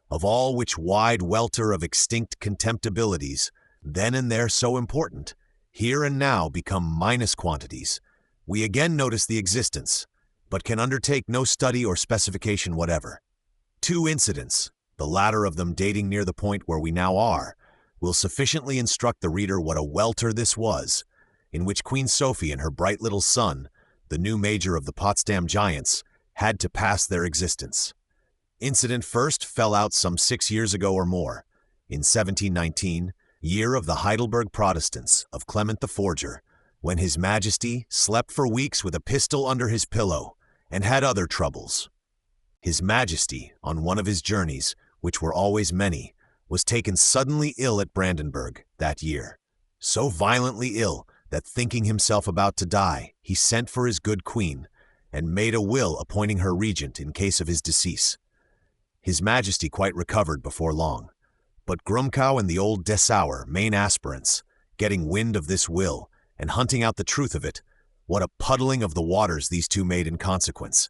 Of all which wide welter of extinct contemptibilities, then and there so important, here and now become minus quantities, we again notice the existence, but can undertake no study or specification whatever. Two incidents, the latter of them dating near the point where we now are, will sufficiently instruct the reader what a welter this was, in which Queen Sophie and her bright little son, the new major of the Potsdam Giants, had to pass their existence. Incident first fell out some 6 years ago or more, in 1719, year of the Heidelberg Protestants, of Clement the Forger, when His Majesty slept for weeks with a pistol under his pillow, and had other troubles. His Majesty, on one of his journeys, which were always many, was taken suddenly ill at Brandenburg that year, so violently ill that thinking himself about to die, he sent for his good queen, and made a will appointing her regent in case of his decease. His majesty quite recovered before long, but Grumkow and the old Dessauer, main aspirants, getting wind of this will, and hunting out the truth of it, what a puddling of the waters these two made in consequence,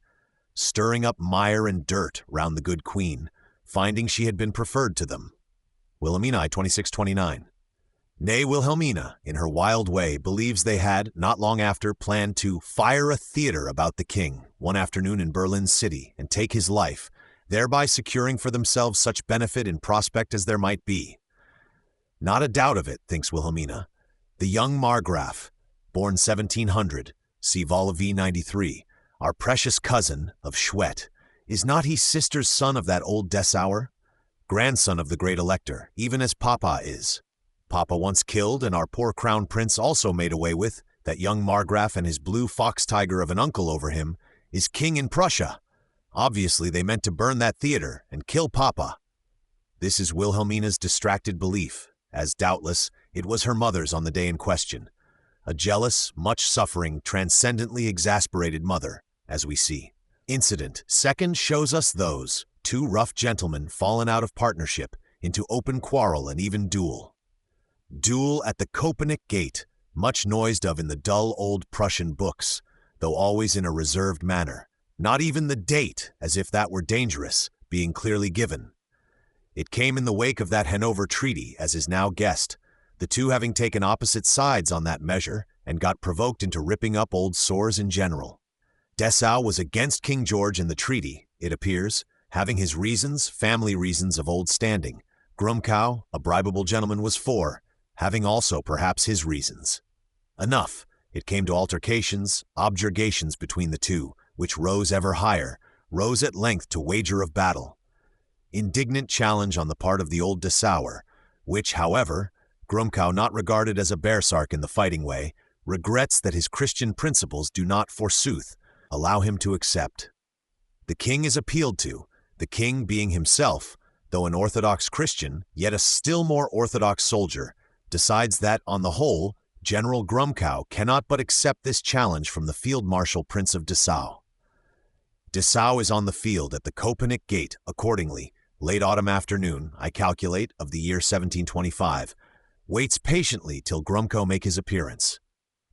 stirring up mire and dirt round the good queen, finding she had been preferred to them. Wilhelmina 2629. Nay, Wilhelmina, in her wild way, believes they had, not long after, planned to fire a theater about the king one afternoon in Berlin city and take his life, thereby securing for themselves such benefit in prospect as there might be. Not a doubt of it, thinks Wilhelmina. The young Margraf, born 1700, see Vol V 93, our precious cousin of Schwett, is not he sister's son of that old Dessauer? Grandson of the great elector, even as Papa is. Papa once killed, and our poor crown prince also made away with, that young Margraf and his blue fox tiger of an uncle over him, is king in Prussia. Obviously they meant to burn that theater and kill Papa. This is Wilhelmina's distracted belief, as doubtless it was her mother's on the day in question. A jealous, much-suffering, transcendently exasperated mother, as we see. Incident second shows us those, two rough gentlemen fallen out of partnership, into open quarrel and even duel. Duel at the Köpenick Gate, much noised of in the dull old Prussian books, though always in a reserved manner, not even the date, as if that were dangerous, being clearly given. It came in the wake of that Hanover Treaty, as is now guessed, the two having taken opposite sides on that measure and got provoked into ripping up old sores in general. Dessau was against King George and the treaty, it appears, having his reasons, family reasons of old standing. Grumkow, a bribable gentleman, was for, having also perhaps his reasons. Enough. It came to altercations, objurgations between the two, which rose ever higher, rose at length to wager of battle. Indignant challenge on the part of the old Dessauer, which, however, Grumkow, not regarded as a baresark in the fighting way, regrets that his Christian principles do not, forsooth, allow him to accept. The king is appealed to, the king being himself, though an Orthodox Christian, yet a still more Orthodox soldier, decides that, on the whole, General Grumkow cannot but accept this challenge from the Field Marshal Prince of Dessau. Dessau is on the field at the Köpenick Gate, accordingly, late autumn afternoon, I calculate, of the year 1725, waits patiently till Grumkow make his appearance.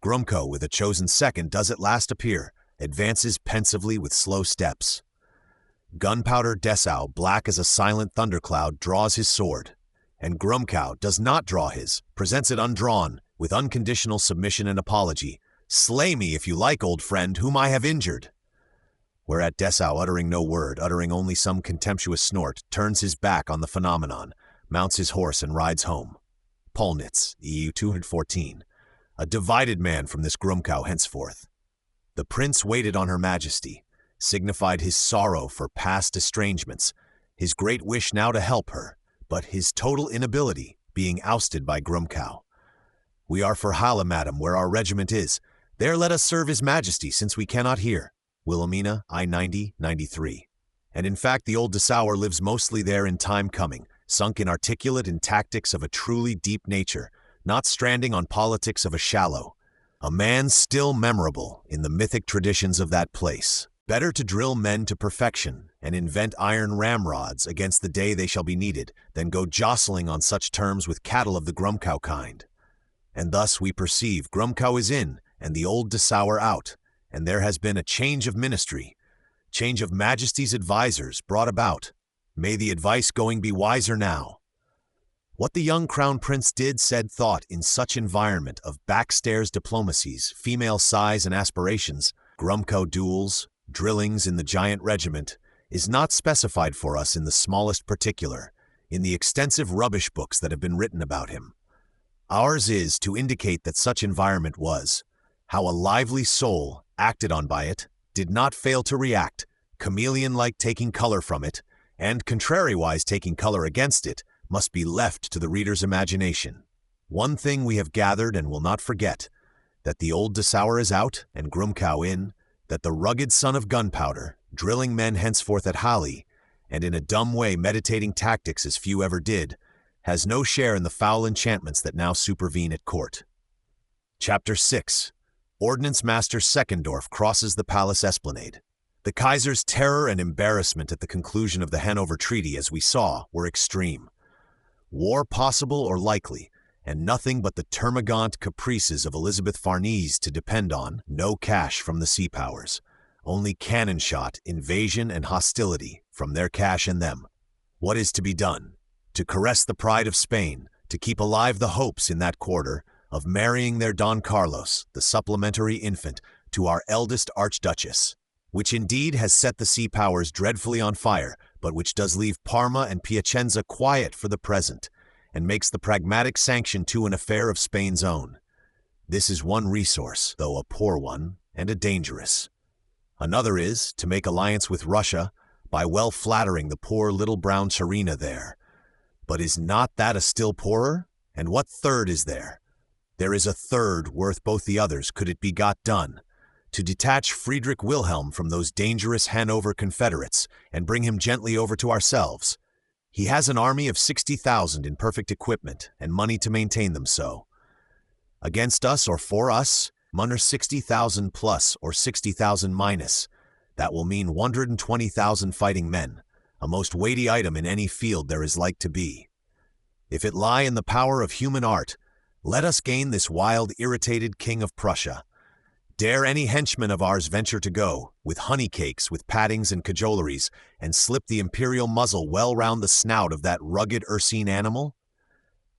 Grumkow, with a chosen second, does at last appear, advances pensively with slow steps. Gunpowder Dessau, black as a silent thundercloud, draws his sword, and Grumkow does not draw his, presents it undrawn, with unconditional submission and apology. Slay me if you like, old friend, whom I have injured. Whereat Dessau, uttering no word, uttering only some contemptuous snort, turns his back on the phenomenon, mounts his horse and rides home. Polnitz, EU 214. A divided man from this Grumkow henceforth. The prince waited on her majesty, signified his sorrow for past estrangements, his great wish now to help her, but his total inability, being ousted by Grumkow. We are for Halle, madam, where our regiment is. There let us serve his majesty, since we cannot here. Wilhelmina, I-90, 93. And in fact the old Dessauer lives mostly there in time coming, sunk in articulate in tactics of a truly deep nature, not stranding on politics of a shallow. A man still memorable in the mythic traditions of that place. Better to drill men to perfection and invent iron ramrods against the day they shall be needed than go jostling on such terms with cattle of the Grumkow kind. And thus we perceive Grumkow is in and the old Dessauer out, and there has been a change of ministry, change of majesty's advisers brought about. May the advice going be wiser now. What the young crown prince did, said, thought in such environment of backstairs diplomacies, female sighs and aspirations, Grumkow duels, drillings in the giant regiment, is not specified for us in the smallest particular, in the extensive rubbish books that have been written about him. Ours is to indicate that such environment was, how a lively soul, acted on by it, did not fail to react, chameleon-like taking color from it, and contrariwise taking color against it, must be left to the reader's imagination. One thing we have gathered and will not forget, that the old Dessauer is out and Grumkow in, that the rugged son of gunpowder, drilling men henceforth at Halle, and in a dumb way meditating tactics as few ever did, has no share in the foul enchantments that now supervene at court. Chapter 6. Ordnance Master Seckendorf crosses the palace esplanade. The Kaiser's terror and embarrassment at the conclusion of the Hanover Treaty, as we saw, were extreme. War possible or likely, and nothing but the termagant caprices of Elizabeth Farnese to depend on, no cash from the sea powers, only cannon shot, invasion, and hostility from their cash and them. What is to be done? To caress the pride of Spain, to keep alive the hopes in that quarter of marrying their Don Carlos, the supplementary infant, to our eldest Archduchess, which indeed has set the sea powers dreadfully on fire, but which does leave Parma and Piacenza quiet for the present, and makes the pragmatic sanction to an affair of Spain's own. This is one resource, though a poor one, and a dangerous. Another is to make alliance with Russia by well flattering the poor little brown Czarina there. But is not that a still poorer? And what third is there? There is a third worth both the others, could it be got done. To detach Frederick Wilhelm from those dangerous Hanover confederates and bring him gently over to ourselves. He has an army of 60,000 in perfect equipment and money to maintain them so. Against us or for us, under 60,000 plus or 60,000 minus. That will mean 120,000 fighting men, a most weighty item in any field there is like to be. If it lie in the power of human art, let us gain this wild, irritated King of Prussia. Dare any henchman of ours venture to go, with honey cakes, with paddings and cajoleries, and slip the imperial muzzle well round the snout of that rugged ursine animal?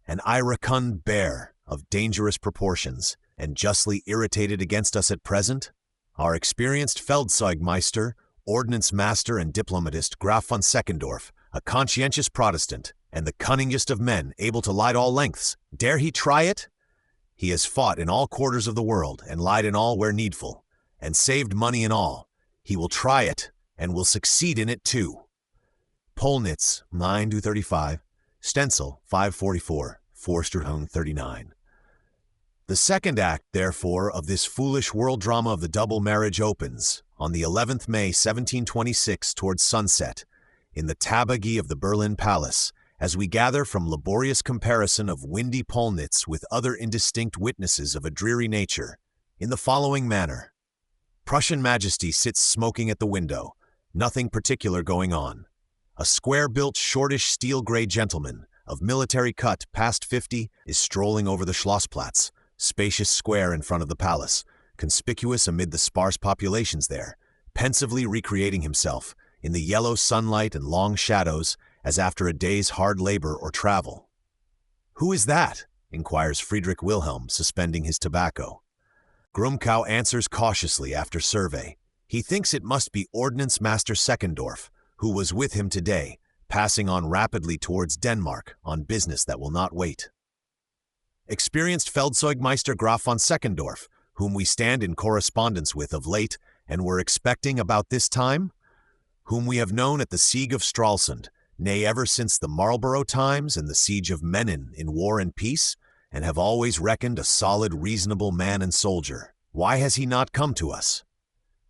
An iracund bear of dangerous proportions, and justly irritated against us at present? Our experienced Feldzeugmeister, ordnance master and diplomatist Graf von Seckendorf, a conscientious Protestant, and the cunningest of men, able to light all lengths, dare he try it? He has fought in all quarters of the world, and lied in all where needful, and saved money in all. He will try it, and will succeed in it too. Polnitz, 9-35, Stenzel, 544, Forsterhung, 39. The second act, therefore, of this foolish world drama of the double marriage opens on the 11th May 1726 towards sunset, in the tabagie of the Berlin Palace, as we gather from laborious comparison of windy Polnitz with other indistinct witnesses of a dreary nature, in the following manner. Prussian Majesty sits smoking at the window, nothing particular going on. A square-built, shortish, steel-gray gentleman, of military cut, past 50, is strolling over the Schlossplatz, spacious square in front of the palace, conspicuous amid the sparse populations there, pensively recreating himself, in the yellow sunlight and long shadows, as after a day's hard labor or travel. "Who is that?" inquires Frederick Wilhelm, suspending his tobacco. Grumkow answers cautiously after survey. He thinks it must be Ordnance Master Seckendorf, who was with him today, passing on rapidly towards Denmark on business that will not wait. Experienced Feldzeugmeister Graf von Seckendorf, whom we stand in correspondence with of late and were expecting about this time, whom we have known at the Siege of Stralsund, nay, ever since the Marlborough times and the siege of Menin in war and peace, and have always reckoned a solid, reasonable man and soldier. Why has he not come to us?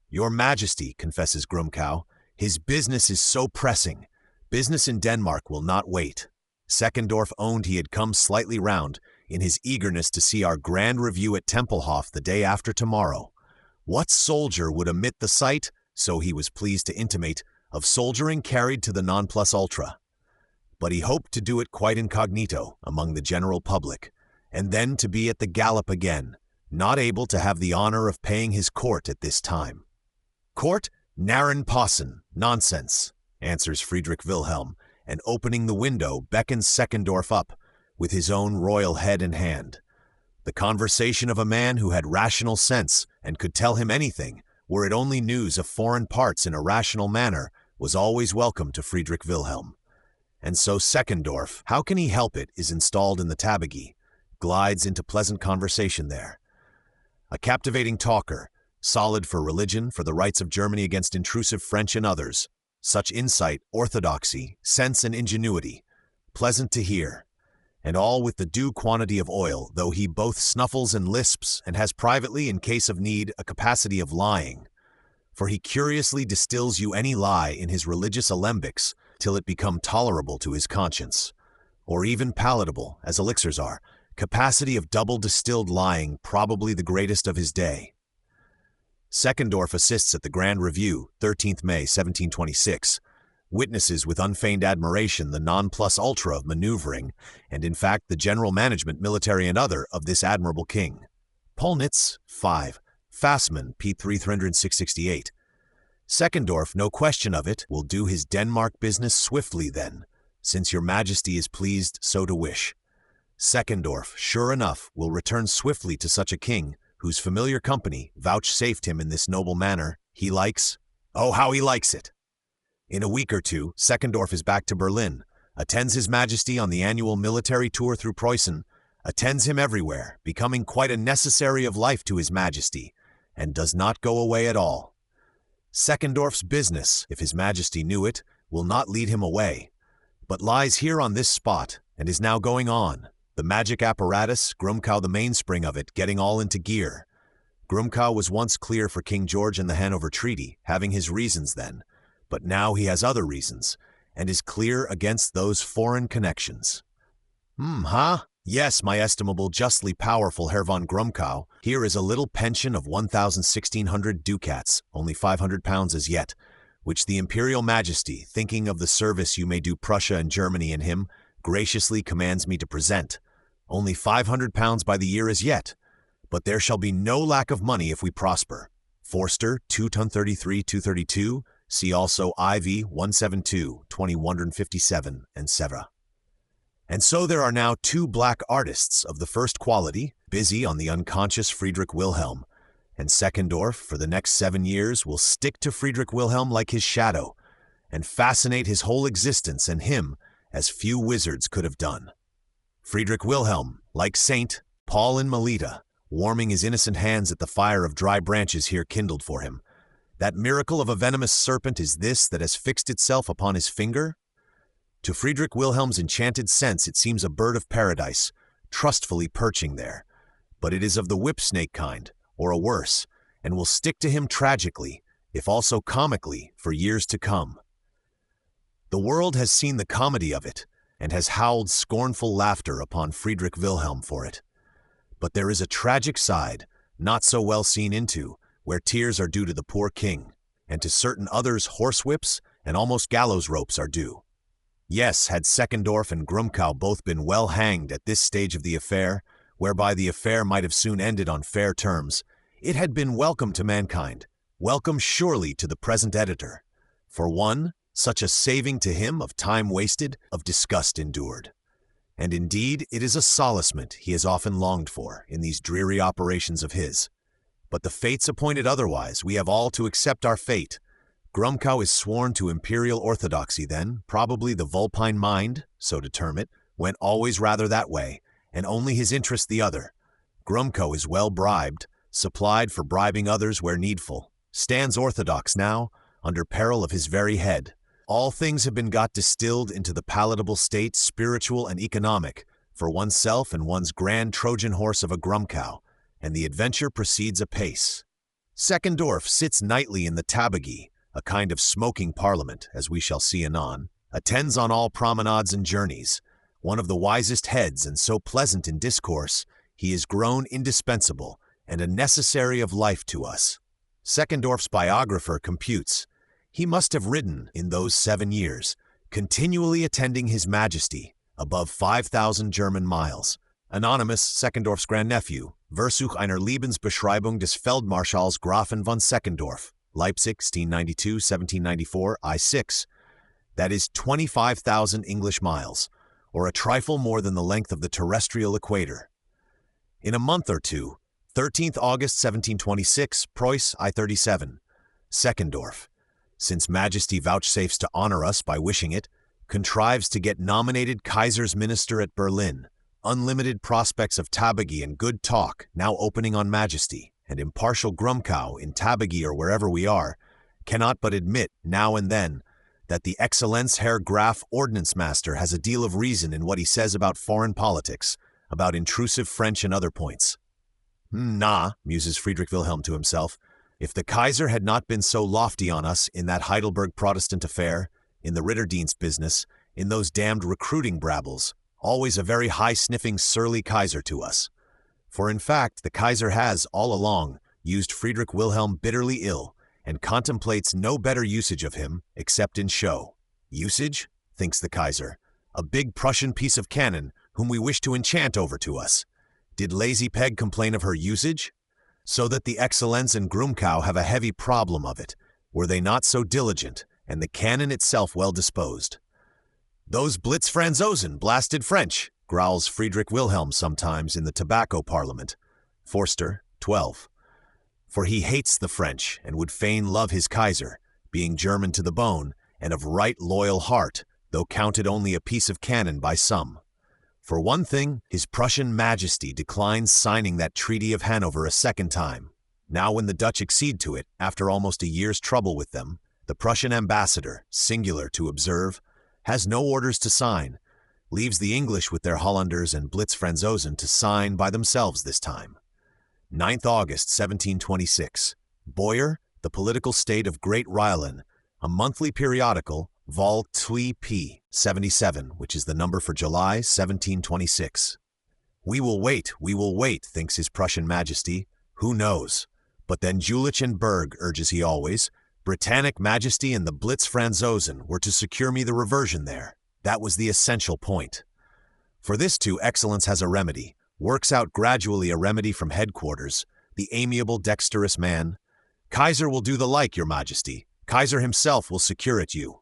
Your Majesty, confesses Grumkow, his business is so pressing. Business in Denmark will not wait. Seckendorf owned he had come slightly round, in his eagerness to see our grand review at Tempelhof the day after tomorrow. What soldier would omit the sight, so he was pleased to intimate, of soldiering carried to the non-plus-ultra? But he hoped to do it quite incognito among the general public, and then to be at the gallop again, not able to have the honor of paying his court at this time. Court? Narren Possen, nonsense, answers Friedrich Wilhelm, and opening the window beckons Seckendorf up, with his own royal head in hand. The conversation of a man who had rational sense and could tell him anything, were it only news of foreign parts in a rational manner, was always welcome to Friedrich Wilhelm. And so Seckendorf, how can he help it, is installed in the tabagie, glides into pleasant conversation there. A captivating talker, solid for religion, for the rights of Germany against intrusive French and others, such insight, orthodoxy, sense and ingenuity, pleasant to hear, and all with the due quantity of oil, though he both snuffles and lisps, and has privately, in case of need, a capacity of lying. For he curiously distills you any lie in his religious alembics, till it become tolerable to his conscience, or even palatable, as elixirs are, Capacity of double distilled lying, probably the greatest of his day. Seckendorf assists at the Grand Review, 13th May 1726, witnesses with unfeigned admiration the non plus ultra of maneuvering, and in fact the general management, military and other, of this admirable king. Polnitz, 5, Fassmann, p. 368. Seckendorf, no question of it, will do his Denmark business swiftly then, since your majesty is pleased so to wish. Seckendorf, sure enough, will return swiftly to such a king, whose familiar company, vouchsafed him in this noble manner, he likes. Oh, how he likes it! In a week or two, Seckendorf is back to Berlin, attends His Majesty on the annual military tour through Preussen, attends him everywhere, becoming quite a necessary of life to His Majesty, and does not go away at all. Seckendorf's business, if His Majesty knew it, will not lead him away, but lies here on this spot, and is now going on. The magic apparatus, Grumkow the mainspring of it, getting all into gear. Grumkow was once clear for King George and the Hanover Treaty, having his reasons then, but now he has other reasons, and is clear against those foreign connections. Yes, my estimable, justly powerful Herr von Grumkow, here is a little pension of 1,1600 ducats, only 500 pounds as yet, which the Imperial Majesty, thinking of the service you may do Prussia and Germany in him, graciously commands me to present. Only 500 pounds by the year as yet, but there shall be no lack of money if we prosper. Forster, 2 ton 33, 232, see also IV 172, 2157, etc. And so there are now 2 black artists of the first quality, busy on the unconscious Friedrich Wilhelm, and Seckendorf, for the next 7 years, will stick to Friedrich Wilhelm like his shadow, and fascinate his whole existence and him as few wizards could have done. Friedrich Wilhelm, like Saint Paul in Melita, warming his innocent hands at the fire of dry branches here kindled for him. That miracle of a venomous serpent is this that has fixed itself upon his finger? To Friedrich Wilhelm's enchanted sense it seems a bird of paradise, trustfully perching there, but it is of the whip-snake kind, or a worse, and will stick to him tragically, if also comically, for years to come. The world has seen the comedy of it, and has howled scornful laughter upon Friedrich Wilhelm for it. But there is a tragic side, not so well seen into, where tears are due to the poor king, and to certain others horsewhips and almost gallows ropes are due. Yes, had Seckendorf and Grumkow both been well hanged at this stage of the affair, whereby the affair might have soon ended on fair terms, it had been welcome to mankind, welcome surely to the present editor. For one, such a saving to him of time wasted, of disgust endured. And indeed, it is a solacement he has often longed for in these dreary operations of his. But the fates appointed otherwise, we have all to accept our fate. Grumkow is sworn to imperial orthodoxy then, probably the vulpine mind, so to term it, went always rather that way, and only his interest the other. Grumkow is well bribed, supplied for bribing others where needful, stands orthodox now, under peril of his very head. All things have been got distilled into the palatable state, spiritual and economic, for oneself and one's grand Trojan horse of a Grumkow, and the adventure proceeds apace. Seckendorf sits nightly in the tabagie, a kind of smoking parliament, as we shall see anon, attends on all promenades and journeys, one of the wisest heads and so pleasant in discourse, he is grown indispensable and a necessary of life to us. Seckendorf's biographer computes, he must have ridden, in those 7 years, continually attending His Majesty, above 5,000 German miles. Anonymous, Seckendorf's grandnephew, Versuch einer Lebensbeschreibung des Feldmarschalls Grafen von Seckendorf, Leipzig, 1692-1794, I6. That is 25,000 English miles, or a trifle more than the length of the terrestrial equator. In a month or two, 13th August 1726, Preuss, I-37. Seckendorf, since Majesty vouchsafes to honor us by wishing it, contrives to get nominated Kaiser's minister at Berlin. Unlimited prospects of tabagie and good talk now opening on Majesty, and impartial Grumkow in tabagie or wherever we are, cannot but admit now and then that the Excellenz Herr Graf Ordnance-Master has a deal of reason in what he says about foreign politics, about intrusive French and other points. Muses Friedrich Wilhelm to himself, if the Kaiser had not been so lofty on us in that Heidelberg Protestant affair, in the Ritterdienst business, in those damned recruiting brabbles, always a very high-sniffing, surly Kaiser to us. For in fact, the Kaiser has, all along, used Friedrich Wilhelm bitterly ill, and contemplates no better usage of him, except in show. Usage? Thinks the Kaiser. A big Prussian piece of cannon, whom we wish to enchant over to us. Did Lazy Peg complain of her usage? So that the Excellenz and Grumkow have a heavy problem of it, were they not so diligent, and the cannon itself well disposed. Those Blitzfranzosen blasted French, growls Friedrich Wilhelm sometimes in the Tobacco Parliament. Forster, 12. For he hates the French, and would fain love his Kaiser, being German to the bone, and of right loyal heart, though counted only a piece of cannon by some. For one thing, his Prussian Majesty declines signing that Treaty of Hanover a second time. Now when the Dutch accede to it, after almost a year's trouble with them, the Prussian ambassador, singular to observe, has no orders to sign, leaves the English with their Hollanders and Blitzfranzosen to sign by themselves this time. 9th August 1726. Boyer, The Political State of Great Rhineland, a monthly periodical, Vol. 2 p. 77, which is the number for July 1726. We will wait, thinks his Prussian Majesty. Who knows? But then Jülich and Berg, urges he always, Britannic Majesty and the Blitzfranzosen were to secure me the reversion there. That was the essential point. For this too, Excellence has a remedy, works out gradually a remedy from headquarters, the amiable, dexterous man. Kaiser will do the like, your Majesty. Kaiser himself will secure it you.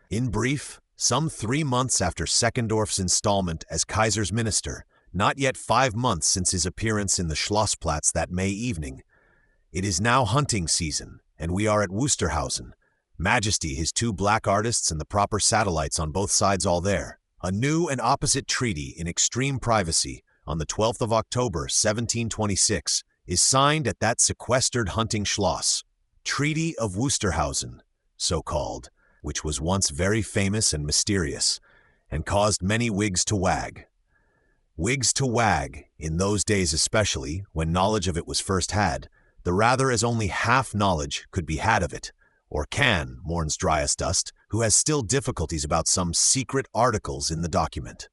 In brief, some 3 months after Seckendorf's installment as Kaiser's minister, not yet 5 months since his appearance in the Schlossplatz that May evening, it is now hunting season, and we are at Wusterhausen. Majesty, his 2 black artists, and the proper satellites on both sides all there. A new and opposite treaty in extreme privacy on the 12th of October, 1726, is signed at that sequestered hunting Schloss. Treaty of Wusterhausen, so called, which was once very famous and mysterious, and caused many wigs to wag. Wigs to wag, in those days especially, when knowledge of it was first had, the rather as only half knowledge could be had of it, or can, mourns Dryasdust, who has still difficulties about some secret articles in the document.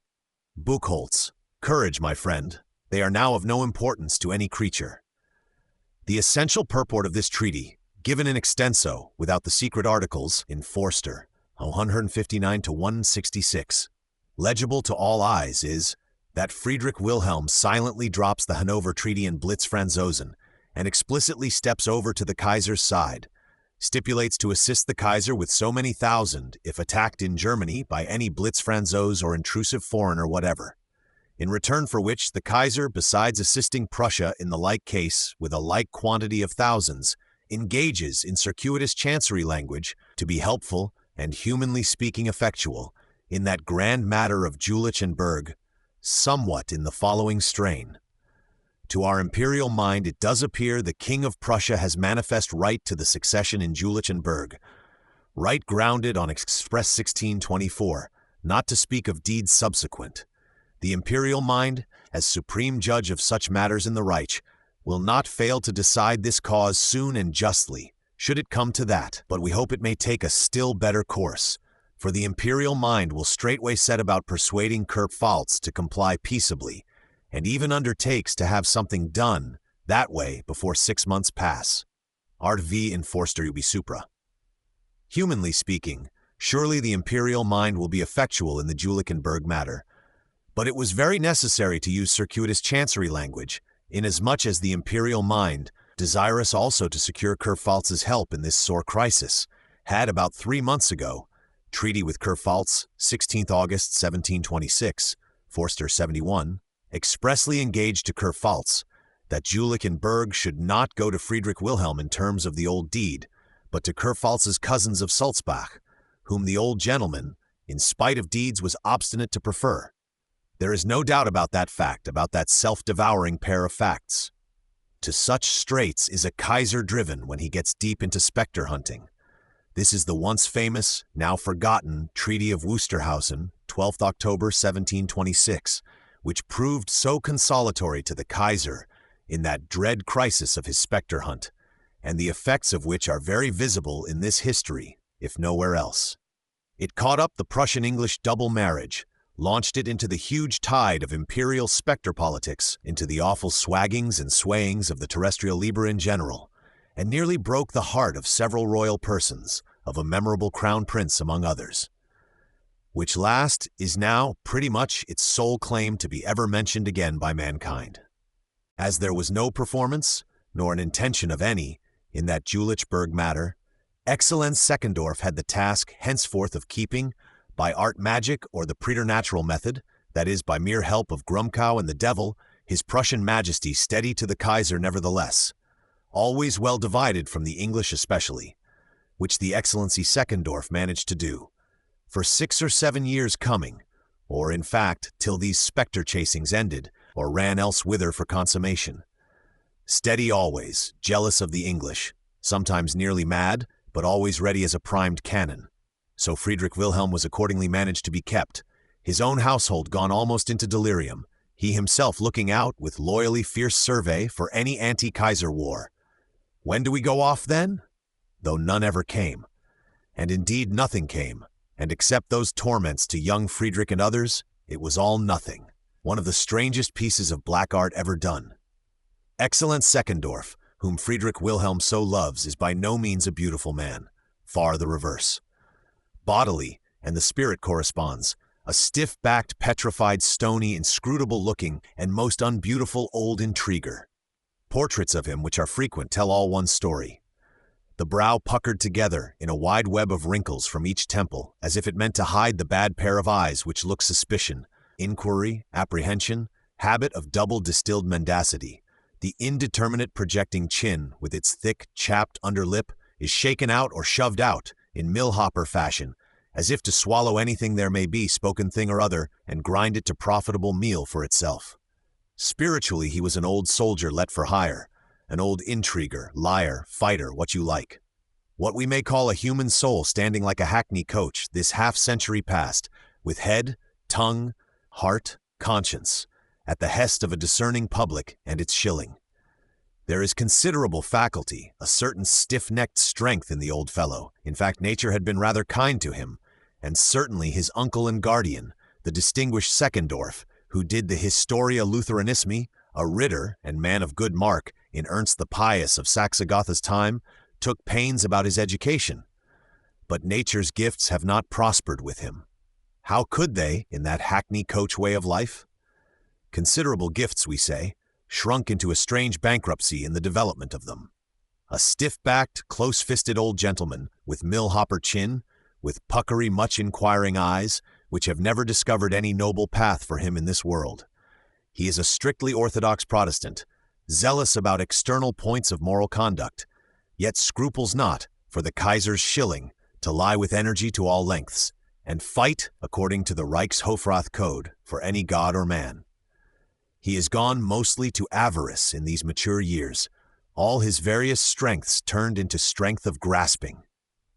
Buchholz, courage, my friend, they are now of no importance to any creature. The essential purport of this treaty, given in extenso, without the secret articles, in Forster, 159 to 166, legible to all eyes, is that Friedrich Wilhelm silently drops the Hanover Treaty in Blitzfranzosen and explicitly steps over to the Kaiser's side, stipulates to assist the Kaiser with so many thousand if attacked in Germany by any Blitzfranzose or intrusive foreigner whatever, in return for which the Kaiser, besides assisting Prussia in the like case with a like quantity of thousands, engages in circuitous chancery language to be helpful and humanly speaking effectual in that grand matter of Jülich and Berg, somewhat in the following strain. To our imperial mind it does appear the King of Prussia has manifest right to the succession in Jülich and Berg, right grounded on Express 1624, not to speak of deeds subsequent. The imperial mind, as supreme judge of such matters in the Reich, will not fail to decide this cause soon and justly, should it come to that, but we hope it may take a still better course, for the imperial mind will straightway set about persuading Kurpfalz to comply peaceably, and even undertakes to have something done that way before 6 months pass. Art v. in Forster ubi supra. Humanly speaking, surely the imperial mind will be effectual in the Jülich and Berg matter, but it was very necessary to use circuitous chancery language, inasmuch as the imperial mind, desirous also to secure Kurpfalz's help in this sore crisis, had about 3 months ago, treaty with Kurpfalz, 16th August 1726, Forster 71, expressly engaged to Kurpfalz that Jülich and Berg should not go to Friedrich Wilhelm in terms of the old deed, but to Kurpfalz's cousins of Sulzbach, whom the old gentleman, in spite of deeds, was obstinate to prefer. There is no doubt about that fact, about that self-devouring pair of facts. To such straits is a Kaiser driven when he gets deep into spectre hunting. This is the once famous, now forgotten, Treaty of Wusterhausen, 12th October 1726, which proved so consolatory to the Kaiser in that dread crisis of his spectre hunt, and the effects of which are very visible in this history, if nowhere else. It caught up the Prussian-English double marriage, launched it into the huge tide of imperial spectre politics, into the awful swaggings and swayings of the terrestrial Liber in general, and nearly broke the heart of several royal persons, of a memorable crown prince among others. Which last is now pretty much its sole claim to be ever mentioned again by mankind. As there was no performance, nor an intention of any, in that Julichburg matter, Excellenz Seckendorf had the task henceforth of keeping, by art magic or the preternatural method, that is, by mere help of Grumkow and the devil, his Prussian majesty steady to the Kaiser nevertheless, always well divided from the English especially, which the Excellency Seckendorf managed to do, for 6 or 7 years coming, or in fact, till these spectre chasings ended, or ran elsewhither for consummation. Steady always, jealous of the English, sometimes nearly mad, but always ready as a primed cannon. So Friedrich Wilhelm was accordingly managed to be kept, his own household gone almost into delirium, he himself looking out with loyally fierce survey for any anti-Kaiser war. When do we go off then? Though none ever came. And indeed nothing came, and except those torments to young Friedrich and others, it was all nothing. One of the strangest pieces of black art ever done. Excellenz Seckendorf, whom Friedrich Wilhelm so loves, is by no means a beautiful man, far the reverse. Bodily, and the spirit corresponds, a stiff-backed, petrified, stony, inscrutable-looking, and most unbeautiful old intriguer. Portraits of him, which are frequent, tell all one story. The brow puckered together in a wide web of wrinkles from each temple, as if it meant to hide the bad pair of eyes which look suspicion, inquiry, apprehension, habit of double distilled mendacity. The indeterminate projecting chin, with its thick, chapped underlip, is shaken out or shoved out, in mill-hopper fashion, as if to swallow anything there may be, spoken thing or other, and grind it to profitable meal for itself. Spiritually he was an old soldier let for hire, an old intriguer, liar, fighter, what you like. What we may call a human soul standing like a hackney coach this half-century past, with head, tongue, heart, conscience, at the hest of a discerning public and its shilling. There is considerable faculty, a certain stiff-necked strength in the old fellow. In fact, nature had been rather kind to him, and certainly his uncle and guardian, the distinguished Seckendorf, who did the Historia Lutheranismi, a Ritter and man of good mark in Ernst the Pious of Saxe-Gotha's time, took pains about his education. But nature's gifts have not prospered with him. How could they, in that hackney coach way of life? Considerable gifts, we say, shrunk into a strange bankruptcy in the development of them. A stiff-backed, close-fisted old gentleman, with mill-hopper chin, with puckery much inquiring eyes, which have never discovered any noble path for him in this world. He is a strictly orthodox Protestant, zealous about external points of moral conduct, yet scruples not, for the Kaiser's shilling, to lie with energy to all lengths, and fight, according to the Reichshofrath Code, for any god or man. He is gone mostly to avarice in these mature years, all his various strengths turned into strength of grasping.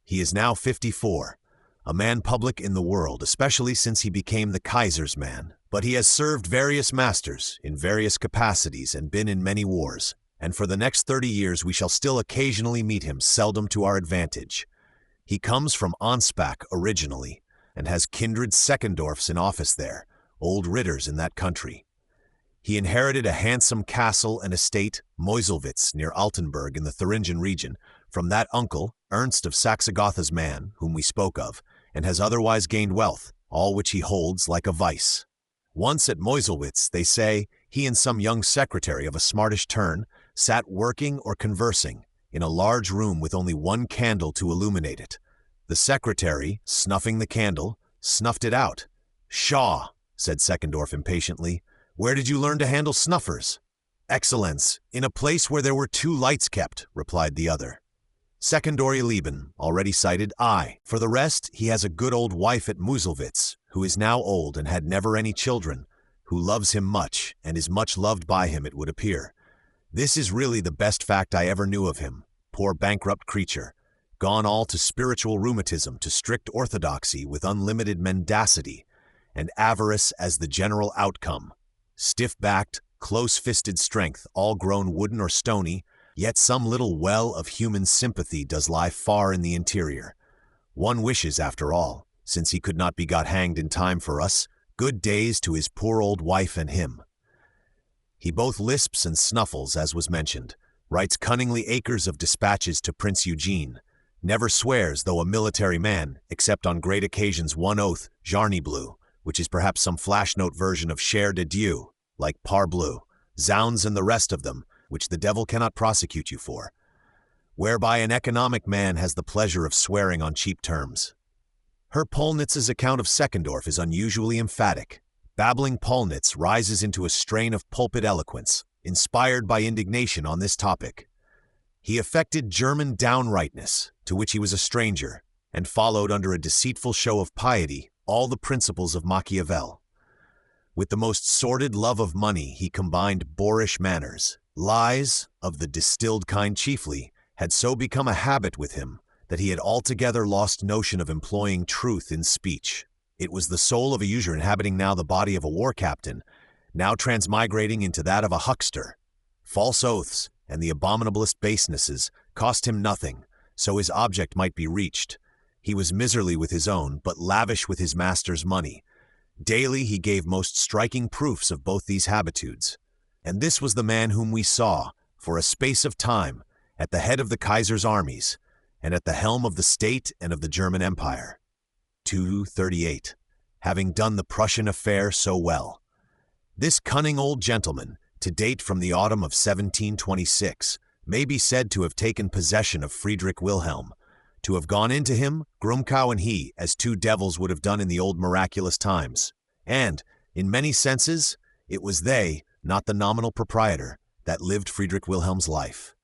He is now 54, a man public in the world, especially since he became the Kaiser's man, but he has served various masters in various capacities and been in many wars, and for the next 30 years we shall still occasionally meet him, seldom to our advantage. He comes from Anspach originally, and has kindred Seckendorfs in office there, old Ritters in that country. He inherited a handsome castle and estate, Meuselwitz, near Altenburg in the Thuringen region, from that uncle, Ernst of Saxe-Gotha's man, whom we spoke of, and has otherwise gained wealth, all which he holds like a vice. Once at Meuselwitz, they say, he and some young secretary of a smartish turn sat working or conversing in a large room with only one candle to illuminate it. The secretary, snuffing the candle, snuffed it out. "Pshaw," said Seckendorf impatiently. "Where did you learn to handle snuffers?" "Excellenz, in a place where there were 2 lights kept," replied the other. Secondary Leben, already cited, I. For the rest, he has a good old wife at Meuselwitz, who is now old and had never any children, who loves him much, and is much loved by him, it would appear. This is really the best fact I ever knew of him, poor bankrupt creature, gone all to spiritual rheumatism, to strict orthodoxy with unlimited mendacity, and avarice as the general outcome. Stiff-backed, close-fisted strength, all grown wooden or stony, yet some little well of human sympathy does lie far in the interior. One wishes, after all, since he could not be got hanged in time for us, Good days to his poor old wife and him. He both lisps and snuffles, as was mentioned, writes cunningly acres of dispatches to Prince Eugene, never swears, though a military man, except on great occasions one oath, Jarny Bleu, which is perhaps some flash note version of Cher de Dieu, like Parbleu, Zounds and the rest of them, which the devil cannot prosecute you for, whereby an economic man has the pleasure of swearing on cheap terms. Herr Pollnitz's account of Seckendorf is unusually emphatic. Babbling Pollnitz rises into a strain of pulpit eloquence, inspired by indignation on this topic. He affected German downrightness, to which he was a stranger, and followed under a deceitful show of piety all the principles of Machiavel. With the most sordid love of money he combined boorish manners. Lies, of the distilled kind chiefly, had so become a habit with him that he had altogether lost notion of employing truth in speech. It was the soul of a usurer inhabiting now the body of a war captain, now transmigrating into that of a huckster. False oaths and the abominablest basenesses cost him nothing, so his object might be reached. He was miserly with his own, but lavish with his master's money. Daily he gave most striking proofs of both these habitudes. And this was the man whom we saw, for a space of time, at the head of the Kaiser's armies, and at the helm of the state and of the German Empire. 238. Having done the Prussian affair so well. This cunning old gentleman, to date from the autumn of 1726, may be said to have taken possession of Friedrich Wilhelm, to have gone into him, Grumkow and he, as two devils would have done in the old miraculous times. And, in many senses, it was they, not the nominal proprietor, that lived Friedrich Wilhelm's life.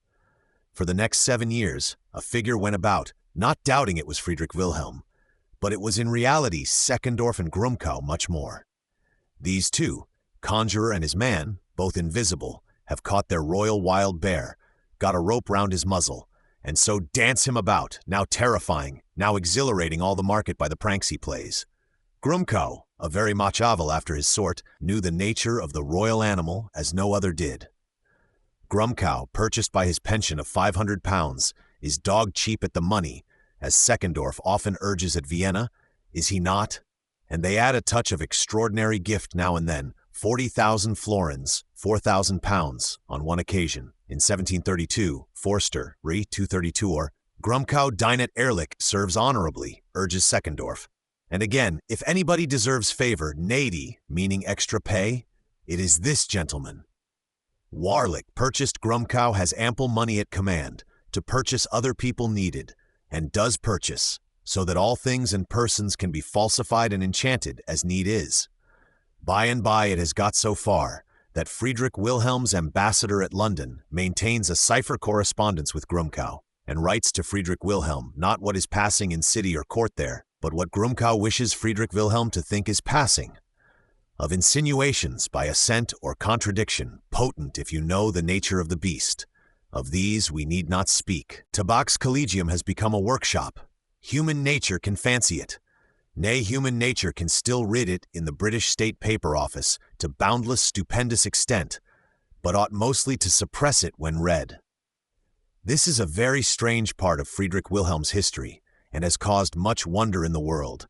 For the next 7 years, a figure went about, not doubting it was Friedrich Wilhelm, but it was in reality Seckendorf and Grumkow much more. These two, conjurer and his man, both invisible, have caught their royal wild bear, got a rope round his muzzle, and so dance him about, now terrifying, now exhilarating all the market by the pranks he plays. Grumkow, a very Machiavel after his sort, knew the nature of the royal animal as no other did. Grumkow, purchased by his pension of £500, is dog-cheap at the money, as Seckendorf often urges at Vienna, is he not? And they add a touch of extraordinary gift now and then, 40,000 florins, £4,000, on one occasion. In 1732, Forster, Re. 232, or Grumkow dine at Ehrlich serves honorably, urges Seckendorf. And again, if anybody deserves favor, nady, meaning extra pay, it is this gentleman. Warlick, purchased Grumkow, has ample money at command to purchase other people needed, and does purchase, so that all things and persons can be falsified and enchanted as need is. By and by it has got so far that Friedrich Wilhelm's ambassador at London maintains a cipher correspondence with Grumkow, and writes to Friedrich Wilhelm not what is passing in city or court there, but what Grumkow wishes Friedrich Wilhelm to think is passing. Of insinuations by assent or contradiction, potent if you know the nature of the beast. Of these we need not speak. Tabac's Collegium has become a workshop. Human nature can fancy it. Nay, human nature can still rid it in the British State Paper Office to boundless, stupendous extent, but ought mostly to suppress it when read. This is a very strange part of Friedrich Wilhelm's history, and has caused much wonder in the world.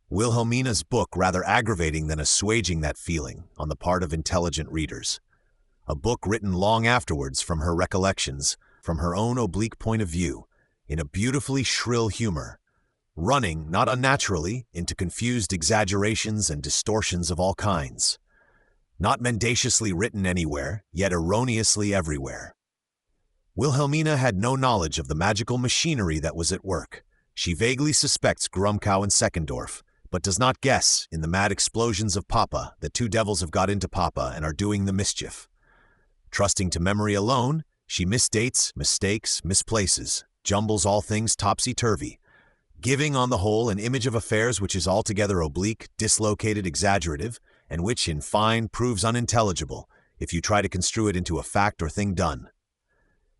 Wilhelmina's book rather aggravating than assuaging that feeling on the part of intelligent readers. A book written long afterwards from her recollections, from her own oblique point of view, in a beautifully shrill humor, running, not unnaturally, into confused exaggerations and distortions of all kinds. Not mendaciously written anywhere, yet erroneously everywhere. Wilhelmina had no knowledge of the magical machinery that was at work. She vaguely suspects Grumkow and Seckendorf, but does not guess, in the mad explosions of Papa, that two devils have got into Papa and are doing the mischief. Trusting to memory alone, she misdates, mistakes, misplaces, jumbles all things topsy-turvy, giving on the whole an image of affairs which is altogether oblique, dislocated, exaggerative, and which, in fine, proves unintelligible if you try to construe it into a fact or thing done.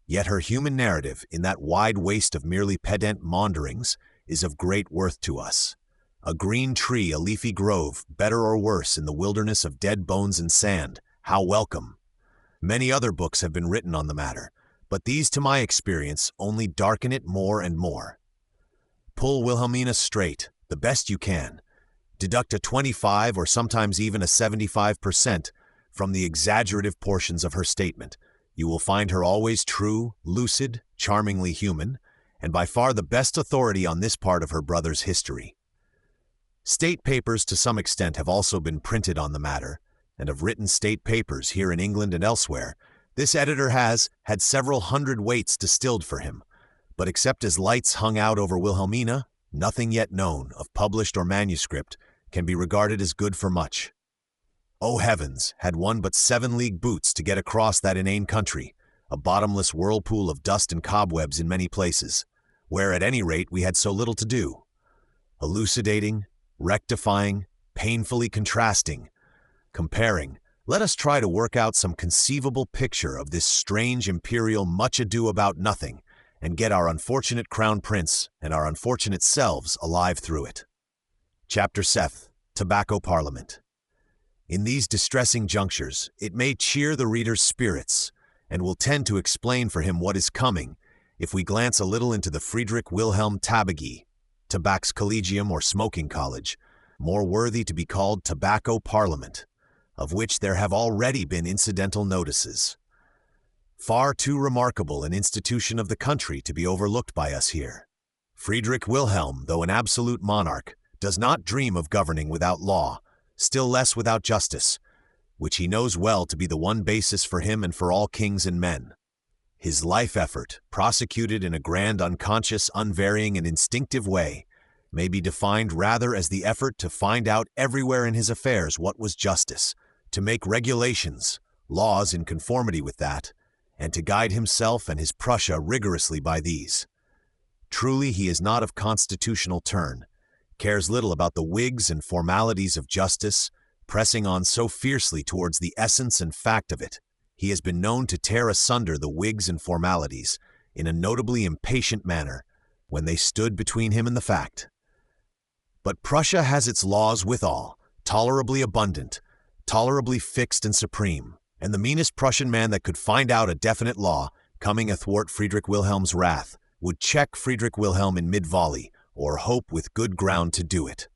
Yet her human narrative, in that wide waste of merely pedant maunderings, is of great worth to us. A green tree, a leafy grove, better or worse in the wilderness of dead bones and sand, how welcome! Many other books have been written on the matter, but these, to my experience, only darken it more and more. Pull Wilhelmina straight, the best you can. Deduct a 25 or sometimes even a 75% from the exaggerative portions of her statement. You will find her always true, lucid, charmingly human, and by far the best authority on this part of her brother's history. State papers to some extent have also been printed on the matter, and of written state papers here in England and elsewhere, this editor has had several hundred weights distilled for him, but except as lights hung out over Wilhelmina, nothing yet known of published or manuscript can be regarded as good for much. Oh heavens, had one but 7-league boots to get across that inane country, a bottomless whirlpool of dust and cobwebs in many places, where at any rate we had so little to do. Elucidating, rectifying, painfully contrasting, comparing, let us try to work out some conceivable picture of this strange imperial much-ado-about-nothing, and get our unfortunate crown prince and our unfortunate selves alive through it. Chapter 7. Tobacco Parliament. In these distressing junctures, it may cheer the reader's spirits, and will tend to explain for him what is coming, if we glance a little into the Friedrich Wilhelm Tabagi, Tabacs Collegium or Smoking College, more worthy to be called Tobacco Parliament, of which there have already been incidental notices. Far too remarkable an institution of the country to be overlooked by us here. Friedrich Wilhelm, though an absolute monarch, does not dream of governing without law, still less without justice, which he knows well to be the one basis for him and for all kings and men. His life effort, prosecuted in a grand, unconscious, unvarying, and instinctive way, may be defined rather as the effort to find out everywhere in his affairs what was justice, to make regulations, laws in conformity with that, and to guide himself and his Prussia rigorously by these. Truly he is not of constitutional turn, cares little about the wigs and formalities of justice, pressing on so fiercely towards the essence and fact of it. He has been known to tear asunder the wigs and formalities in a notably impatient manner when they stood between him and the fact. But Prussia has its laws withal, tolerably abundant, tolerably fixed and supreme, and the meanest Prussian man that could find out a definite law, coming athwart Friedrich Wilhelm's wrath, would check Friedrich Wilhelm in mid-volley, or hope with good ground to do it.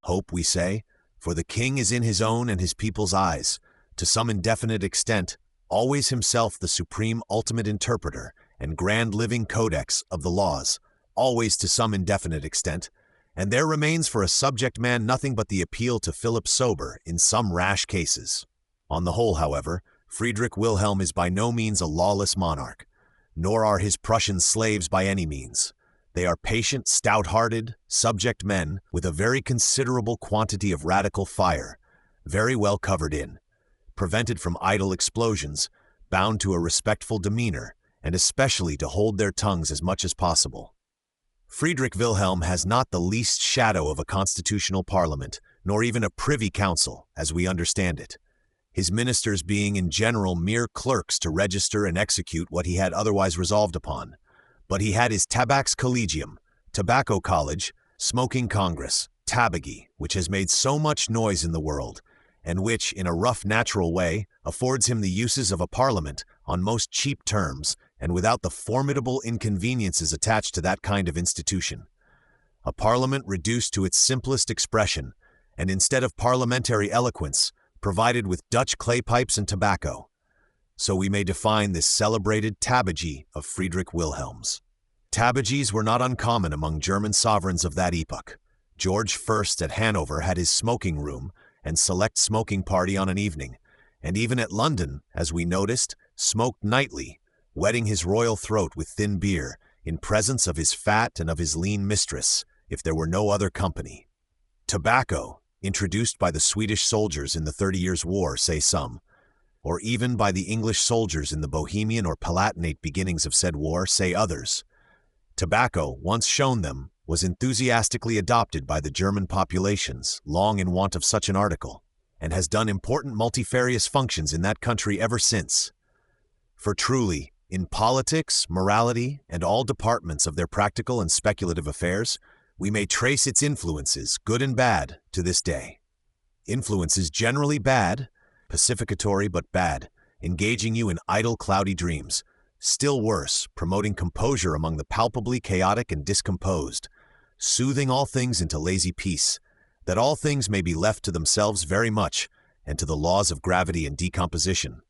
Hope, we say, for the king is in his own and his people's eyes, to some indefinite extent, always himself the supreme ultimate interpreter and grand living codex of the laws, always to some indefinite extent, and there remains for a subject man nothing but the appeal to Philip sober in some rash cases. On the whole, however, Friedrich Wilhelm is by no means a lawless monarch, nor are his Prussian slaves by any means. They are patient, stout-hearted, subject men with a very considerable quantity of radical fire, very well covered in, prevented from idle explosions, bound to a respectful demeanor, and especially to hold their tongues as much as possible. Friedrich Wilhelm has not the least shadow of a constitutional parliament, nor even a privy council, as we understand it, his ministers being in general mere clerks to register and execute what he had otherwise resolved upon. But he had his Tabacs Collegium, Tobacco College, Smoking Congress, Tabagi, which has made so much noise in the world, and which, in a rough natural way, affords him the uses of a parliament on most cheap terms and without the formidable inconveniences attached to that kind of institution. A parliament reduced to its simplest expression, and instead of parliamentary eloquence, provided with Dutch clay pipes and tobacco. So we may define this celebrated Tabagi of Friedrich Wilhelm's. Tabagis were not uncommon among German sovereigns of that epoch. George I at Hanover had his smoking room and select smoking party on an evening, and even at London, as we noticed, smoked nightly, wetting his royal throat with thin beer, in presence of his fat and of his lean mistress, if there were no other company. Tobacco, introduced by the Swedish soldiers in the 30 Years' War, say some, or even by the English soldiers in the Bohemian or Palatinate beginnings of said war, say others. Tobacco, once shown them, was enthusiastically adopted by the German populations, long in want of such an article, and has done important multifarious functions in that country ever since. For truly, in politics, morality, and all departments of their practical and speculative affairs, we may trace its influences, good and bad, to this day. Influences generally bad, pacificatory but bad, engaging you in idle, cloudy dreams. Still worse, promoting composure among the palpably chaotic and discomposed, soothing all things into lazy peace, that all things may be left to themselves very much, and to the laws of gravity and decomposition,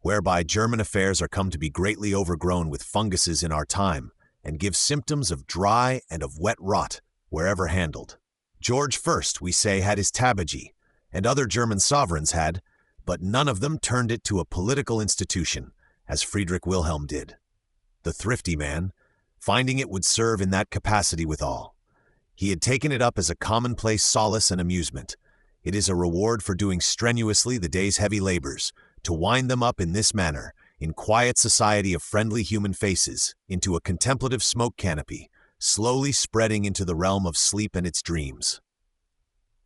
whereby German affairs are come to be greatly overgrown with funguses in our time, and give symptoms of dry and of wet rot wherever handled. George I, we say, had his tabagie, and other German sovereigns had, but none of them turned it to a political institution, as Frederick Wilhelm did. The thrifty man, finding it would serve in that capacity withal. He had taken it up as a commonplace solace and amusement. It is a reward for doing strenuously the day's heavy labors, to wind them up in this manner, in quiet society of friendly human faces, into a contemplative smoke canopy, slowly spreading into the realm of sleep and its dreams.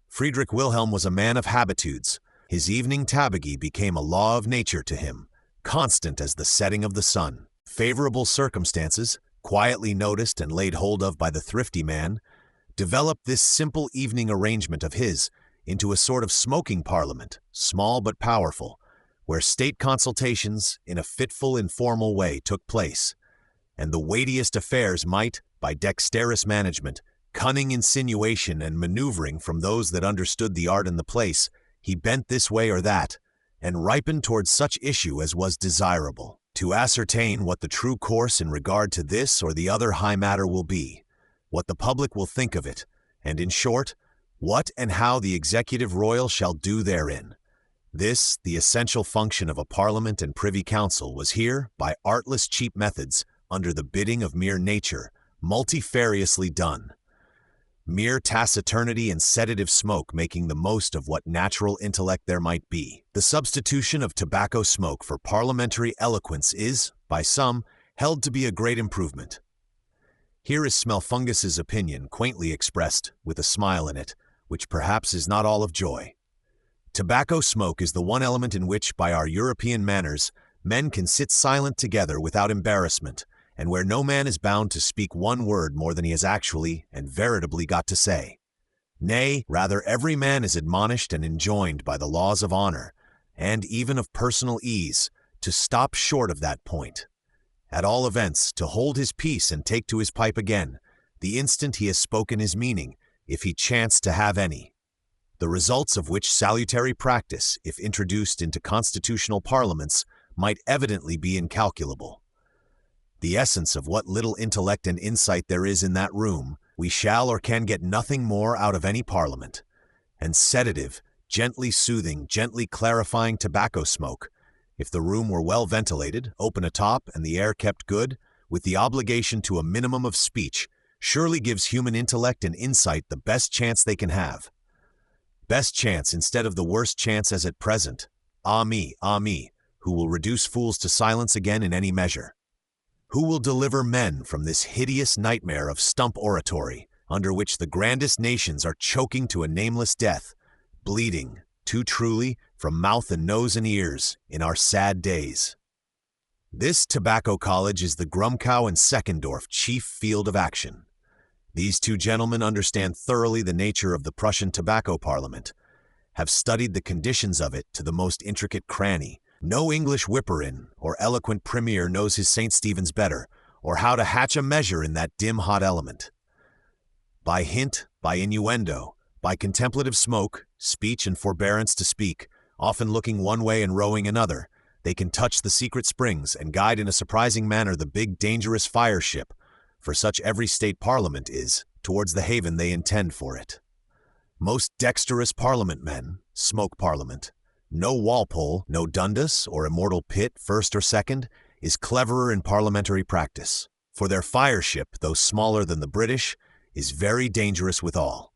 Frederick Wilhelm was a man of habitudes. His evening tabagie became a law of nature to him, constant as the setting of the sun. Favorable circumstances, quietly noticed and laid hold of by the thrifty man, developed this simple evening arrangement of his into a sort of smoking parliament, small but powerful, where state consultations in a fitful, informal way took place, and the weightiest affairs might, by dexterous management, cunning insinuation and maneuvering from those that understood the art and the place, he bent this way or that, and ripened towards such issue as was desirable, to ascertain what the true course in regard to this or the other high matter will be, what the public will think of it, and in short, what and how the executive royal shall do therein. This, the essential function of a parliament and privy council, was here, by artless cheap methods, under the bidding of mere nature, multifariously done. Mere taciturnity and sedative smoke making the most of what natural intellect there might be. The substitution of tobacco smoke for parliamentary eloquence is, by some, held to be a great improvement. Here is Smelfungus's opinion, quaintly expressed, with a smile in it, which perhaps is not all of joy. Tobacco smoke is the one element in which, by our European manners, men can sit silent together without embarrassment, and where no man is bound to speak one word more than he has actually and veritably got to say. Nay, rather every man is admonished and enjoined by the laws of honor, and even of personal ease, to stop short of that point. At all events, to hold his peace and take to his pipe again, the instant he has spoken his meaning, if he chance to have any. The results of which salutary practice, if introduced into constitutional parliaments, might evidently be incalculable. The essence of what little intellect and insight there is in that room, we shall or can get nothing more out of any parliament. And sedative, gently soothing, gently clarifying tobacco smoke, if the room were well ventilated, open atop, and the air kept good, with the obligation to a minimum of speech, surely gives human intellect and insight the best chance they can have. Best chance instead of the worst chance as at present. Ah me, who will reduce fools to silence again in any measure? Who will deliver men from this hideous nightmare of stump oratory, under which the grandest nations are choking to a nameless death, bleeding, too truly, from mouth and nose and ears, in our sad days? This tobacco college is the Grumkow and Seckendorf chief field of action. These two gentlemen understand thoroughly the nature of the Prussian tobacco parliament, have studied the conditions of it to the most intricate cranny. No English whipper-in or eloquent premier knows his St. Stephen's better, or how to hatch a measure in that dim hot element. By hint, by innuendo, by contemplative smoke, speech and forbearance to speak, often looking one way and rowing another, they can touch the secret springs and guide in a surprising manner the big dangerous fire ship, for such every state parliament is, towards the haven they intend for it. Most dexterous parliament men, smoke parliament. No Walpole, no Dundas, or immortal Pitt, first or second, is cleverer in parliamentary practice, for their fire ship, though smaller than the British, is very dangerous withal.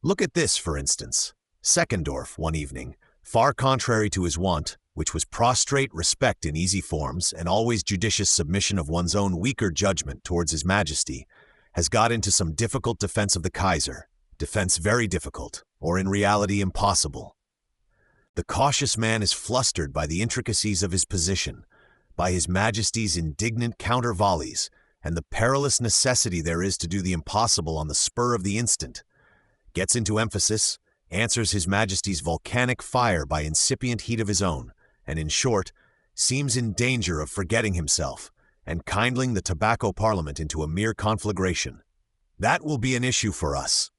Look at this, for instance. Seckendorf, one evening, far contrary to his wont, which was prostrate respect in easy forms and always judicious submission of one's own weaker judgment towards His Majesty, has got into some difficult defense of the Kaiser, defense very difficult, or in reality impossible. The cautious man is flustered by the intricacies of his position, by His Majesty's indignant counter-volleys, and the perilous necessity there is to do the impossible on the spur of the instant, gets into emphasis, answers His Majesty's volcanic fire by incipient heat of his own, and in short, seems in danger of forgetting himself, and kindling the tobacco parliament into a mere conflagration. That will be an issue for us.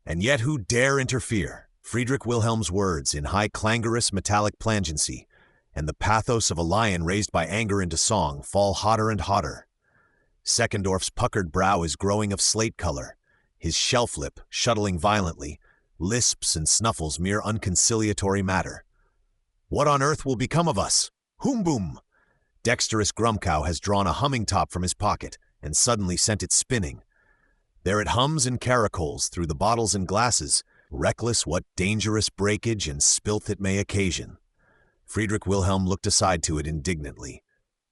And yet who dare interfere? Friedrich Wilhelm's words in high clangorous metallic plangency, and the pathos of a lion raised by anger into song fall hotter and hotter. Seckendorf's puckered brow is growing of slate color, his shelf lip, shuttling violently, lisps and snuffles mere unconciliatory matter. What on earth will become of us? Boom! Dexterous Grumcow has drawn a humming top from his pocket and suddenly sent it spinning. There it hums and caracoles through the bottles and glasses, reckless what dangerous breakage and spilth it may occasion. Friedrich Wilhelm looked aside to it indignantly.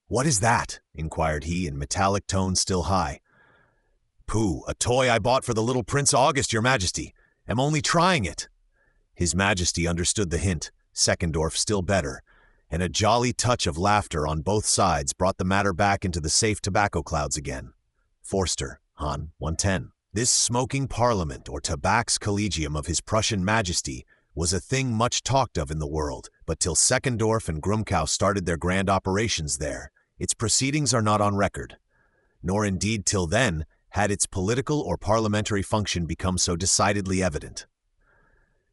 "What is that?" inquired he in metallic tones still high. "Pooh, a toy I bought for the little Prince August, your Majesty. Am only trying it." His Majesty understood the hint, Seckendorf still better, and a jolly touch of laughter on both sides brought the matter back into the safe tobacco clouds again. Forster, Han, 110. This smoking parliament or tabax collegium of his Prussian Majesty was a thing much talked of in the world, but till Seckendorf and Grumcow started their grand operations there, its proceedings are not on record. Nor indeed till then had its political or parliamentary function become so decidedly evident.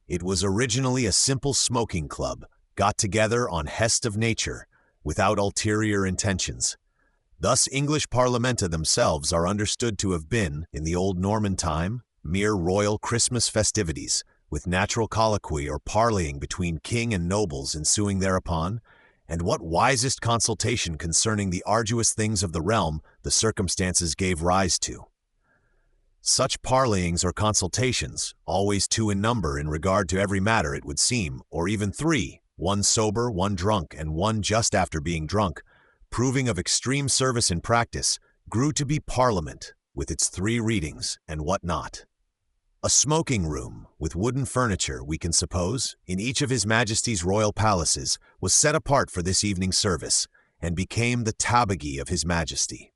It was originally a simple smoking club, got together on hest of nature, without ulterior intentions. Thus English parliamenta themselves are understood to have been, in the old Norman time, mere royal Christmas festivities, with natural colloquy or parleying between king and nobles ensuing thereupon, and what wisest consultation concerning the arduous things of the realm the circumstances gave rise to. Such parleyings or consultations, always two in number in regard to every matter it would seem, or even three, one sober, one drunk, and one just after being drunk, proving of extreme service in practice, grew to be Parliament, with its 3 readings, and what not. A smoking room, with wooden furniture, we can suppose, in each of His Majesty's royal palaces, was set apart for this evening's service, and became the tabagie of His Majesty.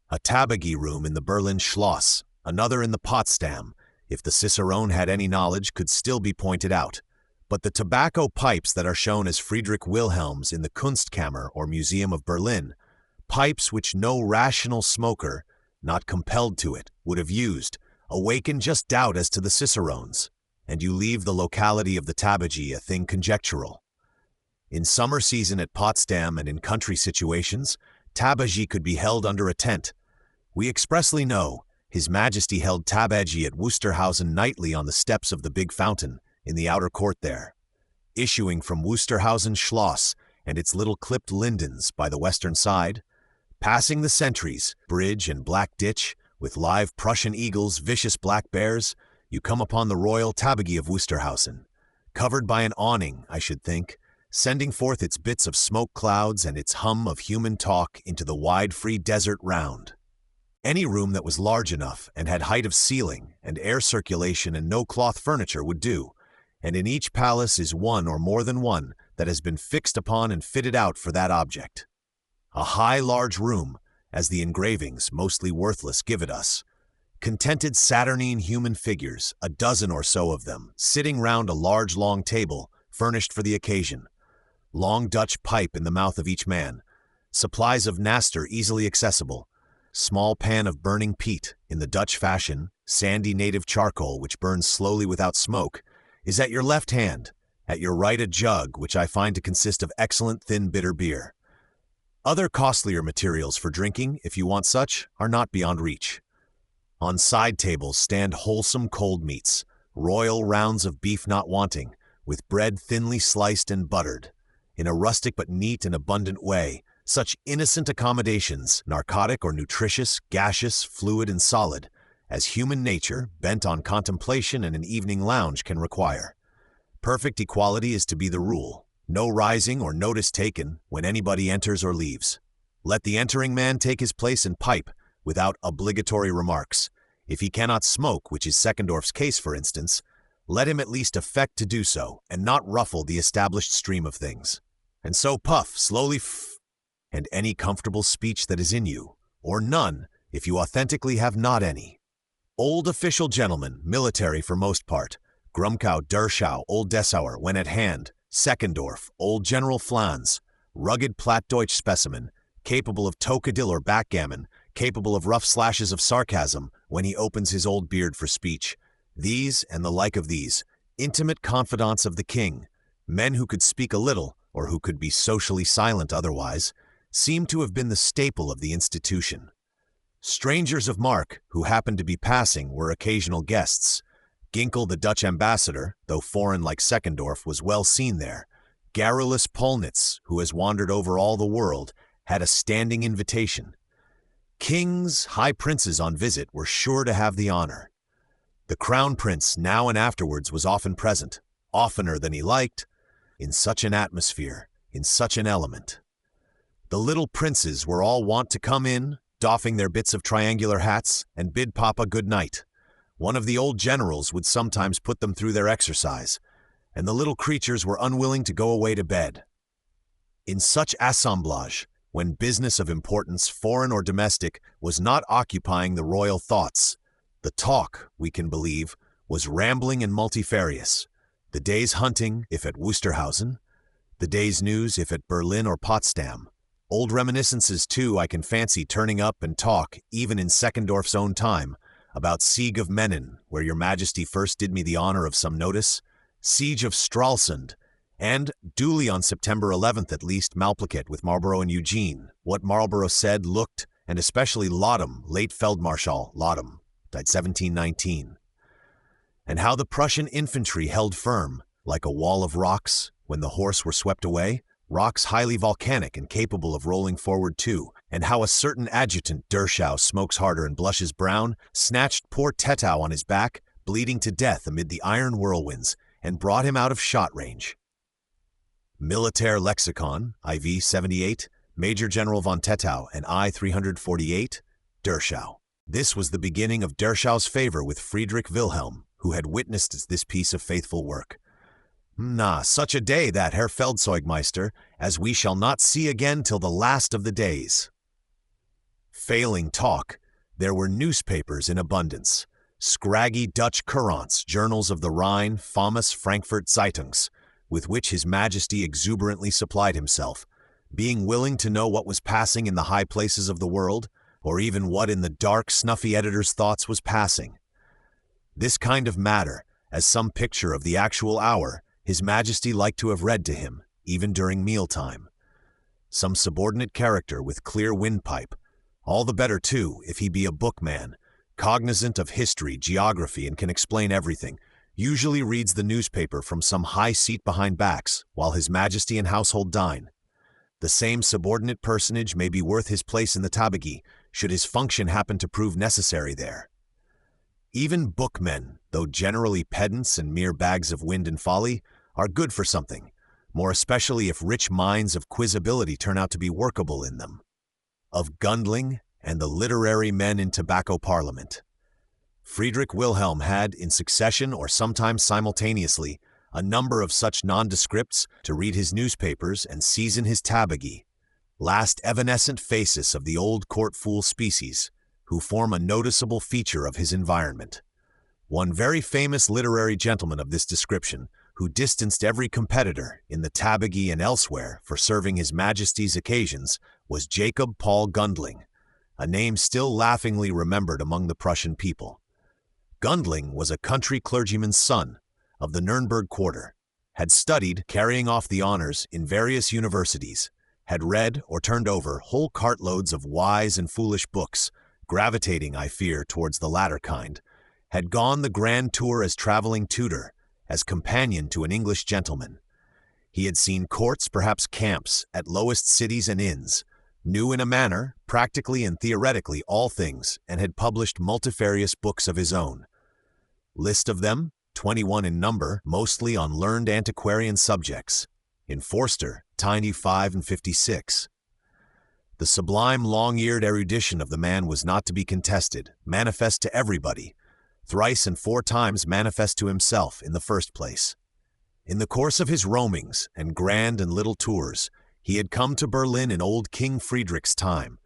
A tabagie room in the Berlin Schloss, another in the Potsdam, if the cicerone had any knowledge, could still be pointed out. But the tobacco pipes that are shown as Friedrich Wilhelm's in the Kunstkammer or Museum of Berlin, pipes which no rational smoker, not compelled to it, would have used, awaken just doubt as to the cicerones, and you leave the locality of the tabagie a thing conjectural. In summer season at Potsdam and in country situations, tabagie could be held under a tent. We expressly know His Majesty held tabagie at Wusterhausen nightly on the steps of the big fountain, in the outer court there. Issuing from Wusterhausen Schloss and its little clipped lindens by the western side, passing the sentries, bridge and black ditch, with live Prussian eagles, vicious black bears, you come upon the royal tabagie of Wusterhausen, covered by an awning, I should think, sending forth its bits of smoke clouds and its hum of human talk into the wide free desert round. Any room that was large enough and had height of ceiling and air circulation and no cloth furniture would do, and in each palace is one or more than one that has been fixed upon and fitted out for that object. A high large room, as the engravings, mostly worthless, give it us. Contented Saturnine human figures, a dozen or so of them, sitting round a large long table, furnished for the occasion. Long Dutch pipe in the mouth of each man. Supplies of naster easily accessible. Small pan of burning peat, in the Dutch fashion, sandy native charcoal which burns slowly without smoke, is at your left hand, at your right a jug which I find to consist of excellent thin bitter beer. Other costlier materials for drinking, if you want such, are not beyond reach. On side tables stand wholesome cold meats, royal rounds of beef not wanting, with bread thinly sliced and buttered, in a rustic but neat and abundant way, such innocent accommodations, narcotic or nutritious, gaseous, fluid and solid, as human nature, bent on contemplation and an evening lounge, can require. Perfect equality is to be the rule. No rising or notice taken when anybody enters or leaves. Let the entering man take his place and pipe, without obligatory remarks. If he cannot smoke, which is Seckendorf's case for instance, let him at least affect to do so, and not ruffle the established stream of things. And so puff, slowly and any comfortable speech that is in you, or none, if you authentically have not any. Old official gentlemen, military for most part, Grumcow, Derschau, Old Dessauer, when at hand, Seckendorf, Old General Flans, rugged Plattdeutsch specimen, capable of tocadil or backgammon, capable of rough slashes of sarcasm when he opens his old beard for speech. These, and the like of these, intimate confidants of the king, men who could speak a little, or who could be socially silent otherwise, seemed to have been the staple of the institution. Strangers of mark, who happened to be passing, were occasional guests. Ginkel, the Dutch ambassador, though foreign like Seckendorf, was well seen there. Garrulus Polnitz, who has wandered over all the world, had a standing invitation. Kings, high princes on visit were sure to have the honor. The crown prince, now and afterwards, was often present, oftener than he liked, in such an atmosphere, in such an element. The little princes were all wont to come in, doffing their bits of triangular hats, and bid Papa good night. One of the old generals would sometimes put them through their exercise, and the little creatures were unwilling to go away to bed. In such assemblage, when business of importance, foreign or domestic, was not occupying the royal thoughts, the talk, we can believe, was rambling and multifarious. The day's hunting, if at Wusterhausen, the day's news, if at Berlin or Potsdam. Old reminiscences, too, I can fancy turning up and talk, even in Seckendorf's own time, about Siege of Menin, where your Majesty first did me the honor of some notice, Siege of Stralsund, and, duly on September 11th at least, Malplaquet with Marlborough and Eugene, what Marlborough said, looked, and especially Laudem, late Feldmarschall Laudem, died 1719. And how the Prussian infantry held firm, like a wall of rocks, when the horse were swept away, rocks highly volcanic and capable of rolling forward too, and how a certain adjutant, Derschau, smokes harder and blushes brown, snatched poor Tetau on his back, bleeding to death amid the iron whirlwinds, and brought him out of shot range. Militär Lexikon, IV 78, Major General von Tetau, and I 348, Derschau. This was the beginning of Derschau's favor with Friedrich Wilhelm, who had witnessed this piece of faithful work. Such a day that, Herr Feldzeugmeister, as we shall not see again till the last of the days. Failing talk, there were newspapers in abundance, scraggy Dutch courants, journals of the Rhine, famous Frankfurt Zeitungs, with which His Majesty exuberantly supplied himself, being willing to know what was passing in the high places of the world, or even what in the dark, snuffy editor's thoughts was passing. This kind of matter, as some picture of the actual hour, His Majesty liked to have read to him, even during mealtime. Some subordinate character with clear windpipe, all the better too if he be a bookman, cognizant of history, geography, and can explain everything, usually reads the newspaper from some high seat behind backs, while His Majesty and household dine. The same subordinate personage may be worth his place in the tabagie, should his function happen to prove necessary there. Even bookmen, though generally pedants and mere bags of wind and folly, are good for something, more especially if rich minds of quizability turn out to be workable in them. Of Gundling and the literary men in tobacco parliament. Friedrich Wilhelm had, in succession or sometimes simultaneously, a number of such nondescripts to read his newspapers and season his tabagie, last evanescent faces of the old court fool species, who form a noticeable feature of his environment. One very famous literary gentleman of this description, who distanced every competitor in the tabagie and elsewhere for serving His Majesty's occasions, was Jacob Paul Gundling, a name still laughingly remembered among the Prussian people. Gundling was a country clergyman's son, of the Nuremberg quarter, had studied, carrying off the honors, in various universities, had read or turned over whole cartloads of wise and foolish books, gravitating, I fear, towards the latter kind, had gone the grand tour as traveling tutor, as companion to an English gentleman. He had seen courts, perhaps camps, at lowest cities and inns, knew in a manner, practically and theoretically, all things, and had published multifarious books of his own. List of them, 21 in number, mostly on learned antiquarian subjects. In Forster, tiny 5 and 56. The sublime long-eared erudition of the man was not to be contested, manifest to everybody, thrice and 4 times manifest to himself in the first place. In the course of his roamings and grand and little tours, he had come to Berlin in old King Friedrich's time,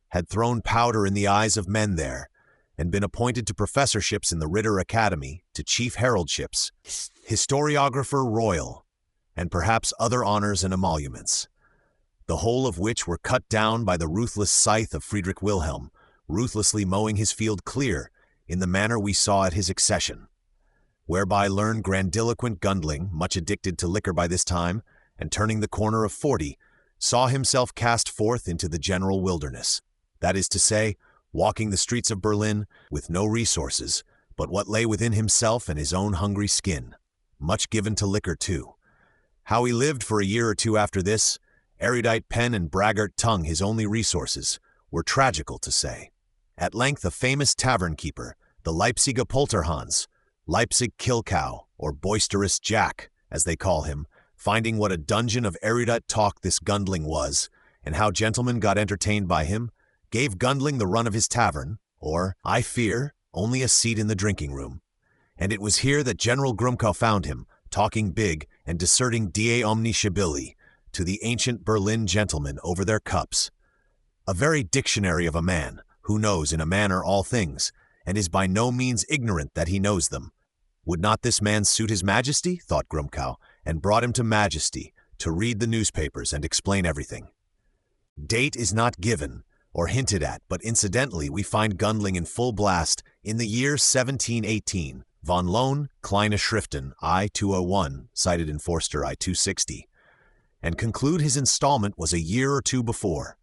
had thrown powder in the eyes of men there, and been appointed to professorships in the Ritter Academy, to chief heraldships, historiographer royal, and perhaps other honors and emoluments, the whole of which were cut down by the ruthless scythe of Friedrich Wilhelm, ruthlessly mowing his field clear, in the manner we saw at his accession. whereby learn grandiloquent Gundling, much addicted to liquor by this time, and turning the corner of 40, saw himself cast forth into the general wilderness. That is to say, walking the streets of Berlin with no resources but what lay within himself and his own hungry skin. Much given to liquor, too. How he lived for a year or two after this, erudite pen and braggart tongue his only resources, were tragical to say. At length a famous tavern keeper, the Leipziger Polterhans, Leipzig Kill-Cow, or Boisterous Jack, as they call him, finding what a dungeon of erudite talk this Gundling was, and how gentlemen got entertained by him, gave Gundling the run of his tavern, or, I fear, only a seat in the drinking room. And it was here that General Grumkow found him, talking big and disserting die omniscibility to the ancient Berlin gentlemen over their cups. A very dictionary of a man, who knows in a manner all things, and is by no means ignorant that he knows them. Would not this man suit his Majesty, thought Grumkow, and brought him to Majesty to read the newspapers and explain everything. Date is not given or hinted at, but incidentally we find Gundling in full blast in the year 1718, von Lohn, Kleine Schriften, I 201, cited in Forster I 260, and conclude his installment was a year or two before.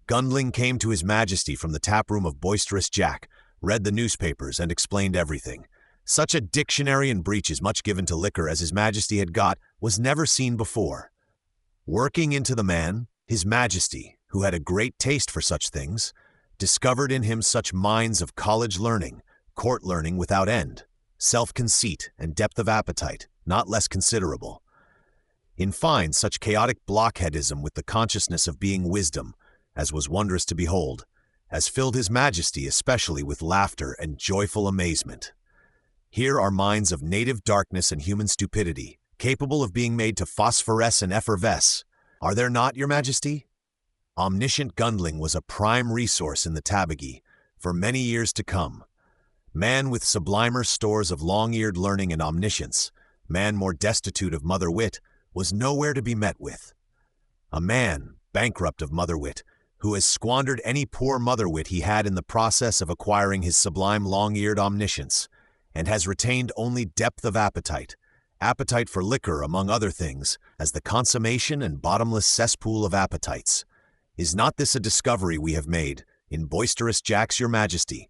Gundling came to his Majesty from the taproom of Boisterous Jack, read the newspapers, and explained everything. Such a dictionary and breeches much given to liquor as his Majesty had got was never seen before. Working into the man, his Majesty, who had a great taste for such things, discovered in him such mines of college learning, court learning without end, self-conceit, and depth of appetite, not less considerable. In fine, such chaotic blockheadism with the consciousness of being wisdom, as was wondrous to behold, as filled his Majesty especially with laughter and joyful amazement. Here are minds of native darkness and human stupidity, capable of being made to phosphoresce and effervesce. Are there not, your Majesty? Omniscient Gundling was a prime resource in the tabagie for many years to come. Man with sublimer stores of long-eared learning and omniscience, man more destitute of mother wit, was nowhere to be met with. A man, bankrupt of mother wit, who has squandered any poor mother wit he had in the process of acquiring his sublime long-eared omniscience, and has retained only depth of appetite for liquor among other things, as the consummation and bottomless cesspool of appetites. Is not this a discovery we have made in Boisterous Jack's your Majesty?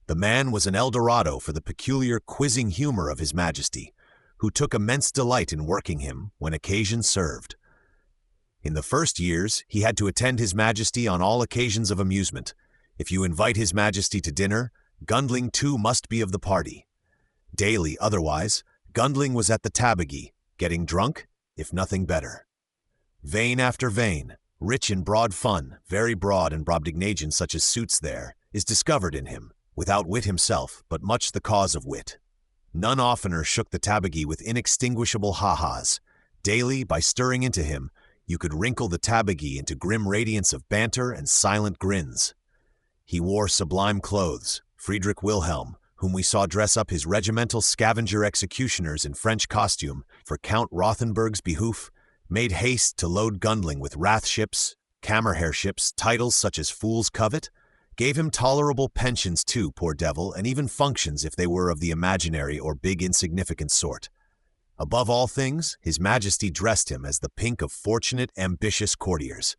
The man was an El Dorado for the peculiar quizzing humor of his Majesty, who took immense delight in working him when occasion served. In the first years, he had to attend his Majesty on all occasions of amusement. If you invite his Majesty to dinner, Gundling too must be of the party. Daily, otherwise, Gundling was at the tabagie, getting drunk, if nothing better. Vein after vein, rich in broad fun, very broad and brobdignagian such as suits there, is discovered in him, without wit himself, but much the cause of wit. None oftener shook the tabagie with inextinguishable ha-has. Daily, by stirring into him, you could wrinkle the tabagie into grim radiance of banter and silent grins. He wore sublime clothes. Frederick Wilhelm, whom we saw dress up his regimental scavenger executioners in French costume for Count Rothenburg's behoof, made haste to load Gundling with wrathships, kammerherrships, titles such as fools covet, gave him tolerable pensions too, poor devil, and even functions if they were of the imaginary or big insignificant sort. Above all things, his Majesty dressed him as the pink of fortunate, ambitious courtiers.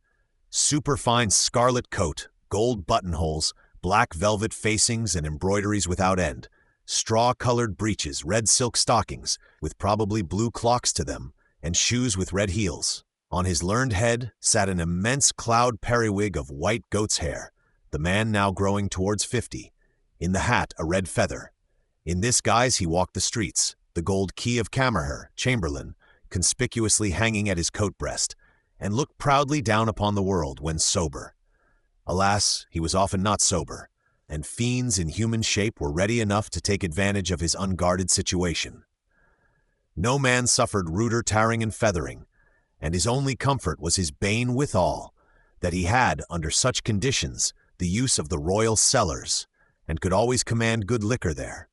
Superfine scarlet coat, gold buttonholes, black velvet facings and embroideries without end, straw-colored breeches, red silk stockings, with probably blue clocks to them, and shoes with red heels. On his learned head sat an immense cloud periwig of white goat's hair, the man now growing towards 50. In the hat a red feather. In this guise he walked the streets, the gold key of Kammerherr, Chamberlain, conspicuously hanging at his coat-breast, and looked proudly down upon the world when sober. Alas, he was often not sober, and fiends in human shape were ready enough to take advantage of his unguarded situation. No man suffered ruder tarring and feathering, and his only comfort was his bane withal, that he had, under such conditions, the use of the royal cellars, and could always command good liquor there.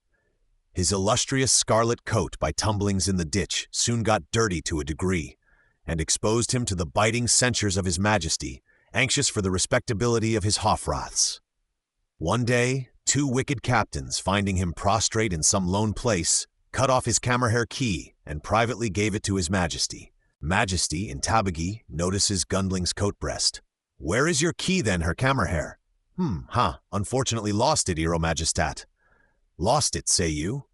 His illustrious scarlet coat, by tumblings in the ditch, soon got dirty to a degree, and exposed him to the biting censures of his Majesty, anxious for the respectability of his Hofraths. One day, 2 wicked captains, finding him prostrate in some lone place, cut off his camera key, and privately gave it to his Majesty. Majesty, in Tabagi, notices Gundling's coat breast. "Where is your key then, Her Cammerherr?" Unfortunately lost it, Ero Majestat." "Lost it, say you?"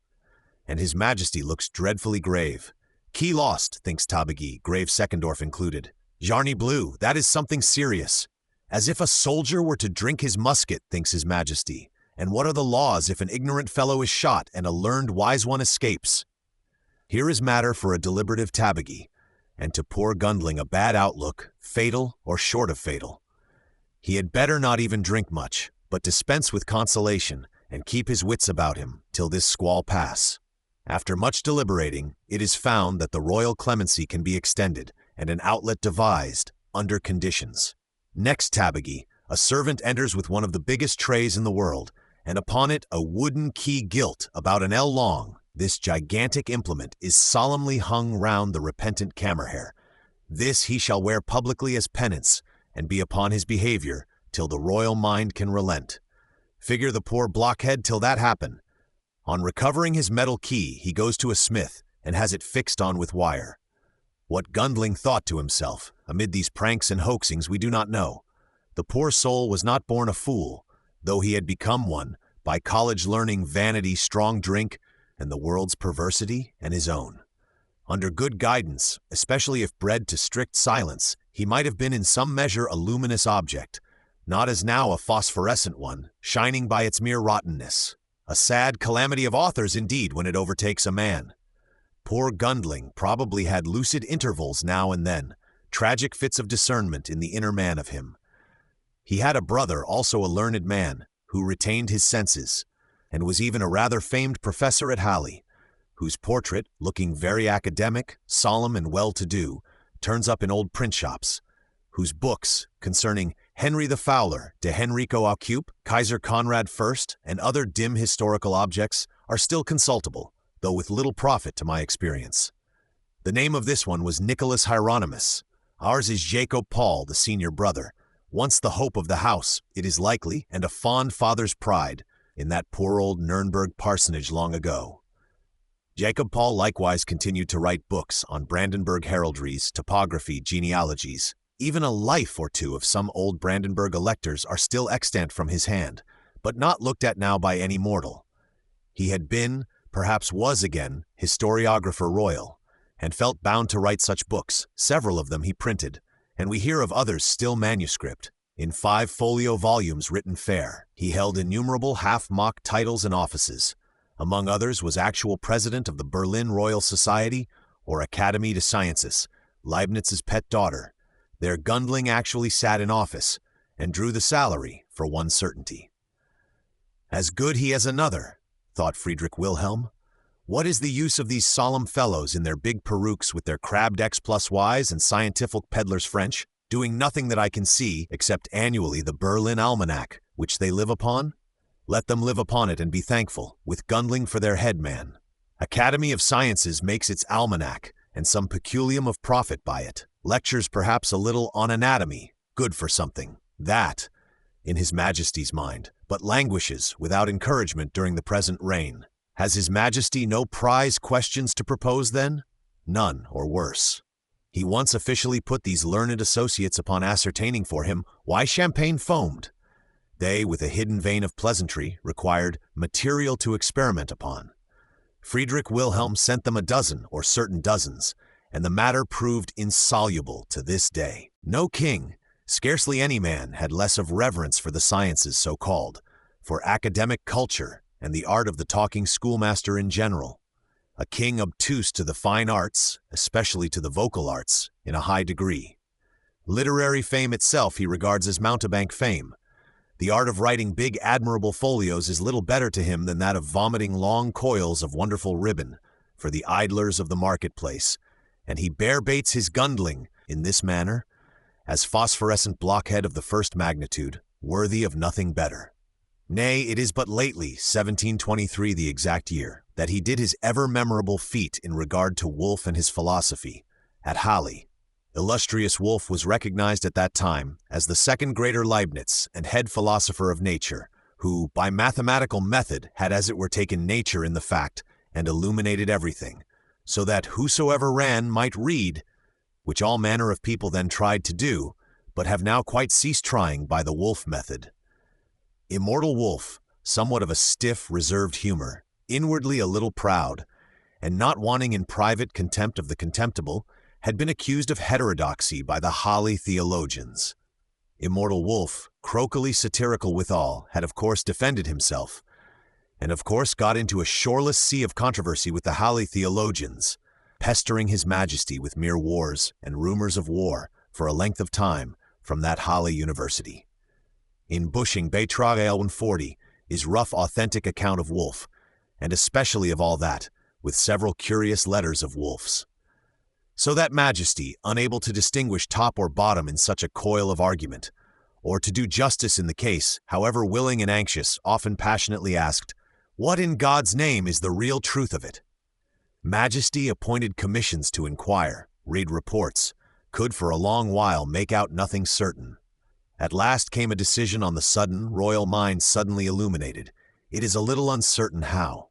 And his Majesty looks dreadfully grave. "Key lost," thinks Tabagi, grave Seckendorf included. "Jarny Blue, that is something serious. As if a soldier were to drink his musket," thinks his Majesty. "And what are the laws if an ignorant fellow is shot and a learned wise one escapes?" Here is matter for a deliberative Tabagi, and to poor Gundling a bad outlook, fatal or short of fatal. He had better not even drink much, but dispense with consolation, and keep his wits about him till this squall pass. After much deliberating, it is found that the royal clemency can be extended, and an outlet devised, under conditions. Next Tabagi, a servant enters with one of the biggest trays in the world, and upon it a wooden key gilt about an ell long. This gigantic implement is solemnly hung round the repentant Cammerherr. This he shall wear publicly as penance, and be upon his behavior till the royal mind can relent. Figure the poor blockhead till that happen. On recovering his metal key, he goes to a smith and has it fixed on with wire. What Gundling thought to himself, amid these pranks and hoaxings, we do not know. The poor soul was not born a fool, though he had become one by college learning, vanity, strong drink, and the world's perversity and his own. Under good guidance, especially if bred to strict silence, he might have been in some measure a luminous object, not as now a phosphorescent one, shining by its mere rottenness. A sad calamity of authors indeed when it overtakes a man. Poor Gundling probably had lucid intervals now and then, tragic fits of discernment in the inner man of him. He had a brother, also a learned man, who retained his senses, and was even a rather famed professor at Halle, whose portrait, looking very academic, solemn, and well-to-do, turns up in old print shops, whose books concerning Henry the Fowler, de Henrico Aucup, Kaiser Conrad I, and other dim historical objects are still consultable, though with little profit to my experience. The name of this one was Nicholas Hieronymus. Ours is Jacob Paul, the senior brother, once the hope of the house, it is likely, and a fond father's pride, in that poor old Nuremberg parsonage long ago. Jacob Paul likewise continued to write books on Brandenburg heraldries, topography, genealogies. Even a life or two of some old Brandenburg electors are still extant from his hand, but not looked at now by any mortal. He had been, perhaps was again, historiographer royal, and felt bound to write such books. Several of them he printed, and we hear of others still manuscript. In 5 folio volumes written fair, he held innumerable half-mock titles and offices. Among others was actual president of the Berlin Royal Society, or Academy des Sciences, Leibniz's pet daughter. There Gundling actually sat in office, and drew the salary for one certainty. As good he as another, thought Friedrich Wilhelm. What is the use of these solemn fellows in their big perukes with their crabbed X+Ys and scientific peddler's French, doing nothing that I can see except annually the Berlin Almanac, which they live upon? Let them live upon it and be thankful, with Gundling for their head man. Academy of Sciences makes its almanac, and some peculium of profit by it. Lectures perhaps a little on anatomy, good for something. That, in his Majesty's mind, but languishes without encouragement during the present reign. Has his Majesty no prize questions to propose then? None, or worse. He once officially put these learned associates upon ascertaining for him why champagne foamed. They, with a hidden vein of pleasantry, required material to experiment upon. Friedrich Wilhelm sent them a dozen or certain dozens, and the matter proved insoluble to this day. No king, scarcely any man, had less of reverence for the sciences so-called, for academic culture and the art of the talking schoolmaster in general. A king obtuse to the fine arts, especially to the vocal arts, in a high degree. Literary fame itself he regards as mountebank fame. The art of writing big admirable folios is little better to him than that of vomiting long coils of wonderful ribbon for the idlers of the marketplace, and he bear-baits his Gundling in this manner, as phosphorescent blockhead of the first magnitude, worthy of nothing better. Nay, it is but lately, 1723 the exact year, that he did his ever-memorable feat in regard to Wolff and his philosophy, at Halle. Illustrious Wolff was recognized at that time as the second greater Leibniz and head philosopher of nature, who, by mathematical method, had as it were taken nature in the fact, and illuminated everything, so that whosoever ran might read, which all manner of people then tried to do, but have now quite ceased trying by the wolf method. Immortal Wolf, somewhat of a stiff, reserved humor, inwardly a little proud, and not wanting in private contempt of the contemptible, had been accused of heterodoxy by the Holly theologians. Immortal Wolf, crocally satirical withal, had of course defended himself, and of course got into a shoreless sea of controversy with the Holly theologians, pestering his majesty with mere wars and rumors of war for a length of time from that Holly university. In Bushing Beitrag 140 is rough authentic account of Wolf, and especially of all that, with several curious letters of Wolf's. So that majesty, unable to distinguish top or bottom in such a coil of argument, or to do justice in the case, however willing and anxious, often passionately asked, "What in God's name is the real truth of it?" Majesty appointed commissions to inquire, read reports, could for a long while make out nothing certain. At last came a decision on the sudden, royal mind suddenly illuminated. It is a little uncertain how.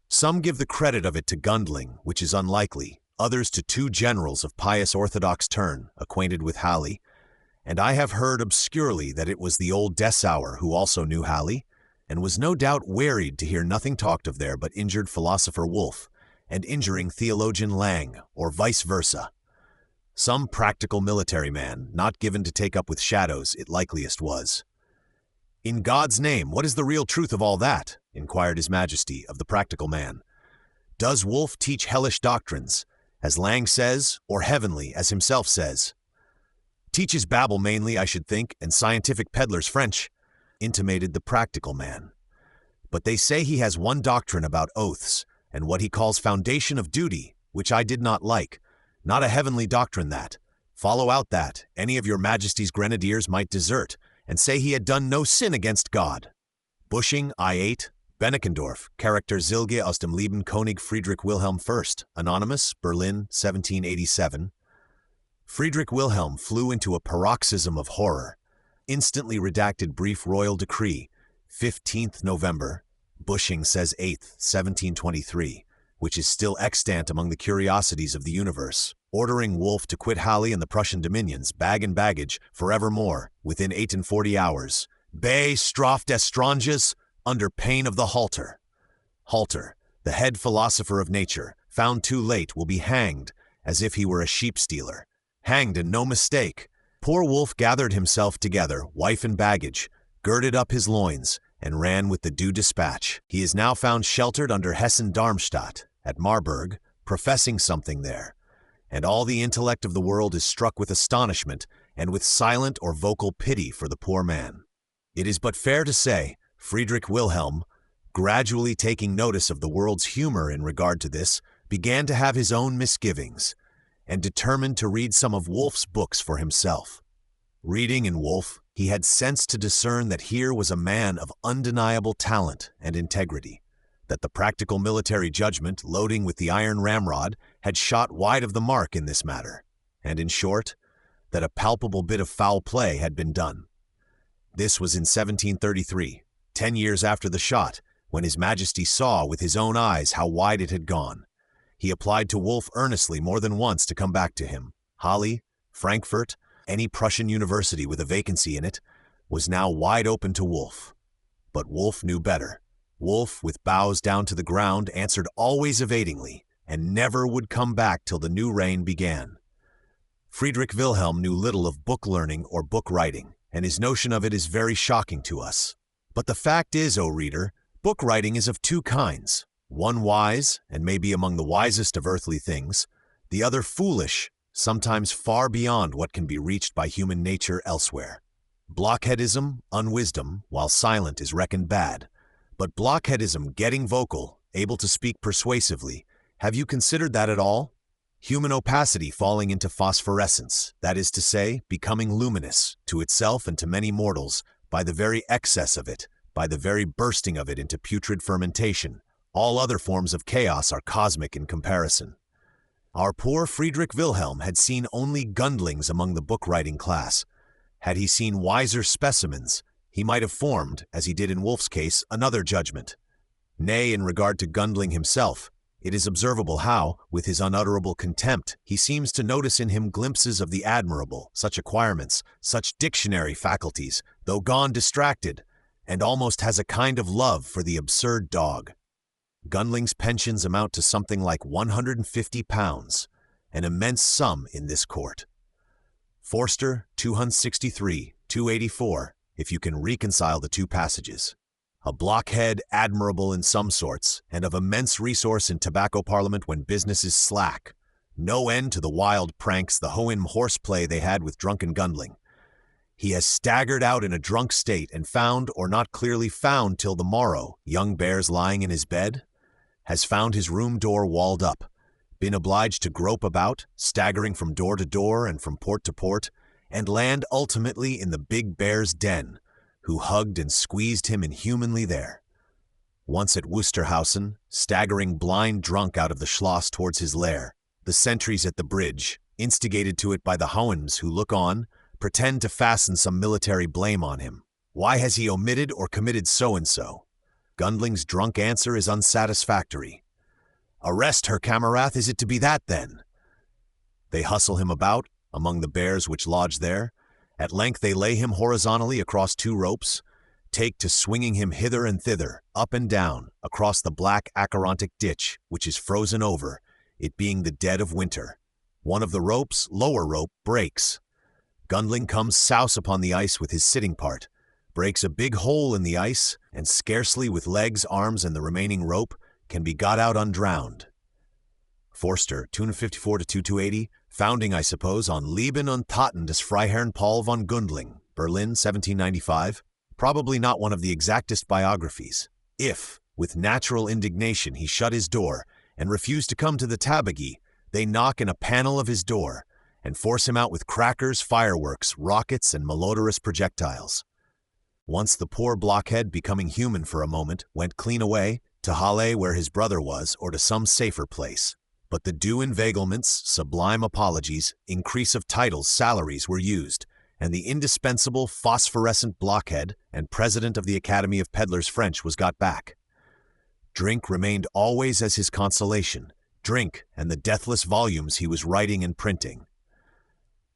Some give the credit of it to Gundling, which is unlikely, others to two generals of pious orthodox turn, acquainted with Halley, and I have heard obscurely that it was the old Dessauer who also knew Halley, and was no doubt wearied to hear nothing talked of there but injured philosopher Wolf, and injuring theologian Lang, or vice versa. Some practical military man, not given to take up with shadows, it likeliest was. "In God's name, what is the real truth of all that?" inquired His Majesty of the practical man. "Does Wolf teach hellish doctrines, as Lang says, or heavenly, as himself says?" "Teaches babble mainly, I should think, and scientific peddlers French," intimated the practical man. "But they say he has one doctrine about oaths, and what he calls foundation of duty, which I did not like. Not a heavenly doctrine that. Follow out that, any of your Majesty's grenadiers might desert, and say he had done no sin against God." Bushing, I8, Benekendorf, Charakter Zilge aus dem Leben König Friedrich Wilhelm I, Anonymous, Berlin, 1787. Friedrich Wilhelm flew into a paroxysm of horror. Instantly redacted brief royal decree, 15th November, Bushing says 8th, 1723, which is still extant among the curiosities of the universe, ordering Wolf to quit Halley and the Prussian dominions, bag and baggage, forevermore, within 48 hours. Bei Straf des Stranges, under pain of the halter. Halter, the head philosopher of nature, found too late, will be hanged, as if he were a sheep-stealer. Hanged and no mistake. Poor Wolf gathered himself together, wife and baggage, girded up his loins, and ran with the due dispatch. He is now found sheltered under Hessen-Darmstadt, at Marburg, professing something there, and all the intellect of the world is struck with astonishment and with silent or vocal pity for the poor man. It is but fair to say, Friedrich Wilhelm, gradually taking notice of the world's humor in regard to this, began to have his own misgivings, and determined to read some of Wolf's books for himself. Reading in Wolf, he had sense to discern that here was a man of undeniable talent and integrity, that the practical military judgment, loading with the iron ramrod, had shot wide of the mark in this matter, and in short, that a palpable bit of foul play had been done. This was in 1733, 10 years after the shot, when His Majesty saw with his own eyes how wide it had gone. He applied to Wolf earnestly more than once to come back to him. Halle, Frankfurt, any Prussian university with a vacancy in it, was now wide open to Wolf. But Wolf knew better. Wolf, with bows down to the ground, answered always evadingly, and never would come back till the new reign began. Friedrich Wilhelm knew little of book learning or book writing, and his notion of it is very shocking to us. But the fact is, O reader, book writing is of two kinds. One wise, and may be among the wisest of earthly things, the other foolish, sometimes far beyond what can be reached by human nature elsewhere. Blockheadism, unwisdom, while silent is reckoned bad, but blockheadism getting vocal, able to speak persuasively, have you considered that at all? Human opacity falling into phosphorescence, that is to say, becoming luminous, to itself and to many mortals, by the very excess of it, by the very bursting of it into putrid fermentation. All other forms of chaos are cosmic in comparison. Our poor Friedrich Wilhelm had seen only Gundlings among the book-writing class. Had he seen wiser specimens, he might have formed, as he did in Wolf's case, another judgment. Nay, in regard to Gundling himself, It is observable how, with his unutterable contempt, he seems to notice in him glimpses of the admirable, such acquirements, such dictionary faculties, though gone distracted, and almost has a kind of love for the absurd dog. Gundling's pensions amount to something like £150, an immense sum in this court. Forster, 263, 284, if you can reconcile the two passages. A blockhead admirable in some sorts, and of immense resource in tobacco parliament when business is slack. No end to the wild pranks, the hoem horseplay they had with drunken Gundling. He has staggered out in a drunk state and found, or not clearly found till the morrow, young bears lying in his bed, has found his room door walled up, been obliged to grope about, staggering from door to door and from port to port, and land ultimately in the big bear's den, who hugged and squeezed him inhumanly there. Once at Wusterhausen, staggering blind drunk out of the Schloss towards his lair, the sentries at the bridge, instigated to it by the hounds who look on, pretend to fasten some military blame on him. Why has he omitted or committed so-and-so? Gundling's drunk answer is unsatisfactory. Arrest her, Kamerath, is it to be that then? They hustle him about, among the bears which lodge there. At length they lay him horizontally across two ropes, take to swinging him hither and thither, up and down, across the black Acherontic ditch, which is frozen over, it being the dead of winter. One of the ropes, lower rope, breaks. Gundling comes souse upon the ice with his sitting part, breaks a big hole in the ice, and scarcely with legs, arms, and the remaining rope, can be got out undrowned. Forster, 254 to 280, founding, I suppose, on Leben und Taten des Freiherrn Paul von Gundling, Berlin, 1795, probably not one of the exactest biographies. If, with natural indignation, he shut his door and refused to come to the tabagie, they knock in a panel of his door and force him out with crackers, fireworks, rockets, and malodorous projectiles. Once the poor blockhead, becoming human for a moment, went clean away, to Halle where his brother was, or to some safer place. But the due inveiglements, sublime apologies, increase of titles, salaries were used, and the indispensable phosphorescent blockhead and president of the Academy of Peddlers French was got back. Drink remained always as his consolation, drink and the deathless volumes he was writing and printing.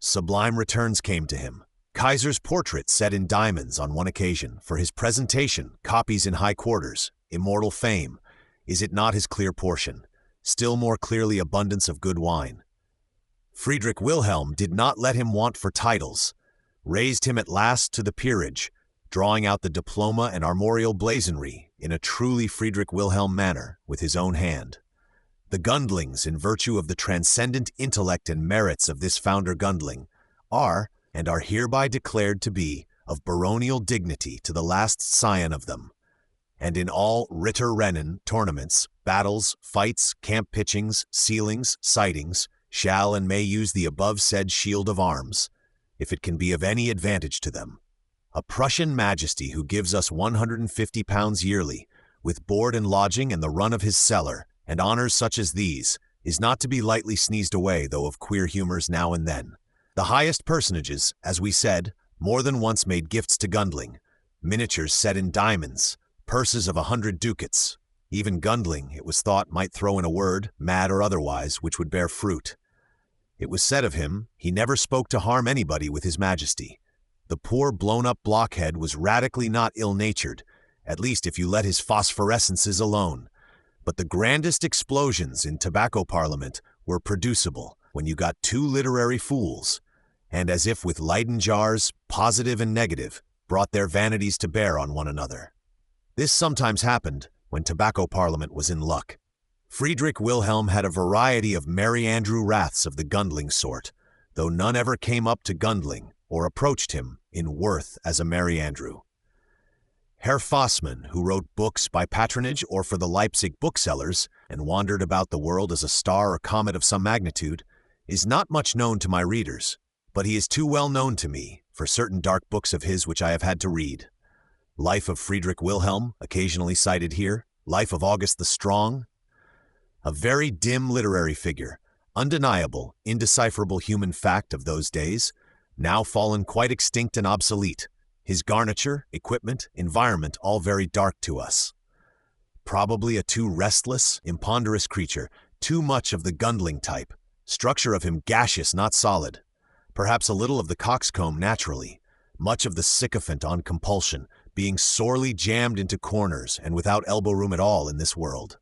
Sublime returns came to him. Kaiser's portrait set in diamonds on one occasion, for his presentation, copies in high quarters, immortal fame, is it not his clear portion? Still more clearly abundance of good wine. Friedrich Wilhelm did not let him want for titles, raised him at last to the peerage, drawing out the diploma and armorial blazonry in a truly Friedrich Wilhelm manner with his own hand. The Gundlings, in virtue of the transcendent intellect and merits of this founder Gundling, are, and are hereby declared to be, of baronial dignity to the last scion of them, and in all Ritterrennen tournaments, battles, fights, camp pitchings, sealings, sightings, shall and may use the above said shield of arms, if it can be of any advantage to them. A Prussian majesty who gives us £150 yearly, with board and lodging and the run of his cellar, and honors such as these, is not to be lightly sneezed away, though of queer humors now and then. The highest personages, as we said, more than once made gifts to Gundling, miniatures set in diamonds, purses of 100 ducats. Even Gundling, it was thought, might throw in a word, mad or otherwise, which would bear fruit. It was said of him, he never spoke to harm anybody with his majesty. The poor blown-up blockhead was radically not ill-natured, at least if you let his phosphorescences alone. But the grandest explosions in tobacco parliament were producible when you got two literary fools, and as if with Leyden jars, positive and negative, brought their vanities to bear on one another. This sometimes happened when tobacco parliament was in luck. Friedrich Wilhelm had a variety of Merry Andrew wraths of the Gundling sort, though none ever came up to Gundling or approached him in worth as a Merry Andrew. Herr Fossmann, who wrote books by patronage or for the Leipzig booksellers and wandered about the world as a star or comet of some magnitude, is not much known to my readers, but he is too well known to me for certain dark books of his which I have had to read. Life of Friedrich Wilhelm, occasionally cited here, Life of August the Strong. A very dim literary figure, undeniable, indecipherable human fact of those days, now fallen quite extinct and obsolete, his garniture, equipment, environment all very dark to us. Probably a too restless, imponderous creature, too much of the Gundling type. Structure of him gaseous, not solid. Perhaps a little of the coxcomb naturally. Much of the sycophant on compulsion, being sorely jammed into corners and without elbow room at all in this world.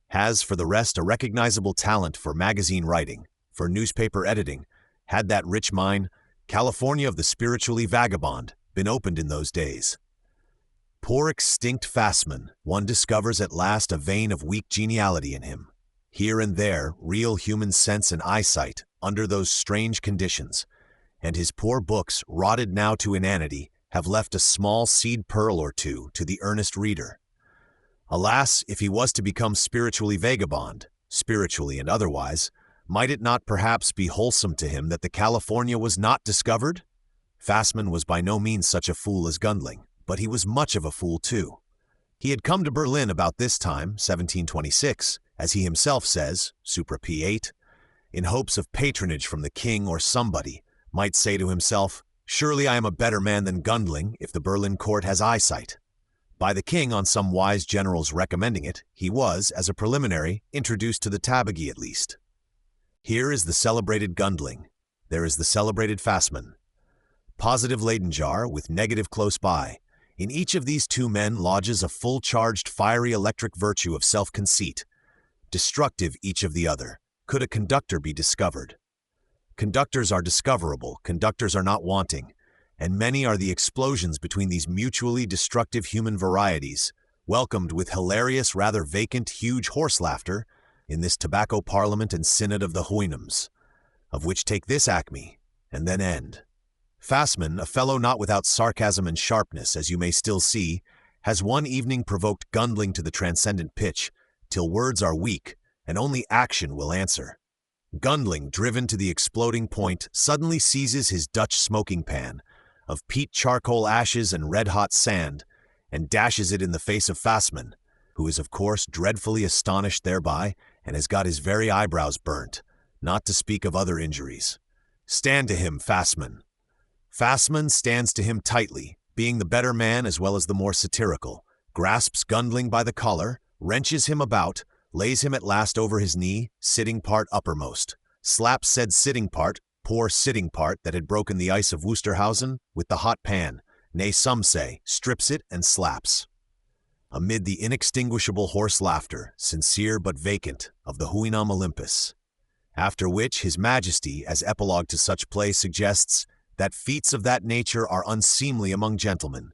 Has, for the rest, a recognizable talent for magazine writing, for newspaper editing. Had that rich mind, California of the spiritually vagabond, been opened in those days. Poor extinct Fassman, one discovers at last a vein of weak geniality in him. Here and there, real human sense and eyesight under those strange conditions, and his poor books, rotted now to inanity, have left a small seed pearl or two to the earnest reader. Alas, if he was to become spiritually vagabond, spiritually and otherwise, might it not perhaps be wholesome to him that the California was not discovered? Fassman was by no means such a fool as Gundling, but he was much of a fool too. He had come to Berlin about this time, 1726, as he himself says, supra p8, in hopes of patronage from the king or somebody, might say to himself, surely I am a better man than Gundling if the Berlin court has eyesight. By the king, on some wise general's recommending it, he was, as a preliminary, introduced to the tabagie at least. Here is the celebrated Gundling. There is the celebrated Fassman. Positive Leyden jar with negative close by. In each of these two men lodges a full-charged fiery electric virtue of self-conceit, destructive each of the other. Could a conductor be discovered? Conductors are discoverable, conductors are not wanting, and many are the explosions between these mutually destructive human varieties, welcomed with hilarious, rather vacant, huge horse laughter in this tobacco parliament and synod of the Houyhnhnms, of which take this acme, and then end. Fassman, a fellow not without sarcasm and sharpness, as you may still see, has one evening provoked Gundling to the transcendent pitch, till words are weak, and only action will answer. Gundling, driven to the exploding point, suddenly seizes his Dutch smoking pan, of peat charcoal ashes and red-hot sand, and dashes it in the face of Fassman, who is of course dreadfully astonished thereby, and has got his very eyebrows burnt, not to speak of other injuries. Stand to him, Fassman. Fassman stands to him tightly, being the better man as well as the more satirical, grasps Gundling by the collar, wrenches him about, lays him at last over his knee, sitting part uppermost, slaps said sitting part, poor sitting part that had broken the ice of Wusterhausen, with the hot pan, nay some say, strips it and slaps. Amid the inextinguishable hoarse laughter, sincere but vacant, of the Houyhnhnm Olympus. After which his Majesty, as epilogue to such play, suggests that feats of that nature are unseemly among gentlemen,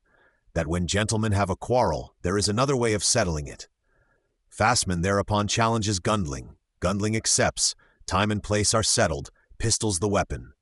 that when gentlemen have a quarrel, there is another way of settling it. Fassman thereupon challenges Gundling. Gundling accepts, time and place are settled, pistols the weapon.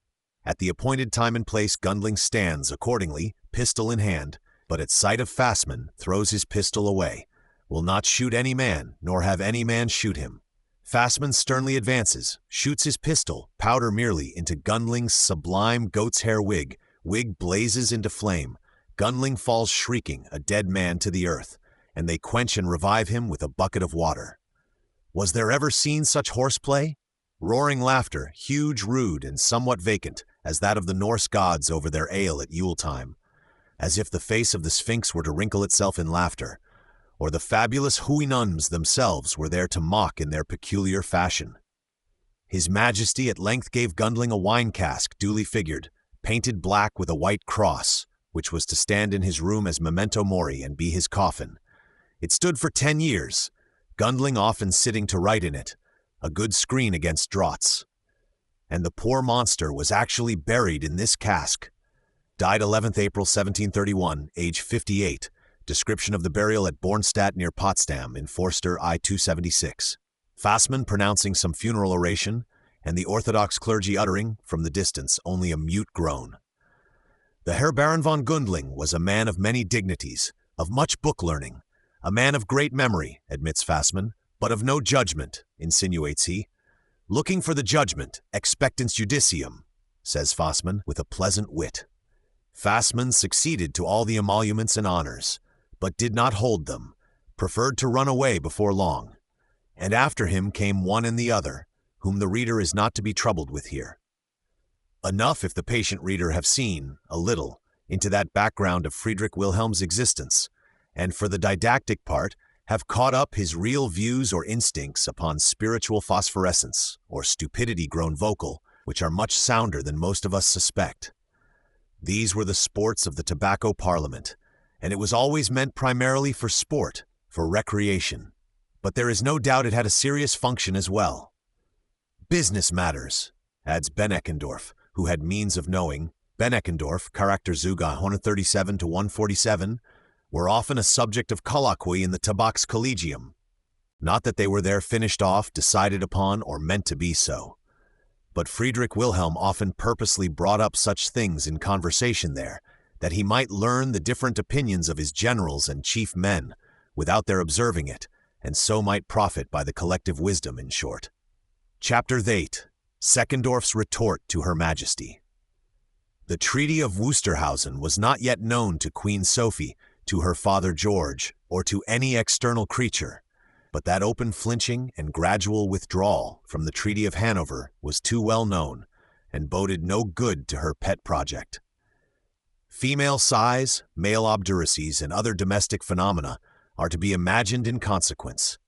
At the appointed time and place Gundling stands, accordingly, pistol in hand, but at sight of Fassman throws his pistol away, will not shoot any man, nor have any man shoot him. Fassman sternly advances, shoots his pistol, powder merely, into Gundling's sublime goat's hair wig. Wig blazes into flame. Gundling falls shrieking, a dead man, to the earth, and they quench and revive him with a bucket of water. Was there ever seen such horseplay? Roaring laughter, huge, rude, and somewhat vacant, as that of the Norse gods over their ale at Yule-time, as if the face of the Sphinx were to wrinkle itself in laughter, or the fabulous Houyhnhnms themselves were there to mock in their peculiar fashion. His Majesty at length gave Gundling a wine cask duly figured, painted black with a white cross, which was to stand in his room as memento mori and be his coffin. It stood for 10 years, Gundling often sitting to write in it, a good screen against draughts. And the poor monster was actually buried in this cask. Died 11th April 1731, age 58, description of the burial at Bornstadt near Potsdam in Forster I-276. Fassman pronouncing some funeral oration, and the Orthodox clergy uttering, from the distance, only a mute groan. The Herr Baron von Gundling was a man of many dignities, of much book learning, a man of great memory, admits Fassman, but of no judgment, insinuates he. Looking for the judgment, expectans judicium, says Fassman with a pleasant wit. Fassman succeeded to all the emoluments and honors, but did not hold them, preferred to run away before long. And after him came one and the other, whom the reader is not to be troubled with here. Enough if the patient reader have seen, a little, into that background of Friedrich Wilhelm's existence, and for the didactic part, have caught up his real views or instincts upon spiritual phosphorescence or stupidity grown vocal, which are much sounder than most of us suspect. These were the sports of the tobacco parliament, and it was always meant primarily for sport, for recreation. But there is no doubt it had a serious function as well. Business matters, adds Beneckendorff, who had means of knowing. Beneckendorff, Charakterzüge 137 to 147, were often a subject of colloquy in the Tabakskollegium. Not that they were there finished off, decided upon, or meant to be so. But Friedrich Wilhelm often purposely brought up such things in conversation there, that he might learn the different opinions of his generals and chief men, without their observing it, and so might profit by the collective wisdom, in short. Chapter 8. Seckendorff's Retort to Her Majesty. The Treaty of Wusterhausen was not yet known to Queen Sophie, to her father George, or to any external creature, but that open flinching and gradual withdrawal from the Treaty of Hanover was too well known, and boded no good to her pet project. Female sighs, male obduracies, and other domestic phenomena are to be imagined in consequence.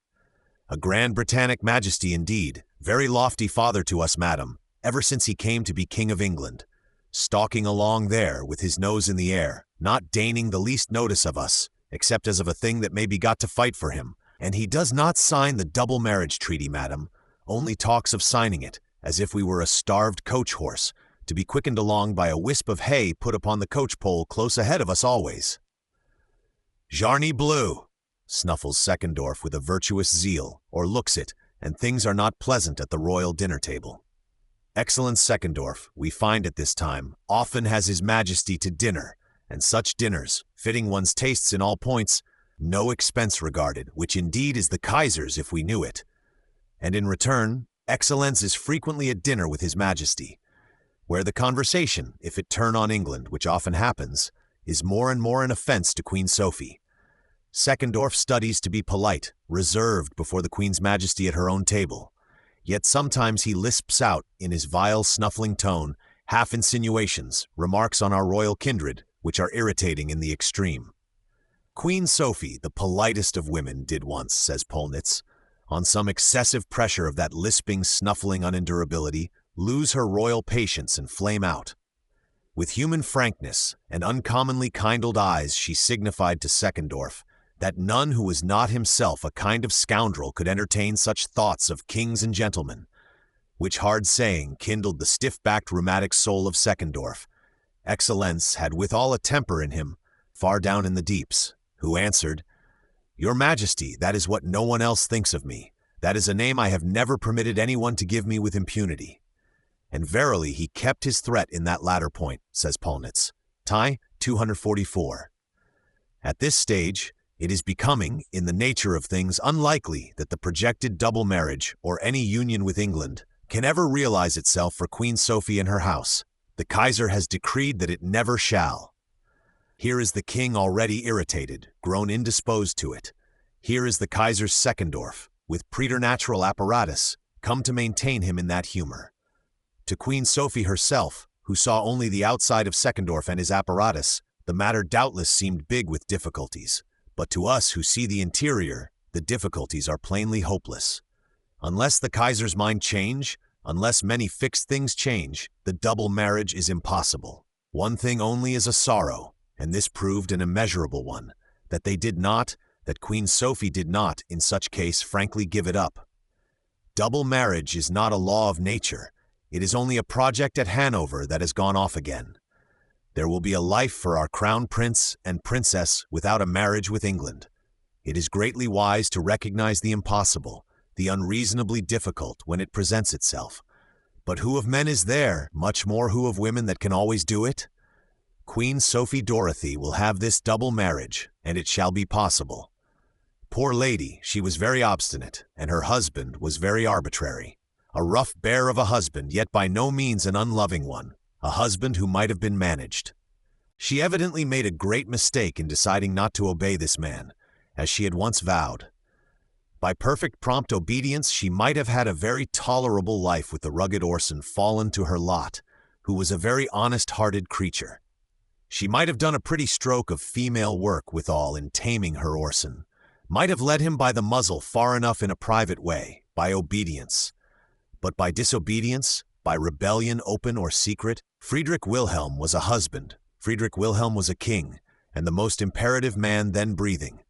A grand Britannic majesty indeed, very lofty father to us, madam, ever since he came to be King of England, stalking along there with his nose in the air, not deigning the least notice of us, except as of a thing that may be got to fight for him. And he does not sign the double marriage treaty, madam, only talks of signing it, as if we were a starved coach horse, to be quickened along by a wisp of hay put upon the coach pole close ahead of us always. Jarny bleu, snuffles Seckendorff with a virtuous zeal, or looks it, and things are not pleasant at the royal dinner table. Excellent Seckendorff, we find at this time, often has his majesty to dinner, and such dinners, fitting one's tastes in all points, no expense regarded, which indeed is the Kaiser's if we knew it. And in return, Excellence is frequently at dinner with his majesty, where the conversation, if it turn on England, which often happens, is more and more an offense to Queen Sophie. Seckendorff studies to be polite, reserved before the Queen's Majesty at her own table, yet sometimes he lisps out, in his vile snuffling tone, half insinuations, remarks on our royal kindred, which are irritating in the extreme. Queen Sophie, the politest of women, did once, says Polnitz, on some excessive pressure of that lisping, snuffling unendurability, lose her royal patience and flame out. With human frankness and uncommonly kindled eyes she signified to Seckendorff that none who was not himself a kind of scoundrel could entertain such thoughts of kings and gentlemen, which hard saying kindled the stiff-backed rheumatic soul of Seckendorff. Excellence had withal a temper in him, far down in the deeps, who answered, "Your Majesty, that is what no one else thinks of me. That is a name I have never permitted anyone to give me with impunity." And verily he kept his threat in that latter point, says Polnitz. Tie 244. At this stage, it is becoming, in the nature of things, unlikely that the projected double marriage, or any union with England, can ever realize itself for Queen Sophie and her house. The Kaiser has decreed that it never shall. Here is the king already irritated, grown indisposed to it. Here is the Kaiser's Seckendorff, with preternatural apparatus, come to maintain him in that humor. To Queen Sophie herself, who saw only the outside of Seckendorff and his apparatus, the matter doubtless seemed big with difficulties. But to us who see the interior, the difficulties are plainly hopeless. Unless the Kaiser's mind change, unless many fixed things change, the double marriage is impossible. One thing only is a sorrow, and this proved an immeasurable one, that Queen Sophie did not, in such case, frankly give it up. Double marriage is not a law of nature. It is only a project at Hanover that has gone off again. There will be a life for our crown prince and princess without a marriage with England. It is greatly wise to recognize the impossible, the unreasonably difficult when it presents itself. But who of men is there, much more who of women, that can always do it? Queen Sophie Dorothy will have this double marriage, and it shall be possible. Poor lady, she was very obstinate, and her husband was very arbitrary. A rough bear of a husband, yet by no means an unloving one. A husband who might have been managed. She evidently made a great mistake in deciding not to obey this man, as she had once vowed. By perfect prompt obedience she might have had a very tolerable life with the rugged Orson fallen to her lot, who was a very honest-hearted creature. She might have done a pretty stroke of female work withal in taming her Orson, might have led him by the muzzle far enough in a private way, by obedience. But by disobedience, by rebellion open or secret, Friedrich Wilhelm was a husband, Friedrich Wilhelm was a king, and the most imperative man then breathing.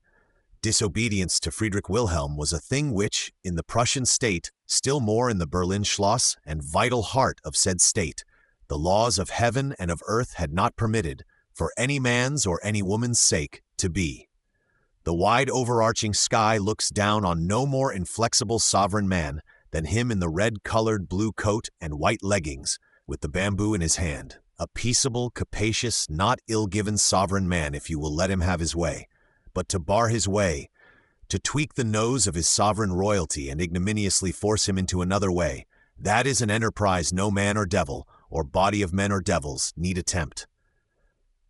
Disobedience to Friedrich Wilhelm was a thing which, in the Prussian state, still more in the Berlin Schloss and vital heart of said state, the laws of heaven and of earth had not permitted, for any man's or any woman's sake, to be. The wide overarching sky looks down on no more inflexible sovereign man than him in the red-colored blue coat and white leggings, with the bamboo in his hand, a peaceable, capacious, not ill-given sovereign man if you will let him have his way. But to bar his way, to tweak the nose of his sovereign royalty and ignominiously force him into another way, that is an enterprise no man or devil, or body of men or devils, need attempt.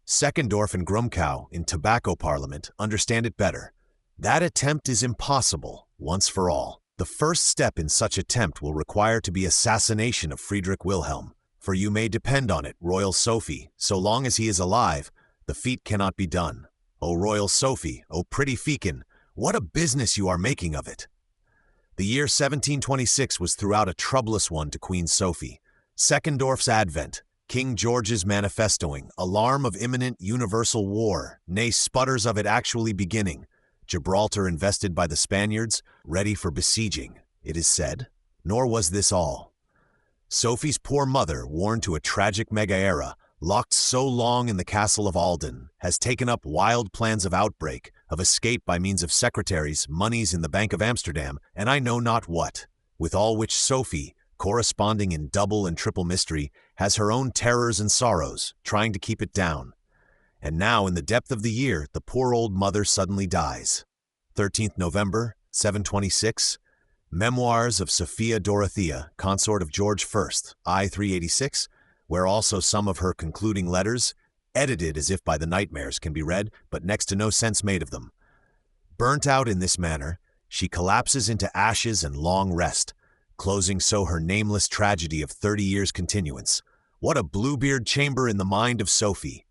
Seckendorf and Grumkow, in Tobacco Parliament, understand it better. That attempt is impossible, once for all. The first step in such attempt will require to be assassination of Friedrich Wilhelm, for you may depend on it, Royal Sophie, so long as he is alive, the feat cannot be done. O Royal Sophie, O pretty Fekin, what a business you are making of it! The year 1726 was throughout a troublous one to Queen Sophie. Seckendorf's advent, King George's manifestoing, alarm of imminent universal war, nay sputters of it actually beginning, Gibraltar invested by the Spaniards, ready for besieging, it is said. Nor was this all. Sophie's poor mother, worn to a tragic mega-era, locked so long in the castle of Alden, has taken up wild plans of outbreak, of escape by means of secretaries, moneys in the Bank of Amsterdam, and I know not what, with all which Sophie, corresponding in double and triple mystery, has her own terrors and sorrows, trying to keep it down. And now, in the depth of the year, the poor old mother suddenly dies. 13th November, 726, Memoirs of Sophia Dorothea, consort of George I, I-386, where also some of her concluding letters, edited as if by the nightmares, can be read, but next to no sense made of them. Burnt out in this manner, she collapses into ashes and long rest, closing so her nameless tragedy of 30 years' continuance. What a Bluebeard chamber in the mind of Sophie!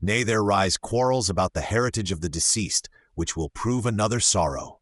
Nay, there rise quarrels about the heritage of the deceased, which will prove another sorrow.